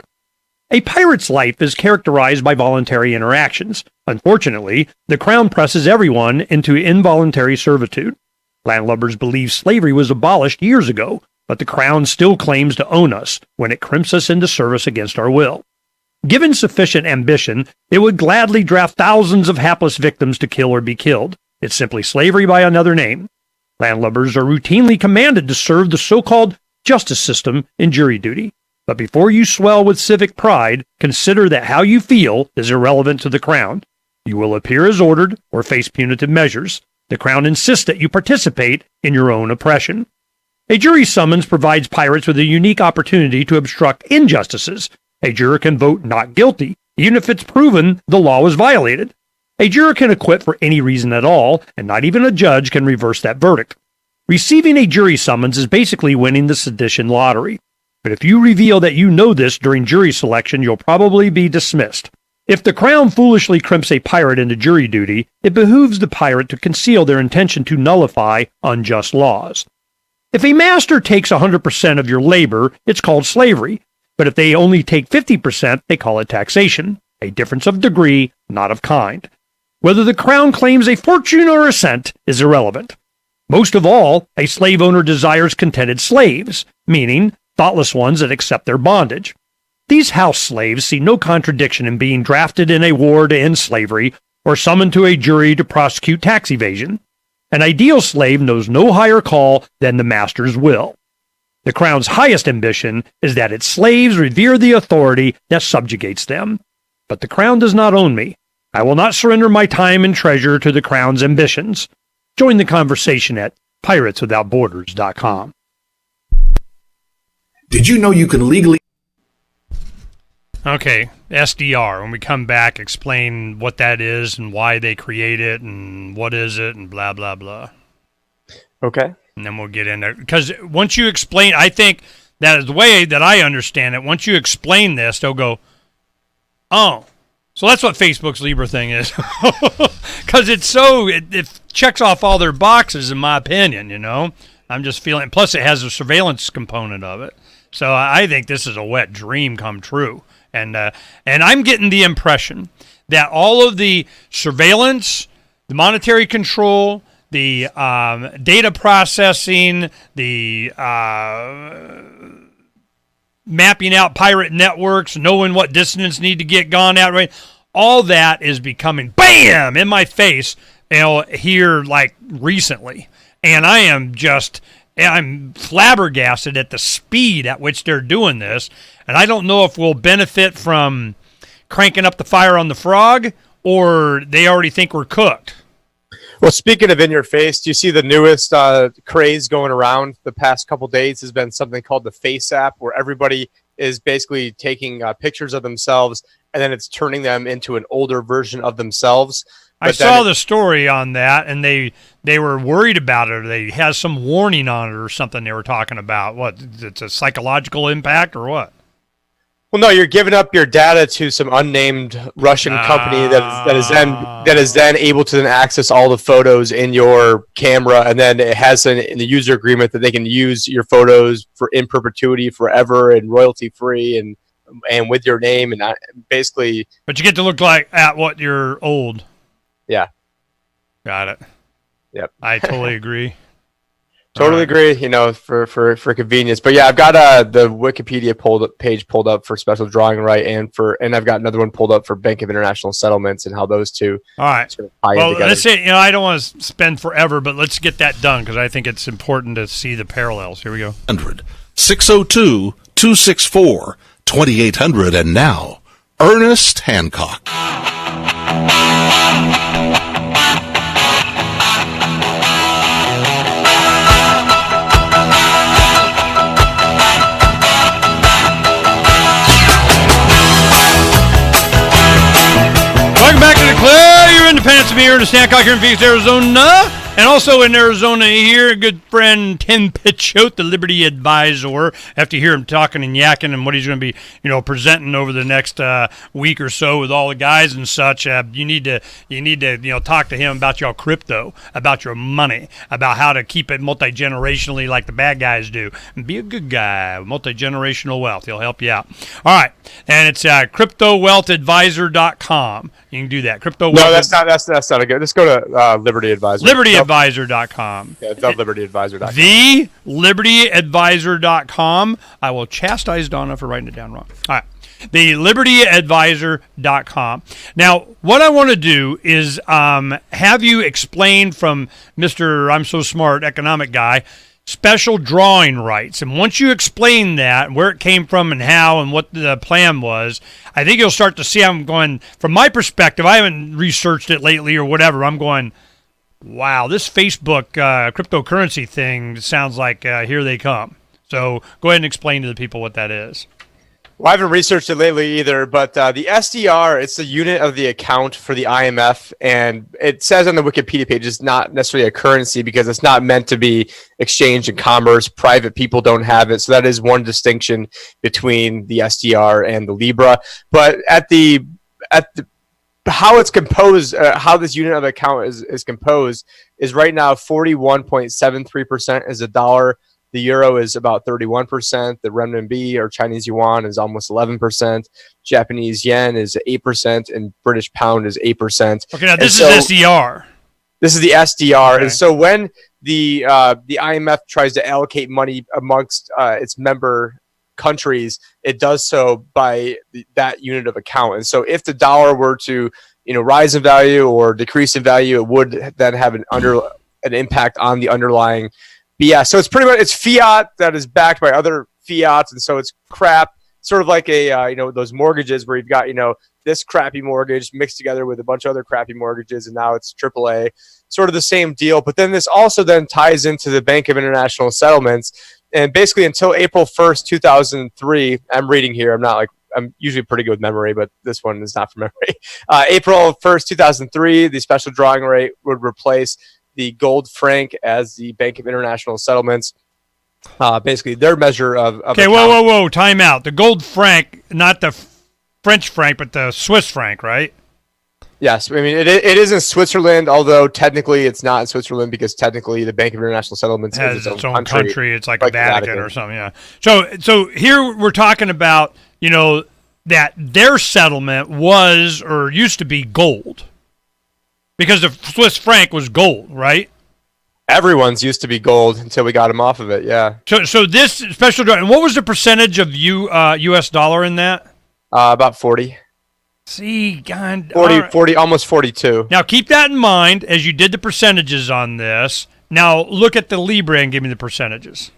A pirate's life is characterized by voluntary interactions. Unfortunately, the Crown presses everyone into involuntary servitude. Landlubbers believe slavery was abolished years ago, but the Crown still claims to own us when it crimps us into service against our will. Given sufficient ambition, it would gladly draft thousands of hapless victims to kill or be killed. It's simply slavery by another name. Landlubbers are routinely commanded to serve the so-called justice system in jury duty. But before you swell with civic pride, consider that how you feel is irrelevant to the Crown. You will appear as ordered or face punitive measures. The Crown insists that you participate in your own oppression. A jury summons provides pirates with a unique opportunity to obstruct injustices. A juror can vote not guilty, even if it's proven the law was violated. A juror can acquit for any reason at all, and not even a judge can reverse that verdict. Receiving a jury summons is basically winning the sedition lottery. But if you reveal that you know this during jury selection, you'll probably be dismissed. If the Crown foolishly crimps a pirate into jury duty, it behooves the pirate to conceal their intention to nullify unjust laws. If a master takes 100% of your labor, it's called slavery. But if they only take 50%, they call it taxation. A difference of degree, not of kind. Whether the Crown claims a fortune or a cent is irrelevant. Most of all, a slave owner desires contented slaves, meaning thoughtless ones that accept their bondage. These house slaves see no contradiction in being drafted in a war to end slavery or summoned to a jury to prosecute tax evasion. An ideal slave knows no higher call than the master's will. The Crown's highest ambition is that its slaves revere the authority that subjugates them. But the Crown does not own me. I will not surrender my time and treasure to the Crown's ambitions. Join the conversation at pirateswithoutborders.com. Did you know you can legally... Okay, SDR. When we come back, explain what that is and why they create it and what is it and blah, blah, blah. Okay. And then we'll get in there. Because once you explain, I think that is the way that I understand it. Once you explain this, they'll go, oh. So that's what Facebook's Libra thing is. Because it checks off all their boxes, in my opinion, I'm just feeling, plus it has a surveillance component of it. So I think this is a wet dream come true. And I'm getting the impression that all of the surveillance, the monetary control, the data processing, the mapping out pirate networks, knowing what dissidents need to get gone out, right? All that is becoming bam in my face, here like recently. And I'm flabbergasted at the speed at which they're doing this. And I don't know if we'll benefit from cranking up the fire on the frog, or they already think we're cooked. Well, speaking of in your face, do you see the newest craze going around the past couple days has been something called the Face app, where everybody is basically taking pictures of themselves and then it's turning them into an older version of themselves. I saw the story on that, and they were worried about it. Or they had some warning on it or something they were talking about. What, it's a psychological impact or what? Well, no, you're giving up your data to some unnamed Russian company that is then able to then access all the photos in your camera, and then it has in the user agreement that they can use your photos in perpetuity, forever, and royalty free, and with your name, and basically. But you get to look like at what you're old. Yeah. Got it. Yep. I totally agree. Totally agree, for convenience. But yeah, I've got the Wikipedia page pulled up for special drawing right, and I've got another one pulled up for Bank of International Settlements and how those two all right sort of tie in together. Let's say, I don't want to spend forever, but let's get that done because I think it's important to see the parallels. Here we go. 602-264-2800, and now Ernest Hancock. Welcome back to Declare Your Independence. Me, Ernest Hancock, here in Phoenix, Arizona. And also in Arizona here, good friend Tim Pitchote, the Liberty Advisor. After you hear him talking and yakking and what he's going to be, presenting over the next week or so with all the guys and such, you need to talk to him about your crypto, about your money, about how to keep it multi-generationally like the bad guys do, and be a good guy with multi-generational wealth. He'll help you out. All right, and it's cryptowealthadvisor.com. You can do that. No, that's not a good. Let's go to Liberty Advisor. LibertyAdvisor.com. Yeah, it's LibertyAdvisor.com. TheLibertyAdvisor.com. I will chastise Donna for writing it down wrong. All right. TheLibertyAdvisor.com. Now, what I want to do is have you explain from Mr. I'm So Smart economic guy special drawing rights. And once you explain that, where it came from and how and what the plan was, I think you'll start to see I'm going, from my perspective, I haven't researched it lately or whatever, I'm going, wow, this Facebook cryptocurrency thing sounds like here they come. So go ahead and explain to the people what that is. Well, I haven't researched it lately either, but the SDR, it's the unit of the account for the IMF, and it says on the Wikipedia page it's not necessarily a currency because it's not meant to be exchanged in commerce. Private people don't have it, so that is one distinction between the SDR and the Libra. But how it's composed, how this unit of account is composed is right now 41.73% is a dollar. The euro is about 31%. The renminbi or Chinese yuan is almost 11%. Japanese yen is 8%, and British pound is 8%. Okay, now this is SDR. This is the SDR, okay. And so when the IMF tries to allocate money amongst its member countries, it does so by that unit of account. And so if the dollar were to rise in value or decrease in value, it would then have an impact on the underlying. But yeah, so it's pretty much it's fiat that is backed by other fiats, and so it's crap, sort of like a those mortgages where you've got this crappy mortgage mixed together with a bunch of other crappy mortgages, and now it's AAA, sort of the same deal. But then this also then ties into the Bank of International Settlements, and basically until April 1st, 2003, I'm reading here. I'm usually pretty good with memory, but this one is not from memory. April 1st, 2003, the special drawing rate would replace the gold franc as the Bank of International Settlements. Basically, their measure of okay, whoa, time out. The gold franc, not the French franc, but the Swiss franc, right? Yes, I mean it is in Switzerland, although technically it's not in Switzerland because technically the Bank of International Settlements has is its own country. It's like a the Vatican or something. Yeah. So here we're talking about that their settlement was or used to be gold because the Swiss franc was gold, right? Everyone's used to be gold until we got them off of it. Yeah. So this special draw, and what was the percentage of U.S. dollar in that? About 40. See, God, 40, almost 42. Now keep that in mind as you did the percentages on this. Now look at the Libra and give me the percentages.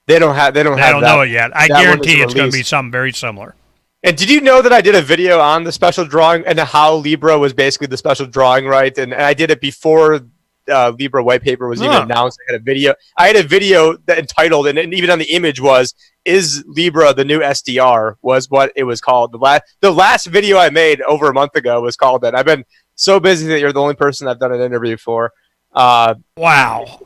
They don't know it yet. I guarantee it's going to be something very similar. And did you know that I did a video on the special drawing and how Libra was basically the special drawing right? And I did it before Libra white paper was even announced. I had a video that entitled, and even on the image was, "Is Libra the new SDR?" was what it was called. The last video I made over a month ago was called that. I've been so busy that you're the only person I've done an interview for. Wow.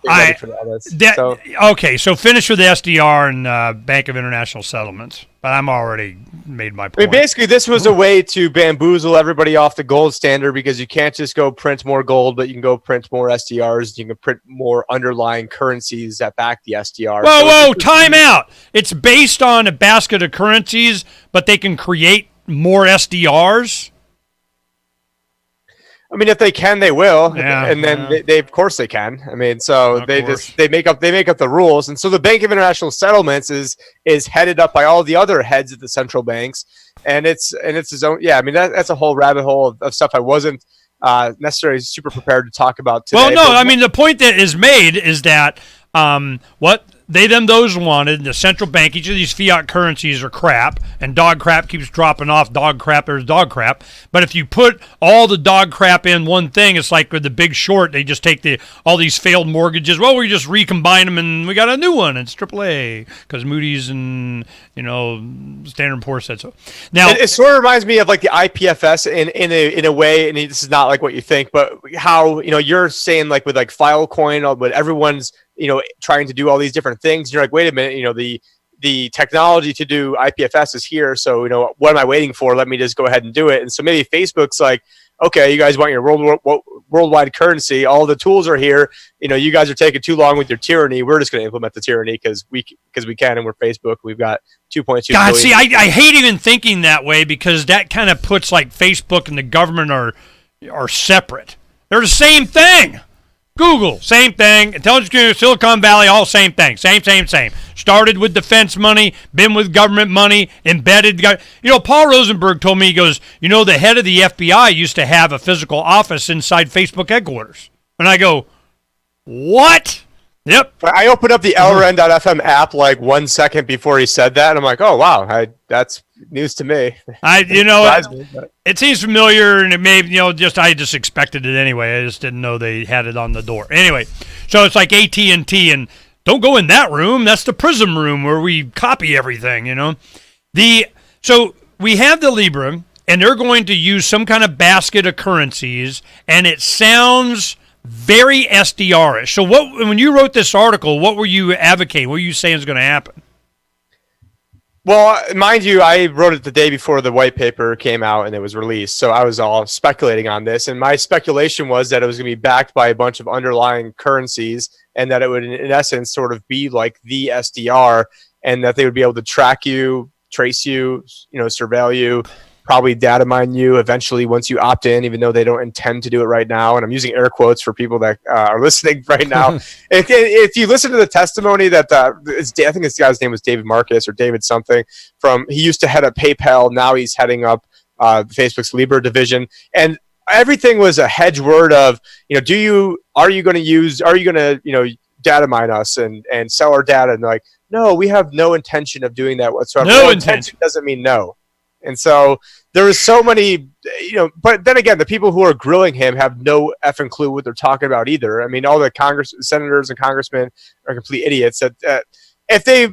Okay, so finish with the SDR and Bank of International Settlements, but I'm already made my point. I mean, basically, this was a way to bamboozle everybody off the gold standard because you can't just go print more gold, but you can go print more SDRs. You can print more underlying currencies that back the SDR. Whoa, time out. It's based on a basket of currencies, but they can create more SDRs? I mean, if they can, they will, yeah, and then they of course they can. I mean, so they make up the rules, and so the Bank of International Settlements is headed up by all the other heads of the central banks, and it's his own. Yeah, I mean that's a whole rabbit hole of stuff I wasn't necessarily super prepared to talk about today. Well, no, I mean the point that is made is that what those wanted, the central bank, each of these fiat currencies are crap, and dog crap keeps dropping off. Dog crap, there's dog crap. But if you put all the dog crap in one thing, it's like with the Big Short. They just take all these failed mortgages. Well, we just recombine them, and we got a new one. It's AAA because Moody's and Standard & Poor's said so. Now it sort of reminds me of like the IPFS in a way, and this is not like what you think, but how you're saying like with like Filecoin, but everyone's trying to do all these different things. You're like, wait a minute, the technology to do IPFS is here. So, what am I waiting for? Let me just go ahead and do it. And so maybe Facebook's like, okay, you guys want your worldwide currency. All the tools are here. You guys are taking too long with your tyranny. We're just going to implement the tyranny because we can, and we're Facebook. We've got 2.2 God, billion. see, I hate even thinking that way because that kind of puts like Facebook and the government are separate. They're the same thing. Google, same thing. Intelligence community, Silicon Valley, all same thing. Same. Started with defense money, been with government money, embedded. Paul Rosenberg told me, he goes, the head of the FBI used to have a physical office inside Facebook headquarters. And I go, what? Yep. I opened up the LRN.FM app like 1 second before he said that, and I'm like, oh, wow, that's news to me. It seems familiar, and it may, I just expected it anyway. I just didn't know they had it on the door. Anyway, so it's like AT&T, and don't go in that room. That's the Prism room where we copy everything, So we have the Libra, and they're going to use some kind of basket of currencies, and it sounds very SDR-ish. So when you wrote this article, what were you advocating? What were you saying is going to happen? Well, mind you, I wrote it the day before the white paper came out and it was released. So I was all speculating on this. And my speculation was that it was going to be backed by a bunch of underlying currencies and that it would, in essence, sort of be like the SDR and that they would be able to track you, trace you, surveil you, probably data mine you eventually once you opt in, even though they don't intend to do it right now. And I'm using air quotes for people that are listening right now. If you listen to the testimony that I think this guy's name was David Marcus or David something he used to head up PayPal. Now he's heading up Facebook's Libra division. And everything was a hedge word of, are you going to data mine us and sell our data? And they're like, no, we have no intention of doing that whatsoever. No intention doesn't mean no. And so there was so many, but then again, the people who are grilling him have no effing clue what they're talking about either. I mean, all the senators and congressmen are complete idiots. That if they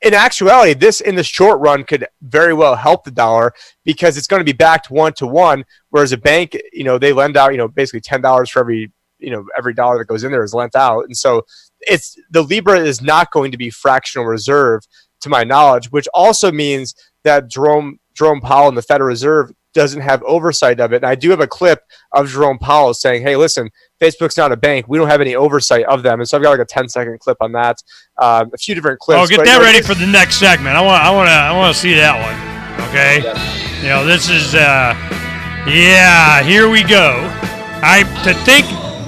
in actuality, this in the short run could very well help the dollar because it's going to be backed 1-to-1, whereas a bank, they lend out, basically $10 for every dollar that goes in there is lent out. And so the Libra is not going to be fractional reserve to my knowledge, which also means that Jerome Powell and the Federal Reserve doesn't have oversight of it. And I do have a clip of Jerome Powell saying, hey, listen, Facebook's not a bank. We don't have any oversight of them. And so I've got like a 10-second clip on that. A few different clips. Oh, get that ready for the next segment. I want to see that one. Okay. Yeah. You know, this is here we go.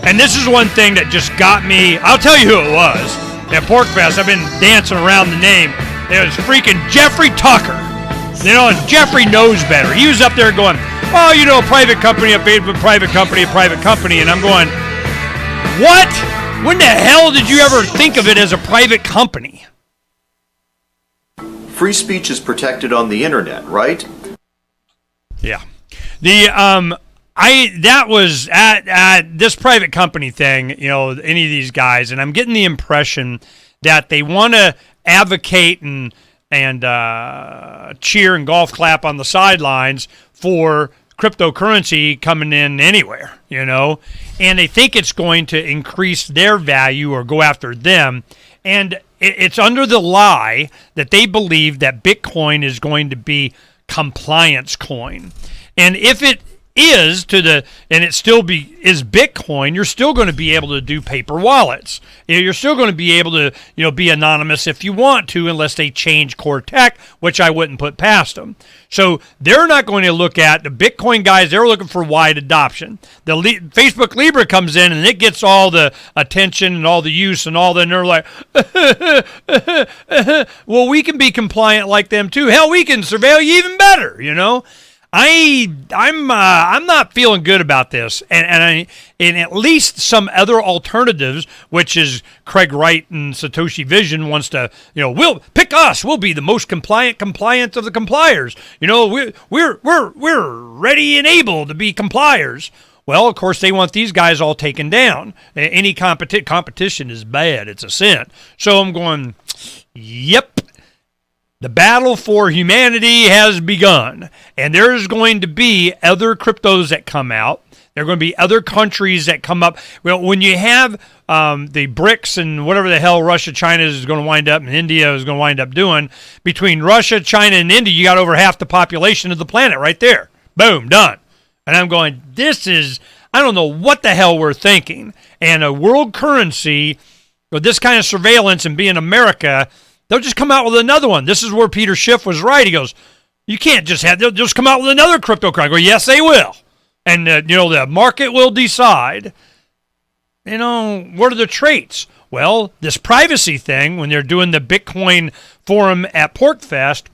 And this is one thing that just got me. I'll tell you who it was at PorkFest. I've been dancing around the name. It was freaking Jeffrey Tucker. You know, and Jeffrey knows better. He was up there going, oh, you know, private company, a private company, a private company. And I'm going, what? When the hell did you ever think of it as a private company? Free speech is protected on the internet, right? Yeah. That was at this private company thing, you know, any of these guys, and I'm getting the impression that they want to advocate and cheer and golf clap on the sidelines for cryptocurrency coming in anywhere, you know, and they think it's going to increase their value or go after them. And it's under the lie that they believe that Bitcoin is going to be compliance coin. And if it is and it still is Bitcoin, you're still going to be able to do paper wallets. You know, you're still going to be able to, you know, be anonymous if you want to, unless they change core tech, which I wouldn't put past them. So they're not going to look at the Bitcoin guys. They're looking for wide adoption. Facebook Libra comes in and it gets all the attention and all the use and all the, and they're like, well, we can be compliant like them too. Hell, we can surveil you even better, you know. I'm not feeling good about this, and at least some other alternatives, which is Craig Wright and Satoshi Vision wants to, you know, we'll pick us. We'll be the most compliant of the compliers. You know, we're ready and able to be compliers. Well, of course, they want these guys all taken down. Any competition is bad. It's a sin. So I'm going, yep. The battle for humanity has begun, and there's going to be other cryptos that come out. There are going to be other countries that come up. Well, when you have the BRICS and whatever the hell Russia, China is going to wind up, and India is going to wind up doing, between Russia, China, and India, you got over half the population of the planet right there. Boom, done. And I'm going, I don't know what the hell we're thinking. And a world currency with this kind of surveillance and being America, they'll just come out with another one. This is where Peter Schiff was right. He goes, you can't just they'll just come out with another cryptocurrency. I go, yes, they will. And, you know, the market will decide, you know, what are the traits? Well, this privacy thing, when they're doing the Bitcoin forum at PorkFest,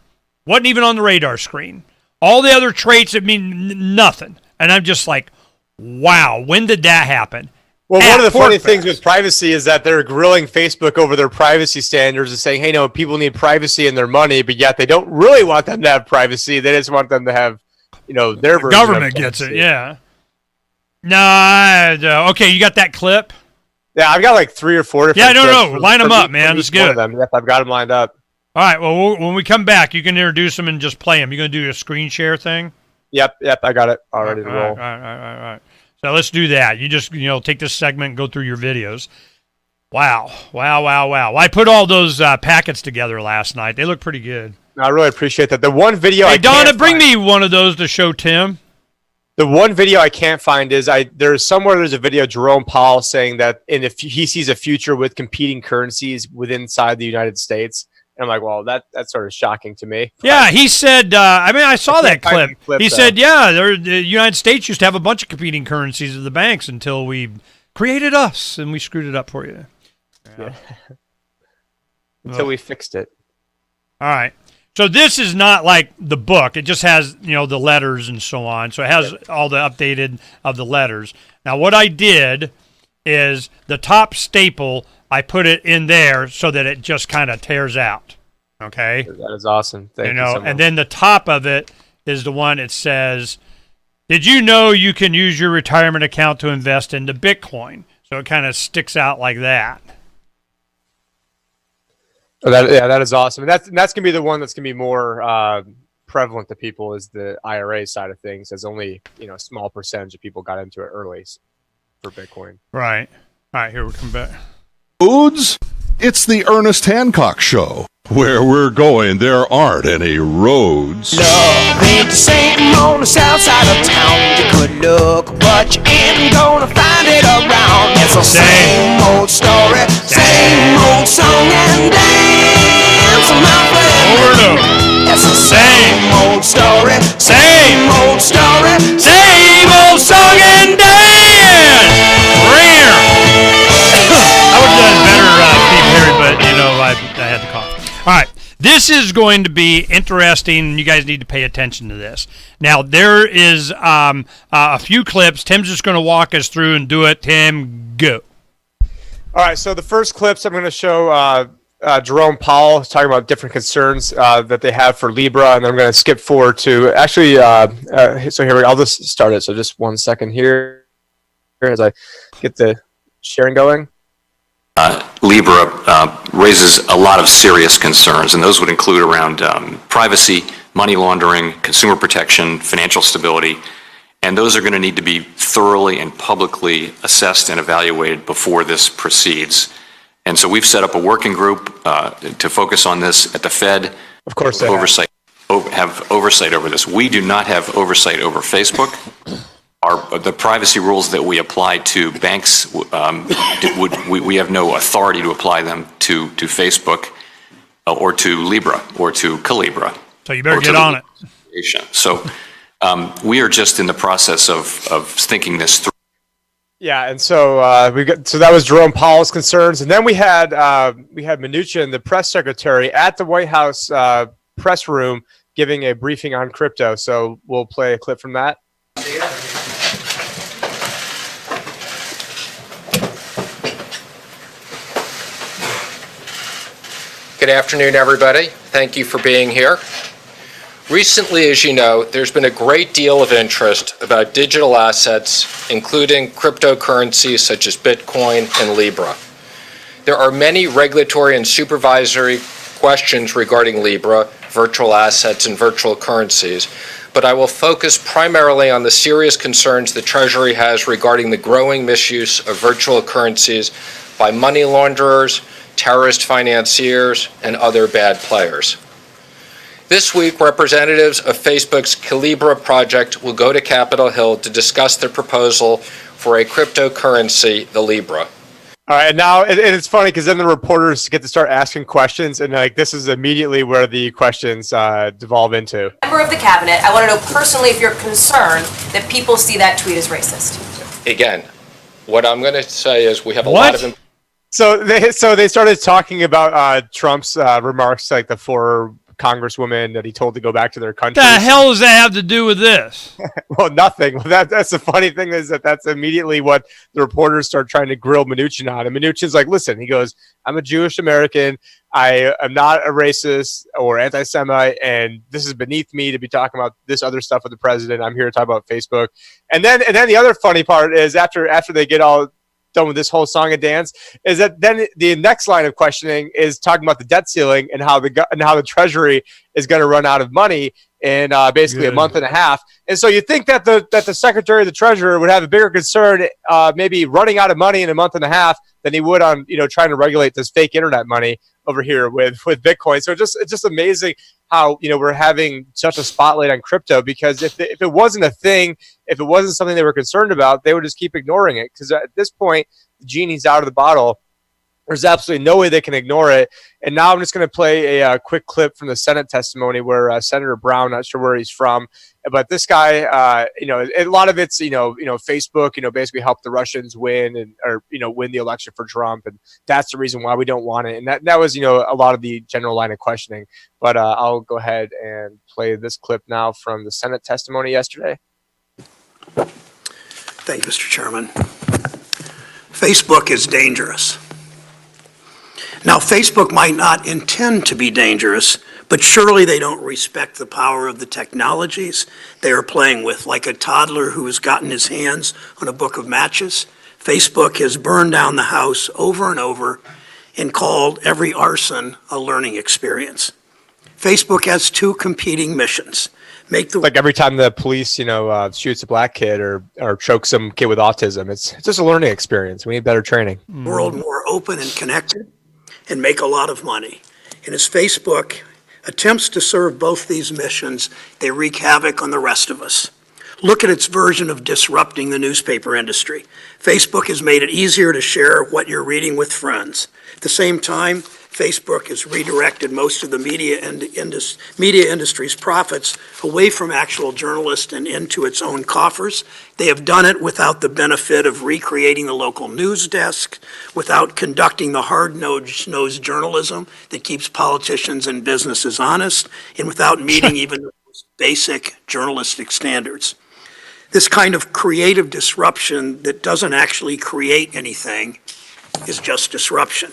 wasn't even on the radar screen. All the other traits, it mean nothing. And I'm just like, wow, when did that happen? Well, one of the funny things with privacy is that they're grilling Facebook over their privacy standards and saying, hey, no, people need privacy in their money, but yet they don't really want them to have privacy. They just want them to have, you know, their version of government gets it, yeah. No, okay, you got that clip? Yeah, I've got like 3 or 4 different clips. Yeah, no, line them up, man. Let's get it. Yep, I've got them lined up. All right, well, when we come back, you can introduce them and just play them. You going to do a screen share thing? Yep, I got it all ready to roll. All right. So let's do that. You just, you know, take this segment and go through your videos. Wow. I put all those packets together last night. They look pretty good. I really appreciate that. The one video Hey, Donna, bring me one of those to show Tim. The one video I can't find is there's a video Jerome Powell saying that if he sees a future with competing currencies inside the United States. And I'm like, well, that's sort of shocking to me. Yeah, he said, I saw that clip. He said, the United States used to have a bunch of competing currencies of the banks until we created us, and we screwed it up for you. Yeah. Until we fixed it. All right. So this is not like the book. It just has, you know, the letters and so on. So it has all the updated of the letters. Now, what I did is the top staple, I put it in there so that it just kind of tears out. Okay? That is awesome. Thank you so much. And then the top of it is the one that says, did you know you can use your retirement account to invest into Bitcoin? So it kind of sticks out like that. Oh, that is awesome. And that's going to be the one that's going to be more prevalent to people is the IRA side of things, as only, you know, a small percentage of people got into it early for Bitcoin. Right. All right, here we come back. Foods It's the Ernest Hancock Show. Where we're going, there aren't any roads. Love ain't the same on the south side of town. You could look, but you ain't gonna find it around. It's the same old story, same old song and dance, my friend. It's the same old story, same old story, same old song and dance. Rare. I would have done better, Steve Harry, but I had to cough. All right, this is going to be interesting. You guys need to pay attention to this. Now, there is a few clips. Tim's just going to walk us through and do it. Tim, go. All right, so the first clips I'm going to show Jerome Powell talking about different concerns that they have for Libra, and I'm going to skip forward to actually. So here we go. I'll just start it. So just 1 second here as I get the sharing going. Libra raises a lot of serious concerns, and those would include around privacy, money laundering, consumer protection, financial stability, and those are going to need to be thoroughly and publicly assessed and evaluated before this proceeds. And so we've set up a working group to focus on this at the Fed. Of course, they have oversight over this. We do not have oversight over Facebook. The privacy rules that we apply to banks, we have no authority to apply them to Facebook or to Libra or to Calibra. So you better get on it. So we are just in the process of thinking this through. Yeah, and so that was Jerome Powell's concerns, and then we had Mnuchin, the press secretary, at the White House press room giving a briefing on crypto. So we'll play a clip from that. Good afternoon, everybody. Thank you for being here. Recently, as you know, there's been a great deal of interest about digital assets, including cryptocurrencies such as Bitcoin and Libra. There are many regulatory and supervisory questions regarding Libra, virtual assets, and virtual currencies, but I will focus primarily on the serious concerns the Treasury has regarding the growing misuse of virtual currencies by money launderers, terrorist financiers, and other bad players. This week, representatives of Facebook's Calibra project will go to Capitol Hill to discuss their proposal for a cryptocurrency, the Libra. All right, and now it's funny because then the reporters get to start asking questions, and this is immediately where the questions devolve into. Member of the cabinet, I want to know personally if you're concerned that people see that tweet as racist. Again, what I'm going to say is we have a lot of... So they started talking about Trump's remarks, like the 4 congresswomen that he told to go back to their country. What the hell does that have to do with this? Well, nothing. Well, that's the funny thing is that's immediately what the reporters start trying to grill Mnuchin on. And Mnuchin's like, listen, he goes, I'm a Jewish American. I am not a racist or anti-Semite, and this is beneath me to be talking about this other stuff with the president. I'm here to talk about Facebook. And then the other funny part is after they get all done with this whole song and dance, is that then the next line of questioning is talking about the debt ceiling and how the Treasury is going to run out of money in basically a month and a half. And so you think that the Secretary of the Treasurer would have a bigger concern maybe running out of money in a month and a half than he would on trying to regulate this fake internet money over here with Bitcoin. So it's just amazing how we're having such a spotlight on crypto, because if it wasn't a thing, if it wasn't something they were concerned about, they would just keep ignoring it, because at this point the genie's out of the bottle. There's absolutely no way they can ignore it. And now I'm just going to play a quick clip from the Senate testimony where Senator Brown, not sure where he's from, but this guy, a lot of it's, Facebook, basically helped the Russians win win the election for Trump. And that's the reason why we don't want it. And that was, a lot of the general line of questioning. But I'll go ahead and play this clip now from the Senate testimony yesterday. Thank you, Mr. Chairman. Facebook is dangerous. Now, Facebook might not intend to be dangerous, but surely they don't respect the power of the technologies they are playing with, like a toddler who has gotten his hands on a book of matches. Facebook has burned down the house over and over and called every arson a learning experience. Facebook has 2 competing missions. Like every time the police, shoots a black kid or chokes some kid with autism, it's just a learning experience. We need better training. World more open and connected, and make a lot of money. And as Facebook attempts to serve both these missions, they wreak havoc on the rest of us. Look at its version of disrupting the newspaper industry. Facebook has made it easier to share what you're reading with friends. At the same time, Facebook has redirected most of the media industry's profits away from actual journalists and into its own coffers. They have done it without the benefit of recreating the local news desk, without conducting the hard-nosed journalism that keeps politicians and businesses honest, and without meeting even the most basic journalistic standards. This kind of creative disruption that doesn't actually create anything is just disruption.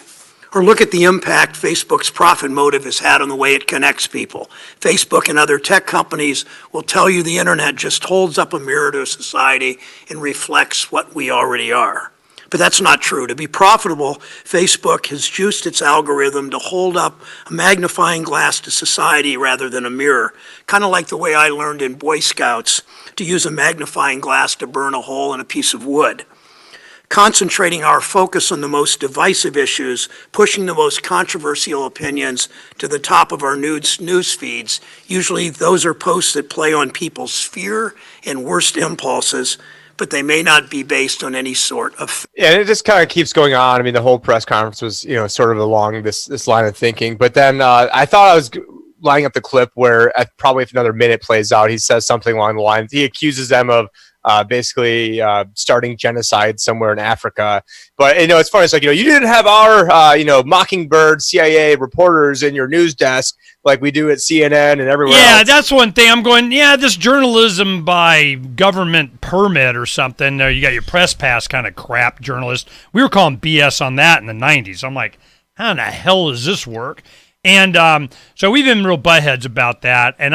Or look at the impact Facebook's profit motive has had on the way it connects people. Facebook and other tech companies will tell you the internet just holds up a mirror to society and reflects what we already are. But that's not true. To be profitable, Facebook has juiced its algorithm to hold up a magnifying glass to society rather than a mirror, kind of like the way I learned in Boy Scouts to use a magnifying glass to burn a hole in a piece of wood. Concentrating our focus on the most divisive issues, pushing the most controversial opinions to the top of our news feeds. Usually those are posts that play on people's fear and worst impulses, but they may not be based on any sort of. Yeah, and it just kind of keeps going on. I mean, the whole press conference was, sort of along this line of thinking. But then I thought I was lining up the clip where probably if another minute plays out, he says something along the lines. He accuses them of basically starting genocide somewhere in Africa. But, it's funny. It's like, you didn't have our, Mockingbird CIA reporters in your news desk like we do at CNN and everywhere else. Yeah, that's one thing. I'm going, this journalism by government permit or something. You got your press pass kind of crap journalist. We were calling BS on that in the 90s. I'm like, how in the hell does this work? And so we've been real buttheads about that. And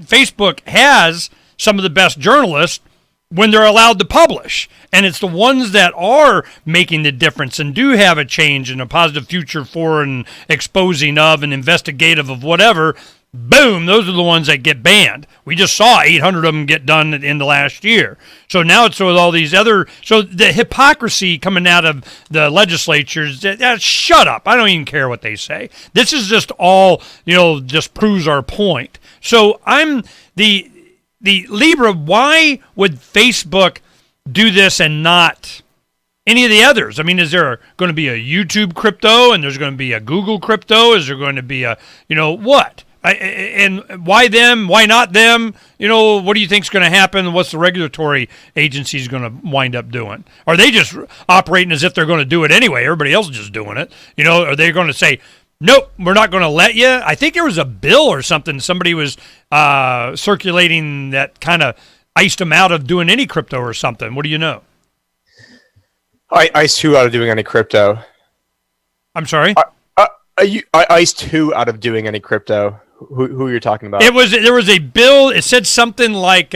Facebook has some of the best journalists when they're allowed to publish. And it's the ones that are making the difference and do have a change and a positive future for and exposing of and investigative of whatever. Boom, those are the ones that get banned. We just saw 800 of them get done at the end of last year. So now it's with all these other, so the hypocrisy coming out of the legislatures, shut up. I don't even care what they say. This is just all, just proves our point. So I'm the Libra, why would Facebook do this and not any of the others? I mean, is there going to be a YouTube crypto and there's going to be a Google crypto? Is there going to be a, what? And why them? Why not them? What do you think is going to happen? What's the regulatory agencies going to wind up doing? Are they just operating as if they're going to do it anyway? Everybody else is just doing it. Are they going to say, nope, we're not going to let you? I think there was a bill or something. Somebody was circulating that kind of iced them out of doing any crypto or something. What do you know? I iced who out of doing any crypto? I'm sorry? I iced who out of doing any crypto? Who you're talking about? There was a bill. It said something like,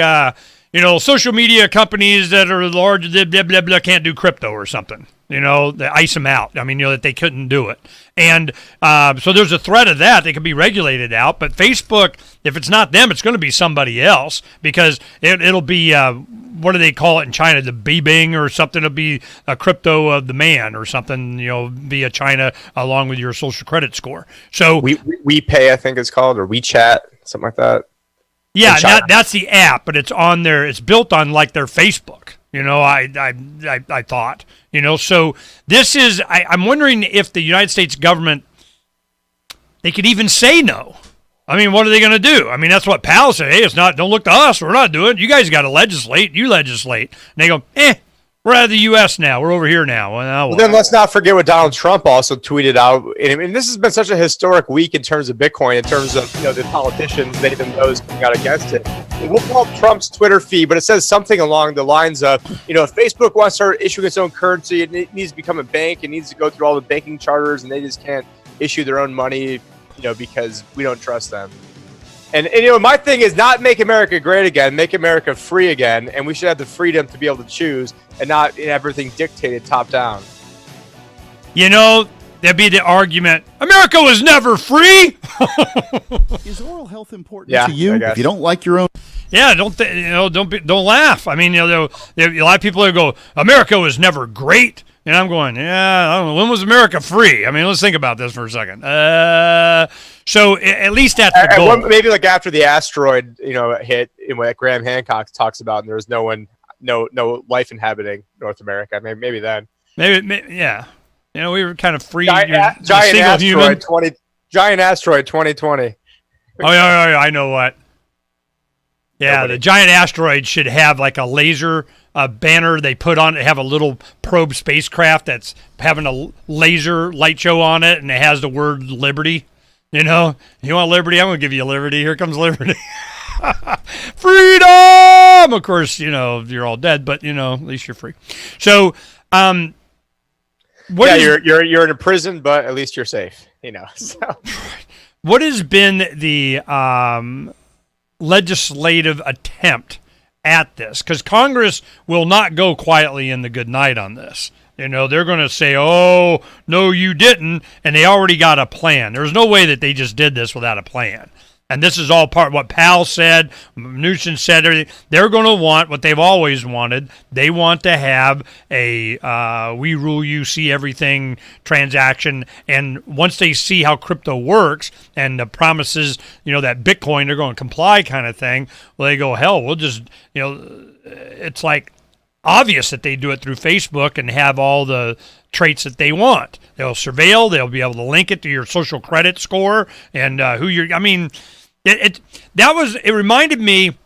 social media companies that are large, blah, blah, blah, can't do crypto or something. They ice them out. I mean, that they couldn't do it. And so there's a threat of that. They could be regulated out. But Facebook, if it's not them, it's going to be somebody else because it'll be, what do they call it in China? The Bibing or something. It'll be a crypto of the man or something, via China along with your social credit score. So WePay, I think it's called, or WeChat, something like that. Yeah, that's the app, but it's on there. It's built on like their Facebook. I thought, so this is, I'm wondering if the United States government, they could even say no. I mean, what are they going to do? I mean, that's what Powell said. Hey, don't look to us. We're not doing it. You guys got to legislate. You legislate. And they go, we're out of the U.S. now. We're over here now. Well, then let's not forget what Donald Trump also tweeted out. And this has been such a historic week in terms of Bitcoin, in terms of, the politicians, many of them those coming out against it. We'll call it Trump's Twitter feed, but it says something along the lines of, if Facebook wants to start issuing its own currency, it needs to become a bank. It needs to go through all the banking charters, and they just can't issue their own money, because we don't trust them. And my thing is not make America great again, make America free again, and we should have the freedom to be able to choose and not everything dictated top down. There'd be the argument, America was never free. Is oral health important to you? If you don't like your own... Yeah, don't laugh. I mean, a lot of people go, America was never great. And I'm going, yeah, I don't know. When was America free? I mean, let's think about this for a second. So at least that's the goal. Maybe like after the asteroid, hit, what Graham Hancock talks about, and there was no life inhabiting North America. Maybe then. Maybe yeah. We were kind of free. Giant asteroid 2020. Oh yeah, I know what. Yeah, the giant asteroid should have like a laser banner they put on it, have a little probe spacecraft that's having a laser light show on it, and it has the word liberty. You want liberty? I'm going to give you liberty. Here comes liberty. Freedom! Of course, you're all dead, but, at least you're free. So, you're in a prison, but at least you're safe, So. What has been the legislative attempt at this? Because Congress will not go quietly in the good night on this. They're going to say, oh, no, you didn't, and they already got a plan. There's no way that they just did this without a plan. And this is all part of what Powell said, Mnuchin said, everything. They're going to want what they've always wanted. They want to have a we rule you, see everything transaction. And once they see how crypto works and the promises, that Bitcoin, they're going to comply kind of thing, well, they go, hell, we'll just, it's like obvious that they do it through Facebook and have all the traits that they want. They'll surveil. They'll be able to link it to your social credit score and who you're. I mean, it reminded me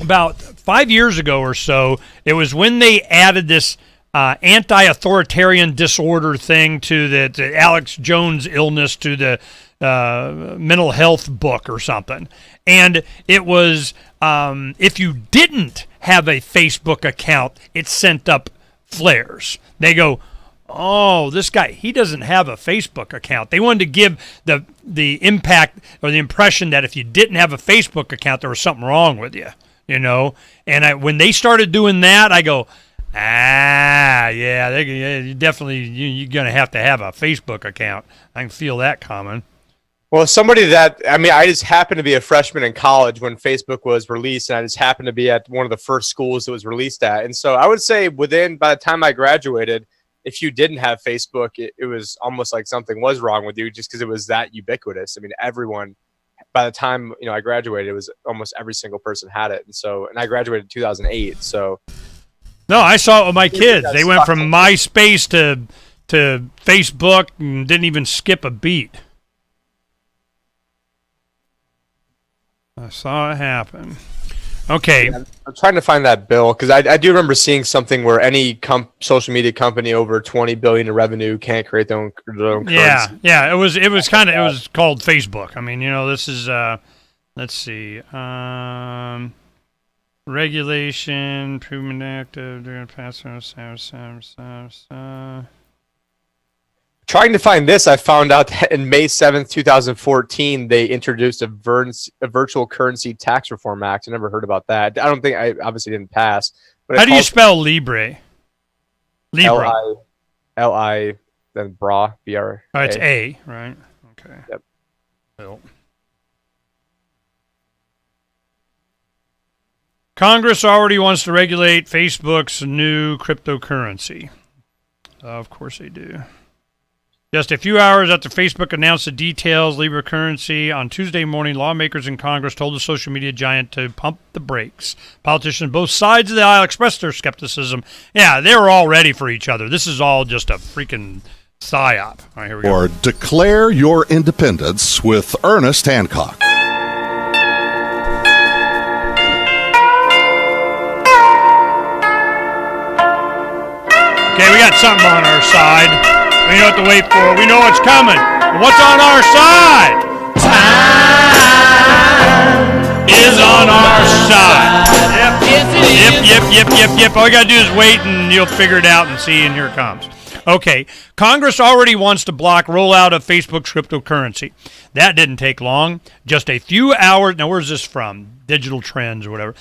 about 5 years ago or so. It was when they added this anti-authoritarian disorder thing to the Alex Jones illness to the mental health book or something, and it was if you didn't have a Facebook account, it sent up flares. They go, oh, this guy, he doesn't have a Facebook account. They wanted to give the impact or the impression that if you didn't have a Facebook account, there was something wrong with you, And when they started doing that, I go, yeah, you're going to have a Facebook account. I can feel that coming. Well, I just happened to be a freshman in college when Facebook was released, and I just happened to be at one of the first schools it was released at. And so I would say by the time I graduated, if you didn't have Facebook, it was almost like something was wrong with you just because it was that ubiquitous. I mean, everyone, by the time, I graduated, it was almost every single person had it. And I graduated in 2008. So. No, I saw it with my kids. They went from MySpace to Facebook and didn't even skip a beat. I saw it happen. Okay. Yeah, I'm trying to find that bill because I do remember seeing something where any social media company over $20 billion in revenue can't create their own currency. Yeah. It was called Facebook. I mean, this is let's see, regulation, improvement active during past. Trying to find this, I found out that in May 7th, 2014, they introduced a virtual currency tax reform act. I never heard about that. I obviously didn't pass. But how do you spell Libre? Libra. L-I, then bra, B-R. Oh, it's A, right? Okay. Yep. Bill. Congress already wants to regulate Facebook's new cryptocurrency. Of course they do. Just a few hours after Facebook announced the details, Libra currency, on Tuesday morning, lawmakers in Congress told the social media giant to pump the brakes. Politicians on both sides of the aisle expressed their skepticism. Yeah, they were all ready for each other. This is all just a freaking psyop. All right, here we go. Or declare your independence with Ernest Hancock. Okay, we got something on our side. We know what to wait for. We know what's coming. But what's on our side? Time is on our side. Yep. All you got to do is wait, and you'll figure it out and see, and here it comes. Okay, Congress already wants to block rollout of Facebook's cryptocurrency. That didn't take long. Just a few hours. Now, where's this from? Digital Trends or whatever.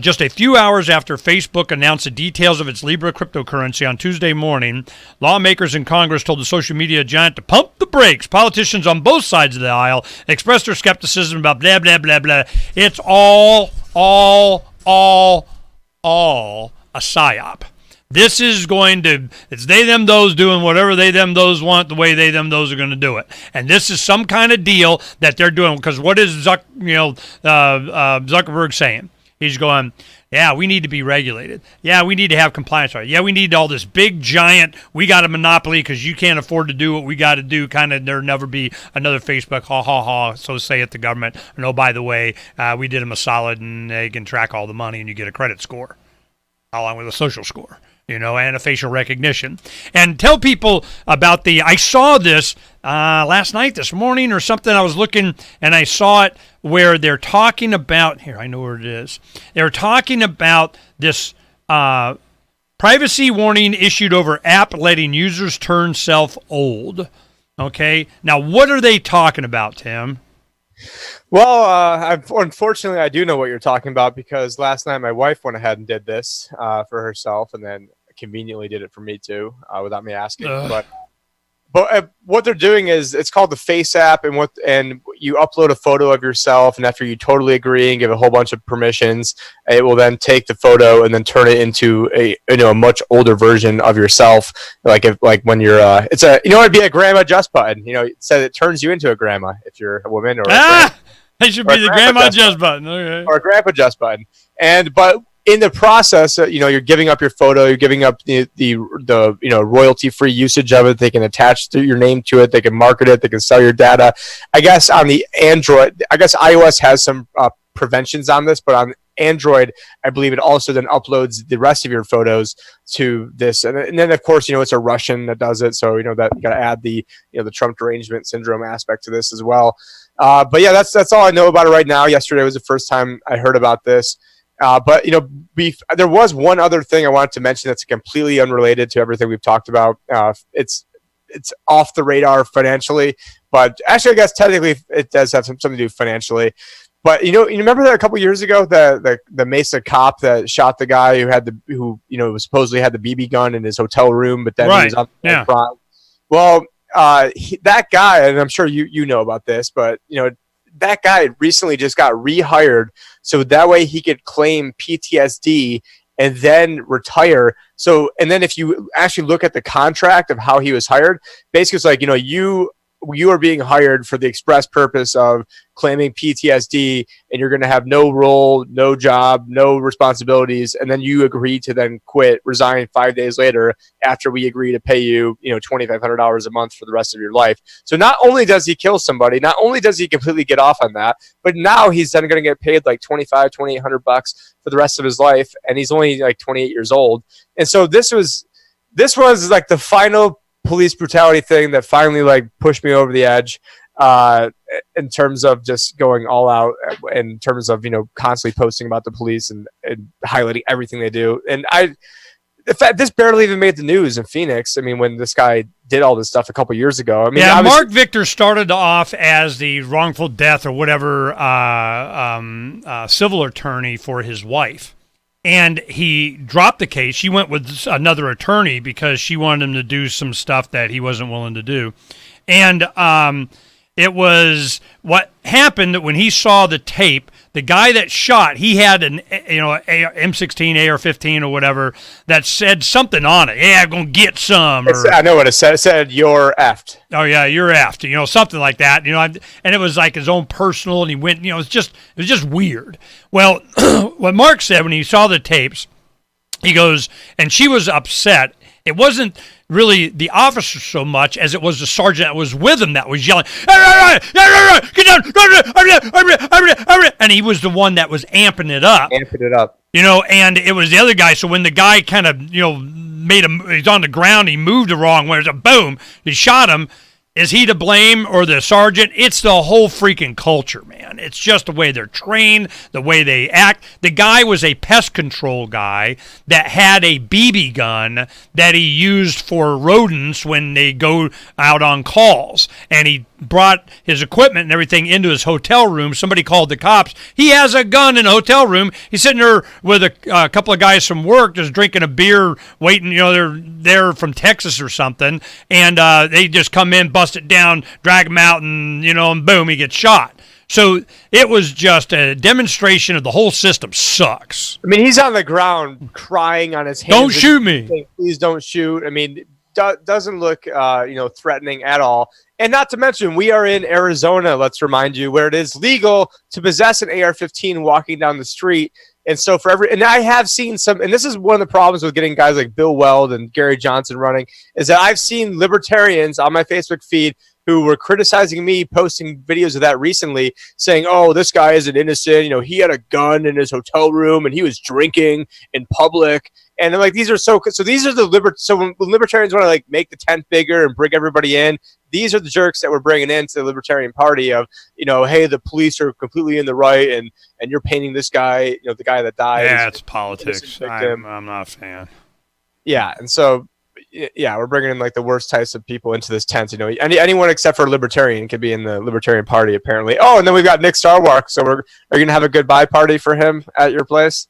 Just a few hours after Facebook announced the details of its Libra cryptocurrency on Tuesday morning, lawmakers in Congress told the social media giant to pump the brakes. Politicians on both sides of the aisle expressed their skepticism about blah, blah, blah, blah. It's all a psyop. This is going to, it's they, them, those doing whatever they, them, those want the way they, them, those are going to do it. And this is some kind of deal that they're doing, because what is Zuckerberg saying? He's going, yeah, we need to be regulated. Yeah, we need to have compliance. Yeah, we need all this big, giant, we got a monopoly because you can't afford to do what we got to do, kind of there'll never be another Facebook, ha, ha, ha, so say it the government. No, by the way, we did them a solid and they can track all the money and you get a credit score along with a social score. And a facial recognition. And tell people about I saw this last night, this morning or something. I was looking and I saw it where they're talking about, here, I know where it is. They're talking about this privacy warning issued over app letting users turn self old. Okay. Now, what are they talking about, Tim? Well, unfortunately, I do know what you're talking about because last night my wife went ahead and did this for herself and then conveniently did it for me too without me asking. But what they're doing is it's called the Face app, and you upload a photo of yourself, and after you totally agree and give a whole bunch of permissions, it will then take the photo and then turn it into a much older version of yourself. Like when you're it'd be a grandma just button. It says it turns you into a grandma if you're a woman or it should be the grandma just button. Okay. Or a grandpa just button. But in the process, you're giving up your photo, you're giving up the royalty-free usage of it. They can attach your name to it, they can market it, they can sell your data. I guess on the Android, iOS has some preventions on this, but on Android, I believe it also then uploads the rest of your photos to this, and then of course it's a Russian that does it, so that you got to add the the Trump derangement syndrome aspect to this as well. But yeah, that's all I know about it right now. Yesterday was the first time I heard about this. But there was one other thing I wanted to mention that's completely unrelated to everything we've talked about. It's off the radar financially, but actually, I guess technically it does have something to do financially. But you remember that a couple years ago, the Mesa cop that shot the guy who supposedly had the BB gun in his hotel room, but then he was on the crime. Well, that guy, and I'm sure you know about this, but that guy recently just got rehired so that way he could claim PTSD and then retire. So, and then if you actually look at the contract of how he was hired, basically it's like, you are being hired for the express purpose of claiming PTSD, and you're going to have no role, no job, no responsibilities, and then you agree to then resign 5 days later after we agree to pay you, $2,500 a month for the rest of your life. So not only does he kill somebody, not only does he completely get off on that, but now he's then going to get paid like $2,800 for the rest of his life, and he's only like 28 years old. And so this was like the final police brutality thing that finally like pushed me over the edge in terms of just going all out in terms of constantly posting about the police and highlighting everything they do. And in fact, this barely even made the news in Phoenix. I mean, when this guy did all this stuff a couple years ago. I mean, yeah, Mark Victor started off as the wrongful death or whatever civil attorney for his wife. And he dropped the case. She went with another attorney because she wanted him to do some stuff that he wasn't willing to do. And it was what happened that when he saw the tape, the guy that shot, he had an M16, AR-15 or whatever that said something on it. Yeah, I'm going to get some. I know what it said. It said, "You're effed." Oh, yeah, you're effed. Something like that. And it was like his own personal, and he went, it was just weird. Well, what Mark said when he saw the tapes, he goes, and she was upset. It wasn't really the officer so much as it was the sergeant that was with him that was yelling, "Get down!" And he was the one that was amping it up. And it was the other guy. So when the guy kind of, he's on the ground, he moved the wrong way. It was a boom. He shot him. Is he to blame or the sergeant? It's the whole freaking culture, man. It's just the way they're trained, the way they act. The guy was a pest control guy that had a BB gun that he used for rodents when they go out on calls. And he brought his equipment and everything into his hotel room. Somebody called the cops. He has a gun in a hotel room. He's sitting there with a couple of guys from work just drinking a beer, waiting. They're from Texas or something. And they just come in, bust it down, drag him out, and, and boom, he gets shot. So it was just a demonstration of the whole system sucks. I mean, he's on the ground crying on his hands. Don't shoot me. Saying, please don't shoot. I mean, doesn't look threatening at all. And not to mention, we are in Arizona, let's remind you, where it is legal to possess an AR-15 walking down the street. And so and I have seen some, and this is one of the problems with getting guys like Bill Weld and Gary Johnson running, is that I've seen libertarians on my Facebook feed who were criticizing me posting videos of that recently, saying, oh, this guy isn't innocent. You know, he had a gun in his hotel room and he was drinking in public. And I'm like, these are so these are so when libertarians want to like make the tent bigger and bring everybody in, these are the jerks that we're bringing into the Libertarian Party of, hey, the police are completely in the right and you're painting this guy, the guy that died. Yeah, it's politics. I'm not a fan. Yeah, and so, yeah, we're bringing in like the worst types of people into this tent. Anyone except for a libertarian can be in the Libertarian Party, apparently. Oh, and then we've got Nick Starwark. So are you gonna have a goodbye party for him at your place?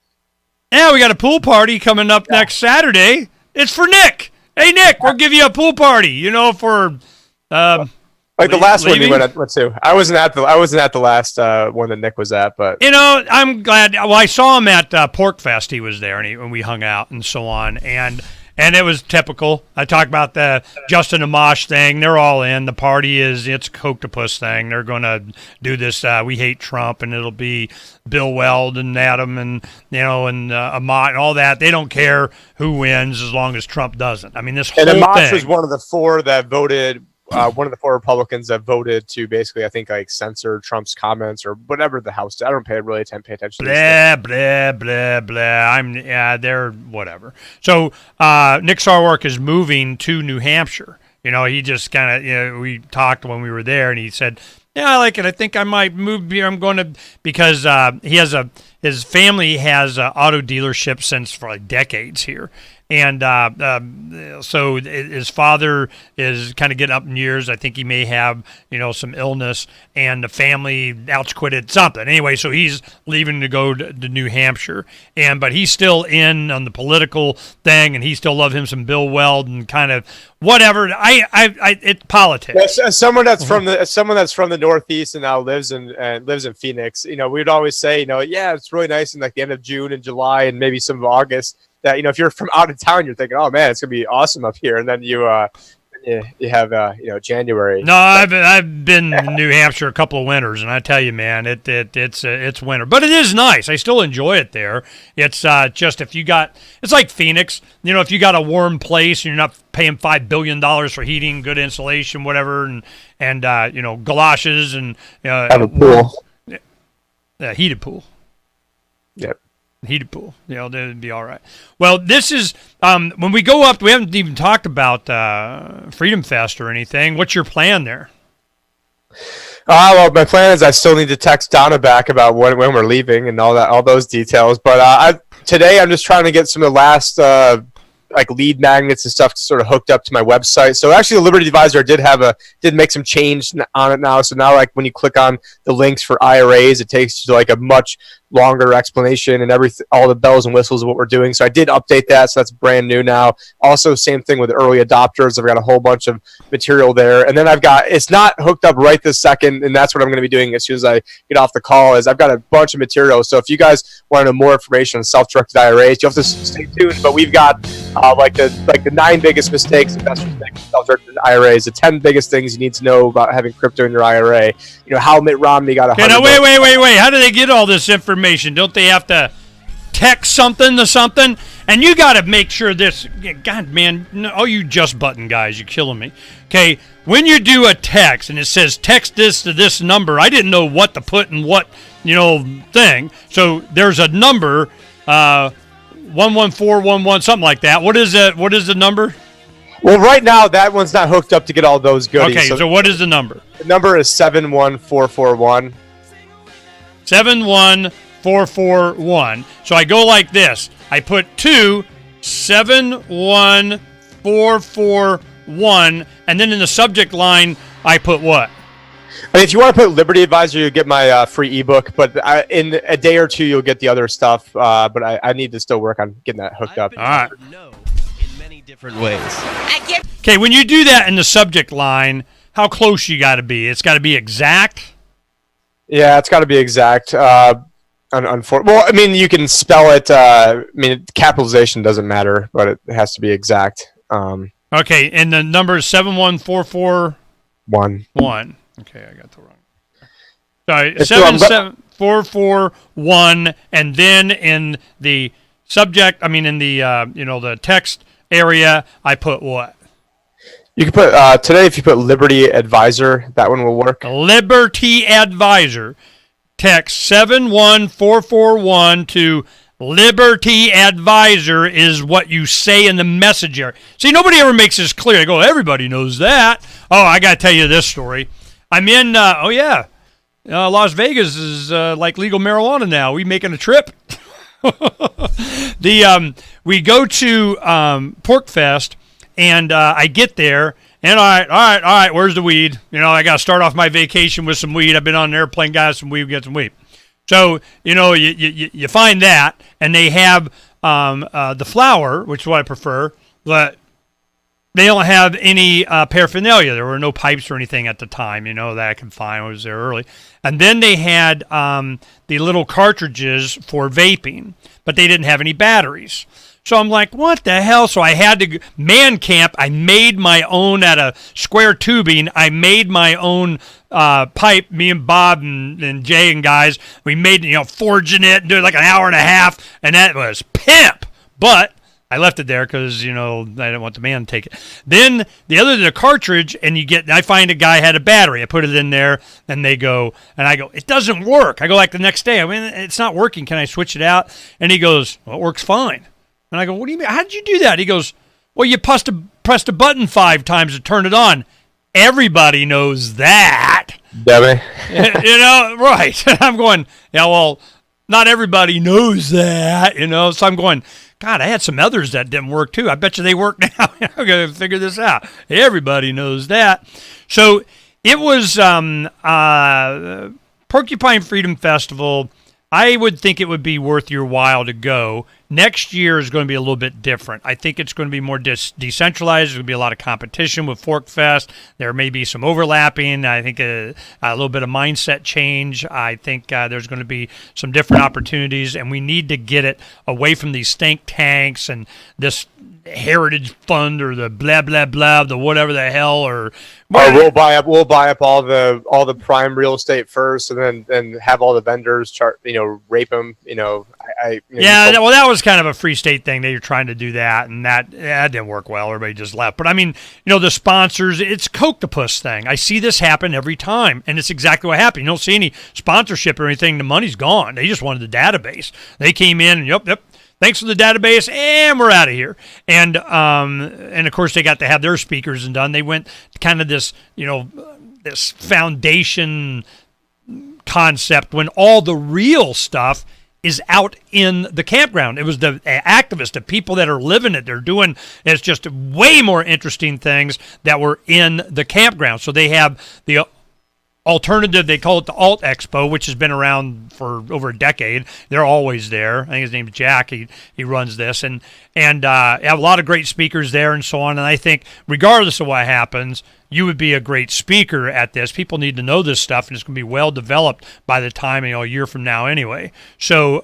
Yeah, we got a pool party coming up next Saturday. It's for Nick. Hey, Nick, we'll give you a pool party. For like the last one you went to. I wasn't at the last one that Nick was at, but I'm glad. Well, I saw him at Pork Fest. He was there, and we hung out and so on, and it was typical. I talked about the Justin Amash thing. They're all in. The party it's Coctopus thing. They're going to do this. We hate Trump, and it'll be Bill Weld and Adam and Amash and all that. They don't care who wins as long as Trump doesn't. I mean, this whole thing. Amash was one of the four that voted. One of the four Republicans that voted to basically, I think, like censor Trump's comments or whatever the House did. I don't pay attention to blah, blah, blah. They're whatever. So Nick Sarwark is moving to New Hampshire. He just kind of, we talked when we were there, and he said, yeah, I like it. I think I might move here. I'm going to, because his family has auto dealerships since for like decades here. And so his father is kind of getting up in years. I think he may have, some illness, and the family outquitted something. Anyway, so he's leaving to go to New Hampshire, but he's still in on the political thing, and he still loves him some Bill Weld and kind of whatever. It's politics. As someone that's from the Northeast and now lives in Phoenix, we'd always say, yeah, it's really nice in like the end of June and July and maybe some of August. That if you're from out of town, you're thinking, oh man, it's gonna be awesome up here, and then you have January. No, I've been in New Hampshire a couple of winters, and I tell you, man, it's winter, but it is nice. I still enjoy it there. It's just it's like Phoenix. If you got a warm place and you're not paying $5 billion for heating, good insulation, whatever, and galoshes and have a pool, heated pool. Yep. Heated pool, they'd be all right. Well, this is when we go up. We haven't even talked about Freedom Fest or anything. What's your plan there? Well, my plan is I still need to text Donna back about when we're leaving and all those details. But today I'm just trying to get some of the last like lead magnets and stuff sort of hooked up to my website. So actually the Liberty Advisor did make some change on it now. So now like when you click on the links for IRAs, it takes you to like a much longer explanation and all the bells and whistles of what we're doing. So I did update that. So that's brand new now. Also, same thing with early adopters. I've got a whole bunch of material there. And then it's not hooked up right this second. And that's what I'm going to be doing as soon as I get off the call is I've got a bunch of material. So if you guys want to know more information on self-directed IRAs, you have to stay tuned. But we've got like the 9 biggest mistakes investors make with self-directed IRAs, the 10 biggest things you need to know about having crypto in your IRA. How Mitt Romney got wait. How do they get all this information? Don't they have to text something to something? And you got to make sure this. God, man, you just button guys, you're killing me. Okay, when you do a text and it says text this to this number, I didn't know what to put in what thing. So there's a number, 11411, something like that. What is it? What is the number? Well, right now that one's not hooked up to get all those goodies. Okay, so what is the number? The number is 71441. 71441. So I go like this. I put 71441, and then in the subject line I put what? I mean, if you want to put Liberty Advisor, you'll get my free ebook. But in a day or two, you'll get the other stuff. But I need to still work on getting that hooked up. All right. No, in many different ways. Okay, when you do that in the subject line, how close you got to be? It's got to be exact. Yeah, it's got to be exact. Well, I mean, you can spell it. I mean, capitalization doesn't matter, but it has to be exact. Okay, and the number is 71441. Okay, I got the wrong. Sorry, 77441, and then in the subject, I mean, in the the text area, I put what? You can put today. If you put Liberty Advisor, that one will work. Liberty Advisor. Text 71441 to Liberty Advisor is what you say in the message area. See, nobody ever makes this clear. I go, everybody knows that. Oh, I got to tell you this story. I'm in. Las Vegas is like legal marijuana now. We making a trip. We go to Pork Fest, and I get there, and all right, where's the weed? I got to start off my vacation with some weed. I've been on an airplane, got some weed, get some weed. So, you find that, and they have the flower, which is what I prefer, but they don't have any paraphernalia. There were no pipes or anything at the time, that I could find. I was there early. And then they had the little cartridges for vaping, but they didn't have any batteries. So I'm like, what the hell? So I had to man camp. I made my own out of square tubing. I made my own pipe, me and Bob and Jay and guys. We made, forging it and doing like an hour and a half, and that was pimp. But I left it there because, I didn't want the man to take it. Then the cartridge, and I find a guy had a battery. I put it in there, and they go, and I go, it doesn't work. I go like the next day, it's not working. Can I switch it out? And he goes, well, it works fine. And I go, what do you mean? How did you do that? He goes, well, you pressed a button 5 times to turn it on. Everybody knows that. Debbie. Right. I'm going, yeah, well, not everybody knows that, So I'm going, God, I had some others that didn't work too. I bet you they work now. I'm going to figure this out. Everybody knows that. So it was Porcupine Freedom Festival. I would think it would be worth your while to go. Next year is going to be a little bit different. I think it's going to be more decentralized. There's going to be a lot of competition with Fork Fest. There may be some overlapping. I think a little bit of mindset change. I think there's going to be some different opportunities, and we need to get it away from these think tanks and this heritage fund or the blah blah blah, the whatever the hell, or we'll buy up all the prime real estate first, and then have all the vendors rape them. Well, that was kind of a free state thing. They were trying to do that, and that didn't work well. Everybody just left. But I mean, the sponsors, it's Coctopus thing. I see this happen every time, and it's exactly what happened. You don't see any sponsorship or anything. The money's gone. They just wanted the database. They came in and yep. Thanks for the database, and we're out of here. And of course, they got to have their speakers and done. They went kind of this, this foundation concept when all the real stuff is out in the campground. It was the activists, the people that are living it. They're doing, it's just way more interesting things that were in the campground. So they have the alternative, they call it the Alt Expo, which has been around for over a decade. They're always there. I think his name's Jack. He runs this, and have a lot of great speakers there and so on. And I think regardless of what happens, you would be a great speaker at this. People need to know this stuff, and it's going to be well developed by the time, a year from now anyway. So,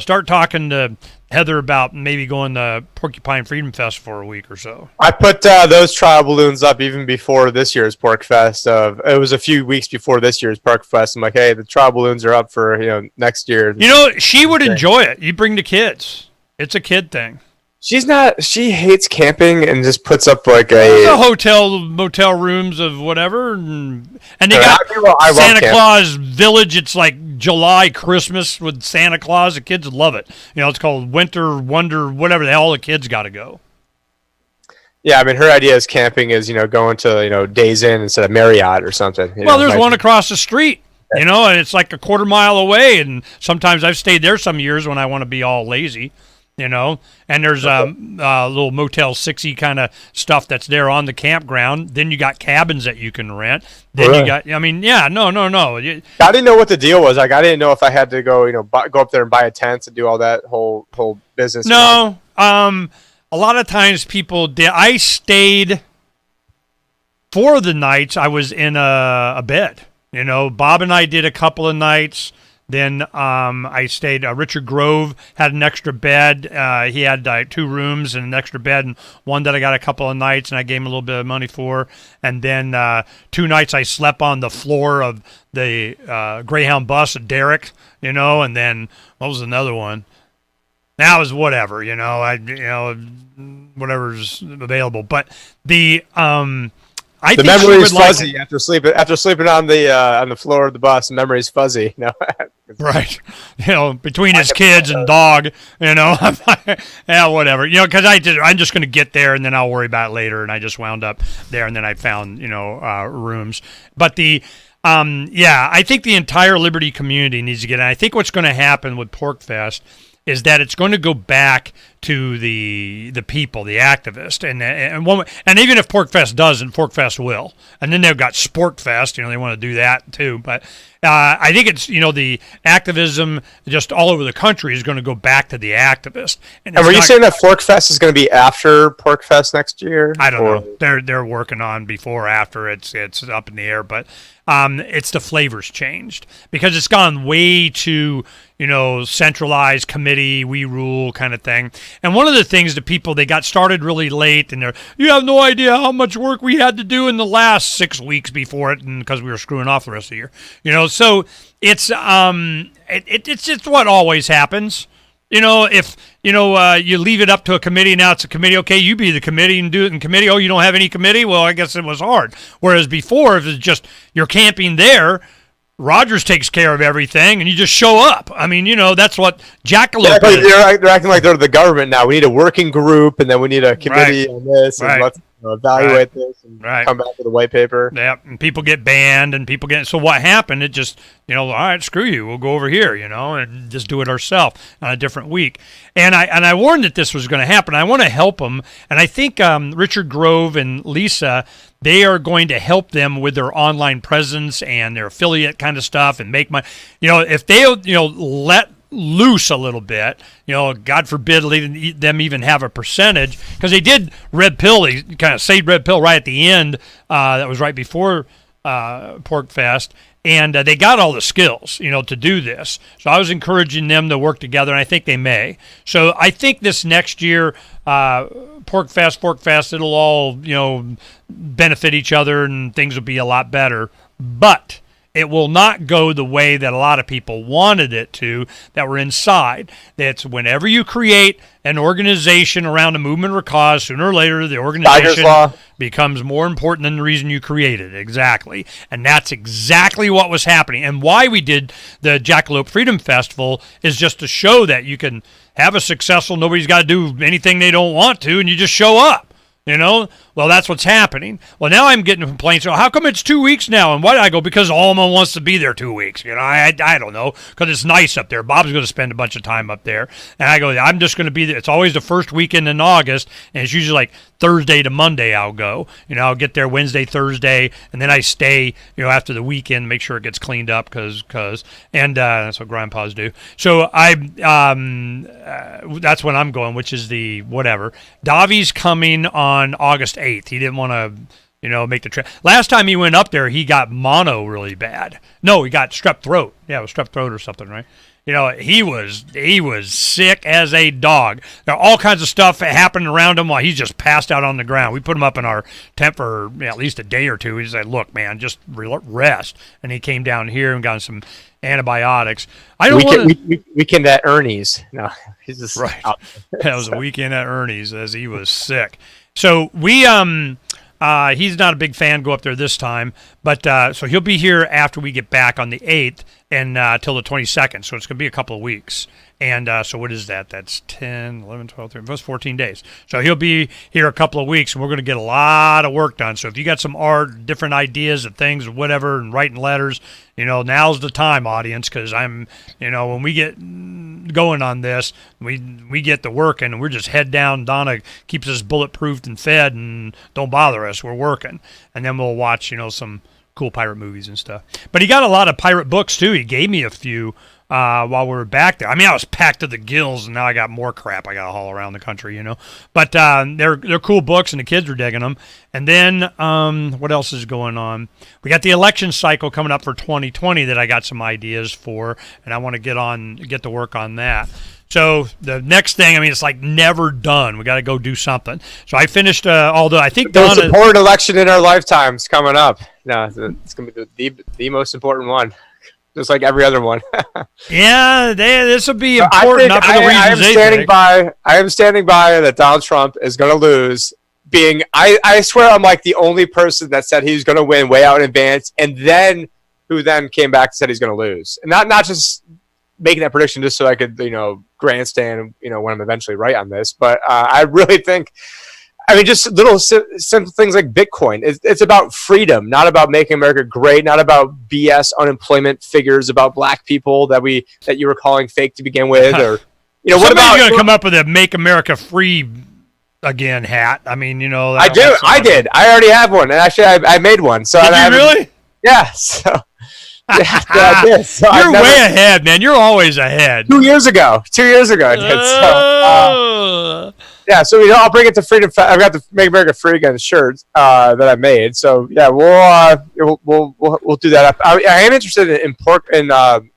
start talking to Heather about maybe going to Porcupine Freedom Fest for a week or so. I put those trial balloons up even before this year's Pork Fest. It was a few weeks before this year's Pork Fest. I'm like, hey, the trial balloons are up for next year. She would enjoy it. You bring the kids. It's a kid thing. She hates camping and just puts up like a motel rooms of whatever, and they got Santa Claus Village. It's like July Christmas with Santa Claus. The kids love it. It's called Winter Wonder, whatever. All the kids got to go. Yeah, I mean, her idea is camping is going to Days Inn instead of Marriott or something. There's one across the street. And it's like a quarter mile away, and sometimes I've stayed there some years when I want to be all lazy. And there's a little Motel 6-y kind of stuff that's there on the campground. Then you got cabins that you can rent. Then you got, no. I didn't know what the deal was. Like, I didn't know if I had to go, go up there and buy a tent and do all that whole business. No, a lot of times people did. I stayed 4 of the nights. I was in a bed. You know, Bob and I did a couple of nights. Then I stayed. Richard Grove had an extra bed. He had 2 rooms and an extra bed, and one that I got a couple of nights, and I gave him a little bit of money for. And then 2 nights I slept on the floor of the Greyhound bus at Derrick, you know. And then what was another one? That was whatever, you know. Whatever's available. But the I the think she memory's would like fuzzy after sleeping on the floor of the bus. The memory's fuzzy. You know? Right. You know, between his kids and dog, you know, yeah, whatever. You know, because I'm just going to get there and then I'll worry about it later. And I just wound up there, and then I found, you know, rooms. But I think the entire Liberty community needs to get in. I think what's going to happen with PorcFest is that it's going to go back to the people, the activists, and even if PorcFest doesn't, PorcFest will, and then they've got SportFest. You know, they want to do that too. But I think it's, you know, the activism just all over the country is going to go back to the activist. And were you saying that PorcFest is going to be after PorcFest next year? I don't know. They're working on before, after. It's up in the air, but it's the flavors changed because it's gone way too, you know, centralized committee, we rule kind of thing. And one of the things, the people, they got started really late, and you have no idea how much work we had to do in the last 6 weeks before it, and because we were screwing off the rest of the year, you know. So it's just what always happens. You know, if, you know, you leave it up to a committee, now it's a committee, okay, you be the committee and do it in committee. Oh, you don't have any committee? Well, I guess it was hard. Whereas before, if it's just you're camping there, Rogers takes care of everything, and you just show up. I mean, you know, that's what Jackalope is. They're acting like they're the government now. We need a working group, and then we need a committee on this, and let's evaluate this, and come back with a white paper. Yeah, and people get banned, and people get... So what happened, it just, you know, all right, screw you, we'll go over here, you know, and just do it ourselves on a different week. And I warned that this was going to happen. I want to help them, and I think Richard Grove and Lisa... They are going to help them with their online presence and their affiliate kind of stuff and make money. You know, if they, you know, let loose a little bit, you know, God forbid them even have a percentage, because they did Red Pill. They kind of saved Red Pill right at the end. That was right before PorcFest. And they got all the skills, you know, to do this. So I was encouraging them to work together, and I think they may. So I think this next year, PorcFest, it'll all, you know, benefit each other, and things will be a lot better. But it will not go the way that a lot of people wanted it to, that were inside. That's whenever you create an organization around a movement or cause, sooner or later the organization becomes more important than the reason you created it. Exactly. And that's exactly what was happening. And why we did the Jackalope Freedom Festival is just to show that you can have a successful, nobody's got to do anything they don't want to, and you just show up. You know, well, that's what's happening. Well, now I'm getting complaints. Oh, how come it's 2 weeks now? And why? I go, because Alma wants to be there 2 weeks. You know, I don't know, because it's nice up there. Bob's going to spend a bunch of time up there. And I go, I'm just going to be there. It's always the first weekend in August, and it's usually like Thursday to Monday I'll go. You know, I'll get there Wednesday, Thursday, and then I stay, you know, after the weekend, make sure it gets cleaned up, because that's what grandpas do. So that's when I'm going, which is the whatever. Davi's coming on August 8th. He didn't want to, you know, make the trip. Last time he went up there, he got mono really bad. No, he got strep throat. Yeah, it was strep throat or something, right? You know, he was sick as a dog. There are all kinds of stuff happening around him while he's just passed out on the ground. We put him up in our tent for at least a day or two. He said, "Look, man, just rest." And he came down here and got some antibiotics. I don't want to... Weekend at Ernie's. No, he's just right. That was a weekend at Ernie's as he was sick. So we he's not a big fan. Go up there this time, but so he'll be here after we get back on the 8th and till the 22nd. So it's going to be a couple of weeks. And so what is that? That's 10, 11, 12, 13, that's 14 days. So he'll be here a couple of weeks, and we're going to get a lot of work done. So if you got some art, different ideas of things or whatever, and writing letters, you know, now's the time, audience, because I'm, you know, when we get going on this, we get to working, and we're just head down. Donna keeps us bulletproofed and fed, and don't bother us. We're working. And then we'll watch, you know, some cool pirate movies and stuff. But he got a lot of pirate books, too. He gave me a few. while we were back there. I mean, I was packed to the gills, and now I got more crap I got to haul around the country, But they're cool books, and the kids are digging them. And then what else is going on? We got the election cycle coming up for 2020 that I got some ideas for, and I want to get to work on that. So the next thing, I mean, it's like never done. We got to go do something. So I finished, although I think the most important election in our lifetimes coming up. No, it's going to be the most important one, just like every other one. Yeah, this will be important. Not for the reasons I am standing by that Donald Trump is going to lose. I swear I'm like the only person that said he was going to win way out in advance, and then who then came back and said he's going to lose, and not just making that prediction just so I could grandstand when I'm eventually right on this, but I really think. I mean, just little simple things like Bitcoin. It's about freedom, not about making America great, not about BS unemployment figures about black people that you were calling fake to begin with, or what about going to come up with a "Make America Free Again" hat? I mean, I did. I already have one, and actually, I made one. So did you really? Yeah. So. Yeah, I did. So You're way ahead, man. You're always ahead. 2 years ago, I did. So, yeah, so I'll bring it to Freedom. I've got the Make America Free Again shirt that I made. So yeah, we'll do that. I am interested in pork and the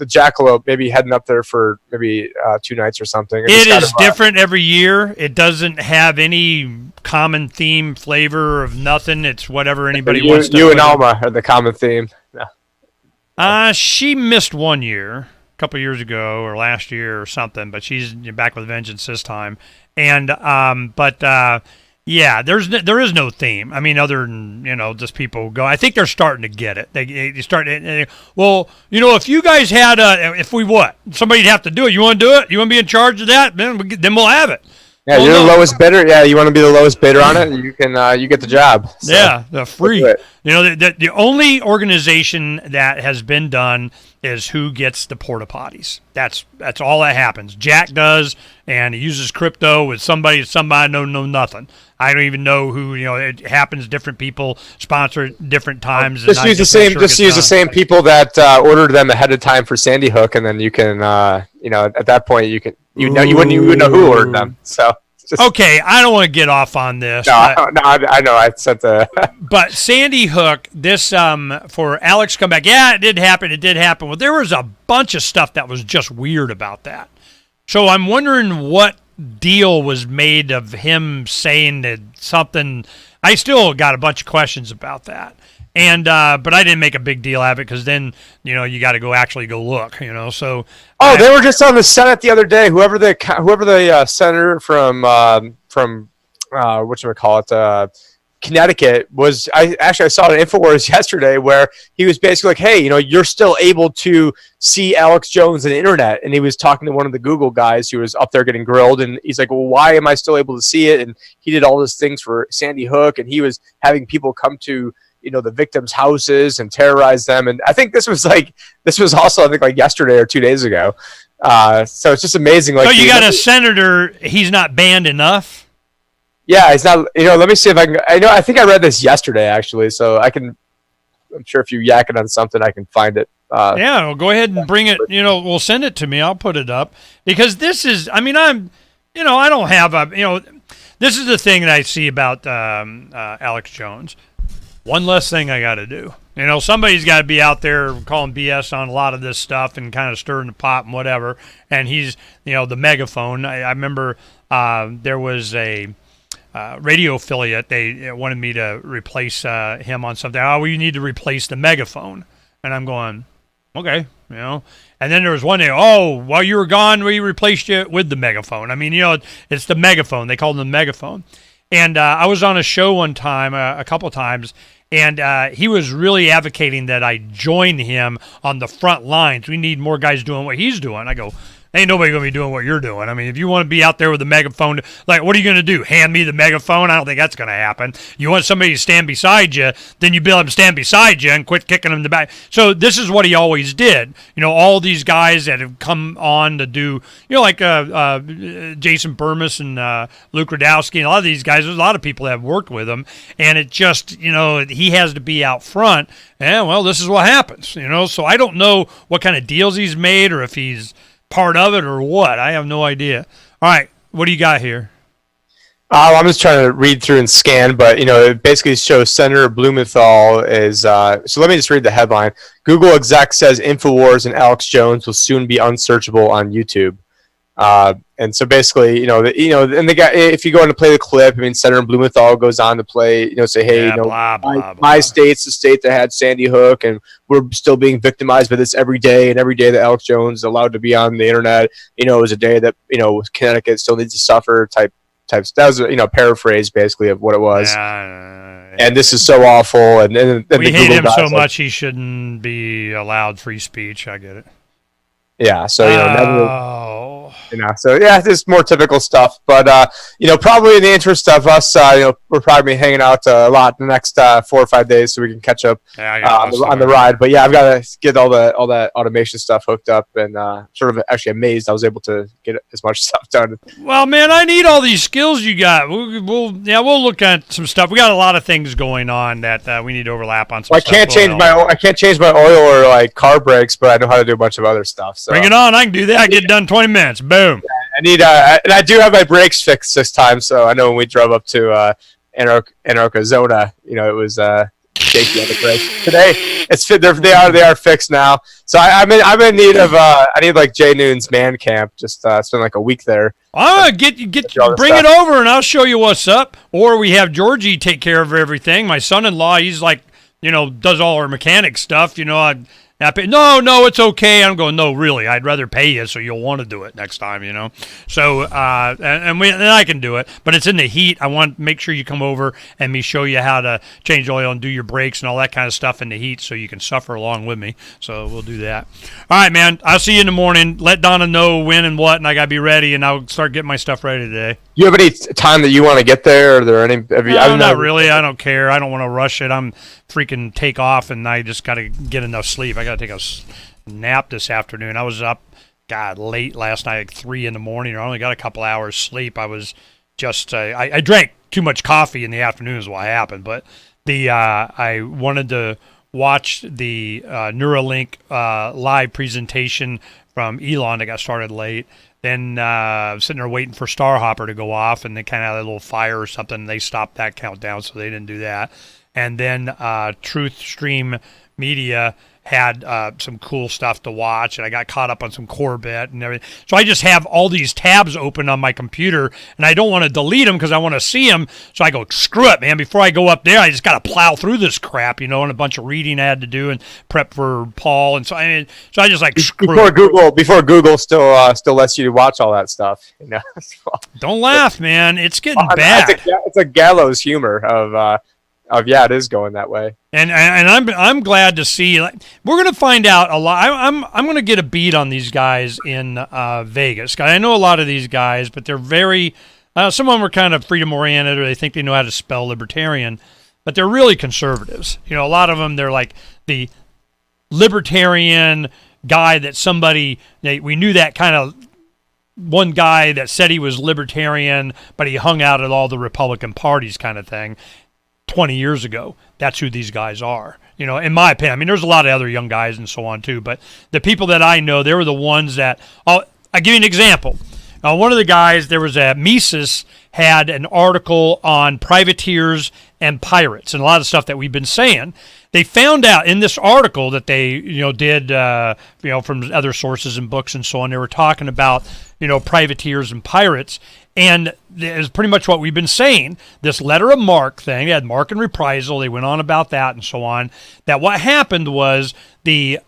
jackalope. Maybe heading up there for maybe 2 nights or something. It is different every year. It doesn't have any common theme, flavor of nothing. It's whatever anybody wants to. You and Alma are the common theme. No. She missed 1 year, a couple years ago, or last year or something, but she's back with vengeance this time. And yeah, there is no theme. I mean, other than just people go. I think they're starting to get it. They start. Well, if you guys had somebody'd have to do it. You want to do it? You want to be in charge of that? Then we'll have it. Yeah, you're the lowest bidder. Yeah, you want to be the lowest bidder on it, and you can you get the job. So, yeah, the free. The only organization that has been done is who gets the porta potties. That's all that happens. Jack does, and he uses crypto with somebody know nothing. I don't even know who. It happens. Different people sponsor at different times. Just use the same. Just use the same people that ordered them ahead of time for Sandy Hook, and then you can at that point you wouldn't even know who ordered them. So okay, I don't want to get off on this. No, I know. I said the. But Sandy Hook, this for Alex to come back. Yeah, it did happen. Well, there was a bunch of stuff that was just weird about that. So I'm wondering what deal was made of him saying that something. I still got a bunch of questions about that. And but I didn't make a big deal out of it because then you got to go look. So they were just on the Senate the other day. Whoever the senator from whatchamacallit, Connecticut was. I saw an InfoWars yesterday where he was basically like, hey, you're still able to see Alex Jones on the internet, and he was talking to one of the Google guys who was up there getting grilled, and he's like, well, why am I still able to see it? And he did all those things for Sandy Hook, and he was having people come to the victims' houses and terrorize them. And I think this was also like yesterday or 2 days ago. So it's just amazing. So you got a senator, he's not banned enough? Yeah, he's not, let me see if I can, I think I read this yesterday actually. So I'm sure if you yak it on something, I can find it. Yeah, well, go ahead and bring it, we'll send it to me. I'll put it up because this is, I don't have this is the thing that I see about Alex Jones. One less thing I got to do. Somebody's got to be out there calling BS on a lot of this stuff and kind of stirring the pot and whatever. And he's, the megaphone. I remember there was a radio affiliate. They wanted me to replace him on something. Oh, well, you need to replace the megaphone. And I'm going, okay, And then there was one day, while you were gone, we replaced you with the megaphone. I mean, it's the megaphone. They called it the megaphone. And I was on a show one time, a couple times, and he was really advocating that I join him on the front lines. We need more guys doing what he's doing. I go, Ain't nobody going to be doing what you're doing. I mean, if you want to be out there with a megaphone, like, what are you going to do? Hand me the megaphone? I don't think that's going to happen. You want somebody to stand beside you, then you build them stand beside you and quit kicking them in the back. So this is what he always did. You know, all these guys that have come on to do, you know, like Jason Burmis and Luke Radowski and a lot of these guys, there's a lot of people that have worked with him, and it just, you know, he has to be out front, and, well, this is what happens, you know. So I don't know what kind of deals he's made or if he's part of it or what. I have no idea. All right, what do you got here? I'm just trying to read through and scan, but, you know, it basically shows Senator Blumenthal is, so let me just read the headline. Google exec says InfoWars and Alex Jones will soon be unsearchable on YouTube. And so basically, and the guy, if you go on to play the clip, I mean, Senator Blumenthal goes on to play, say, hey, my state's the state that had Sandy Hook, and we're still being victimized by this every day, and every day that Alex Jones is allowed to be on the internet, is a day that, Connecticut still needs to suffer type. That was, paraphrase basically of what it was. And this is so awful. And we hate him so much he shouldn't be allowed free speech. I get it. Yeah, so so yeah, it's more typical stuff. But probably in the interest of us, we're probably hanging out a lot in the next 4 or 5 days, so we can catch up on the ride. But yeah, I've got to get all that automation stuff hooked up, and sort of actually amazed I was able to get as much stuff done. Well, man, I need all these skills you got. We'll look at some stuff. We got a lot of things going on that we need to overlap on. I can't change my oil or like car brakes, but I know how to do a bunch of other stuff. So. Bring it on! I can do that. I get done 20 minutes. Boom. I need and I do have my brakes fixed this time. So I know when we drove up to Anarchozona, it was shaky on the brakes. Today it's fit. They are fixed now. So I'm in need of I need like Jay Noon's man camp. Just spend like a week there. Bring it over and I'll show you what's up. Or we have Georgie take care of everything. My son-in-law, he's like, does all our mechanic stuff. No, it's okay. I'm going, no, really, I'd rather pay you so you'll want to do it next time, So, and I can do it, but it's in the heat. I want to make sure you come over and me show you how to change oil and do your brakes and all that kind of stuff in the heat so you can suffer along with me. So we'll do that. All right, man, I'll see you in the morning. Let Donna know when and what, and I got to be ready, and I'll start getting my stuff ready today. You have any time that you want to get there? Are there any? Not really. I don't care. I don't want to rush it. I'm freaking take off, and I just got to get enough sleep. I got to take a nap this afternoon. I was up, late last night, like 3 a.m. I only got a couple hours sleep. I was just, I drank too much coffee in the afternoon is what happened. But I wanted to watch the Neuralink live presentation from Elon that got started late. Then I was sitting there waiting for Starhopper to go off, and they kind of had a little fire or something. And they stopped that countdown, so they didn't do that. And then Truth Stream Media had some cool stuff to watch, and I got caught up on some Corvette and everything. So I just have all these tabs open on my computer, and I don't want to delete them because I want to see them. So I go, screw it, man. Before I go up there, I just got to plow through this crap, and a bunch of reading I had to do and prep for Paul. And so I just like screw it. Before Google still lets you watch all that stuff. Don't laugh, man. It's getting bad. It's a gallows humor of it is going that way. And I'm glad to see. Like, we're gonna find out a lot. I'm gonna get a beat on these guys in Vegas. I know a lot of these guys, but they're very. Some of them are kind of freedom oriented, or they think they know how to spell libertarian, but they're really conservatives. A lot of them, they're like the libertarian guy that we knew that kind of one guy that said he was libertarian, but he hung out at all the Republican parties kind of thing. 20 years ago. That's who these guys are, in my opinion. I mean, there's a lot of other young guys and so on too, but the people that I know, they were the ones that, I'll give you an example. One of the guys, there was Mises had an article on privateers and pirates and a lot of stuff that we've been saying. They found out in this article that they, did, from other sources and books and so on, they were talking about, privateers and pirates. And it's pretty much what we've been saying. This letter of marque thing, they had marque and reprisal. They went on about that and so on. That what happened was the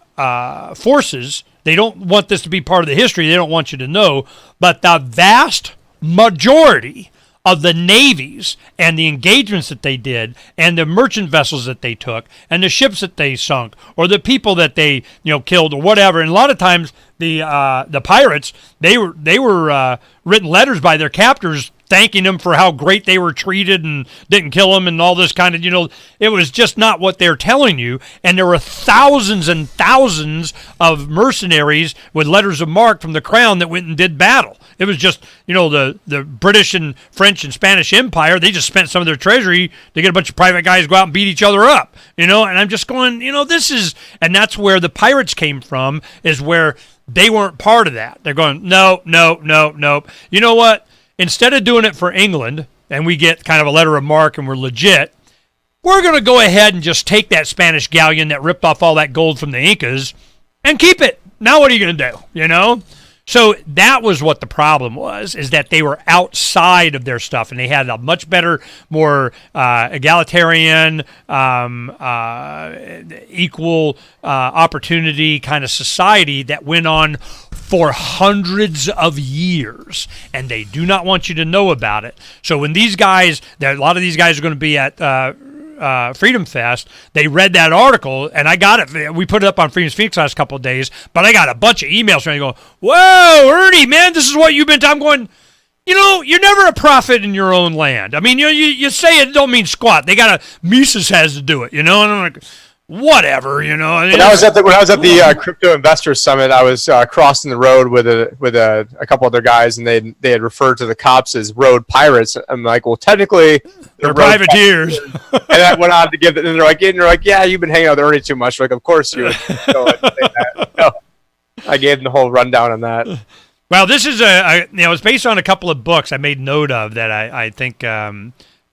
forces, they don't want this to be part of the history. They don't want you to know. But the vast majority of the navies and the engagements that they did and the merchant vessels that they took and the ships that they sunk or the people that they killed or whatever. And a lot of times the pirates, they were written letters by their captors thanking them for how great they were treated and didn't kill them and all this kind of, it was just not what they're telling you. And there were thousands and thousands of mercenaries with letters of marque from the crown that went and did battle. It was just, the British and French and Spanish Empire, they just spent some of their treasury to get a bunch of private guys to go out and beat each other up, and I'm just going, and that's where the pirates came from, is where they weren't part of that. They're going, no. You know what? Instead of doing it for England, and we get kind of a letter of marque and we're legit, we're going to go ahead and just take that Spanish galleon that ripped off all that gold from the Incas and keep it. Now what are you going to do, So that was what the problem was, is that they were outside of their stuff, and they had a much better, more egalitarian, equal opportunity kind of society that went on for hundreds of years, and they do not want you to know about it. So when these guys, a lot of these guys are going to be at Freedom Fest, they read that article, and I got it. We put it up on Freedom's Phoenix last couple of days, but I got a bunch of emails from them going, whoa, Ernie, man, this is what you've been I'm going, you're never a prophet in your own land. I mean, you say it don't mean squat. They got Mises has to do it, and I'm like, whatever, When I was at the Crypto Investor Summit, I was crossing the road with a couple other guys, and they had referred to the cops as road pirates. I'm like, well, technically they're privateers. And I went on to give it, and they're like, yeah, you've been hanging out with Ernie too much. Like, of course you would. Go ahead and say that. So I gave them the whole rundown on that. Well, this is it's based on a couple of books I made note of that I think.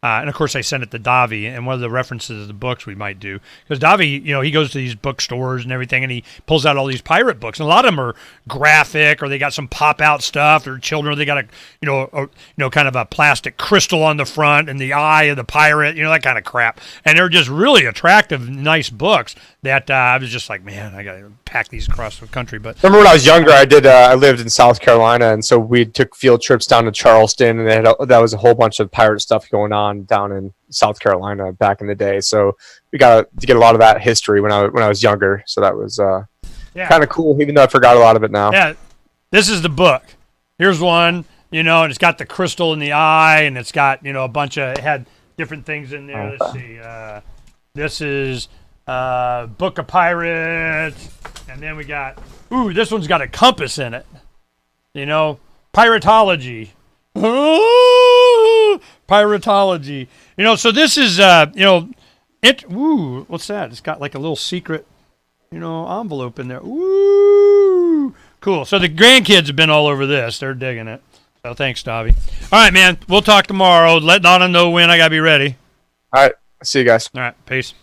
And of course, I sent it to Davi, and one of the references of the books we might do, because Davi, he goes to these bookstores and everything, and he pulls out all these pirate books, and a lot of them are graphic, or they got some pop out stuff, or children, or they got kind of a plastic crystal on the front and the eye of the pirate, that kind of crap, and they're just really attractive, nice books that I was just like, man, I got to pack these across the country. But remember when I was younger, I lived in South Carolina, and so we took field trips down to Charleston, and that was a whole bunch of pirate stuff going on down in South Carolina back in the day. So we got to get a lot of that history when I was younger. So that was kind of cool, even though I forgot a lot of it now. Yeah, this is the book. Here's one, and it's got the crystal in the eye, and it's got a bunch of, it had different things in there. Let's see. This is Book of Pirates, and then we got this one's got a compass in it. Piratology. Piratology. So this is what's that? It's got like a little secret envelope in there. Ooh, cool. So the grandkids have been all over this. They're digging it. So thanks, Davi. All right, man. We'll talk tomorrow. Let Donna know when. I gotta be ready. All right. See you guys. All right. Peace.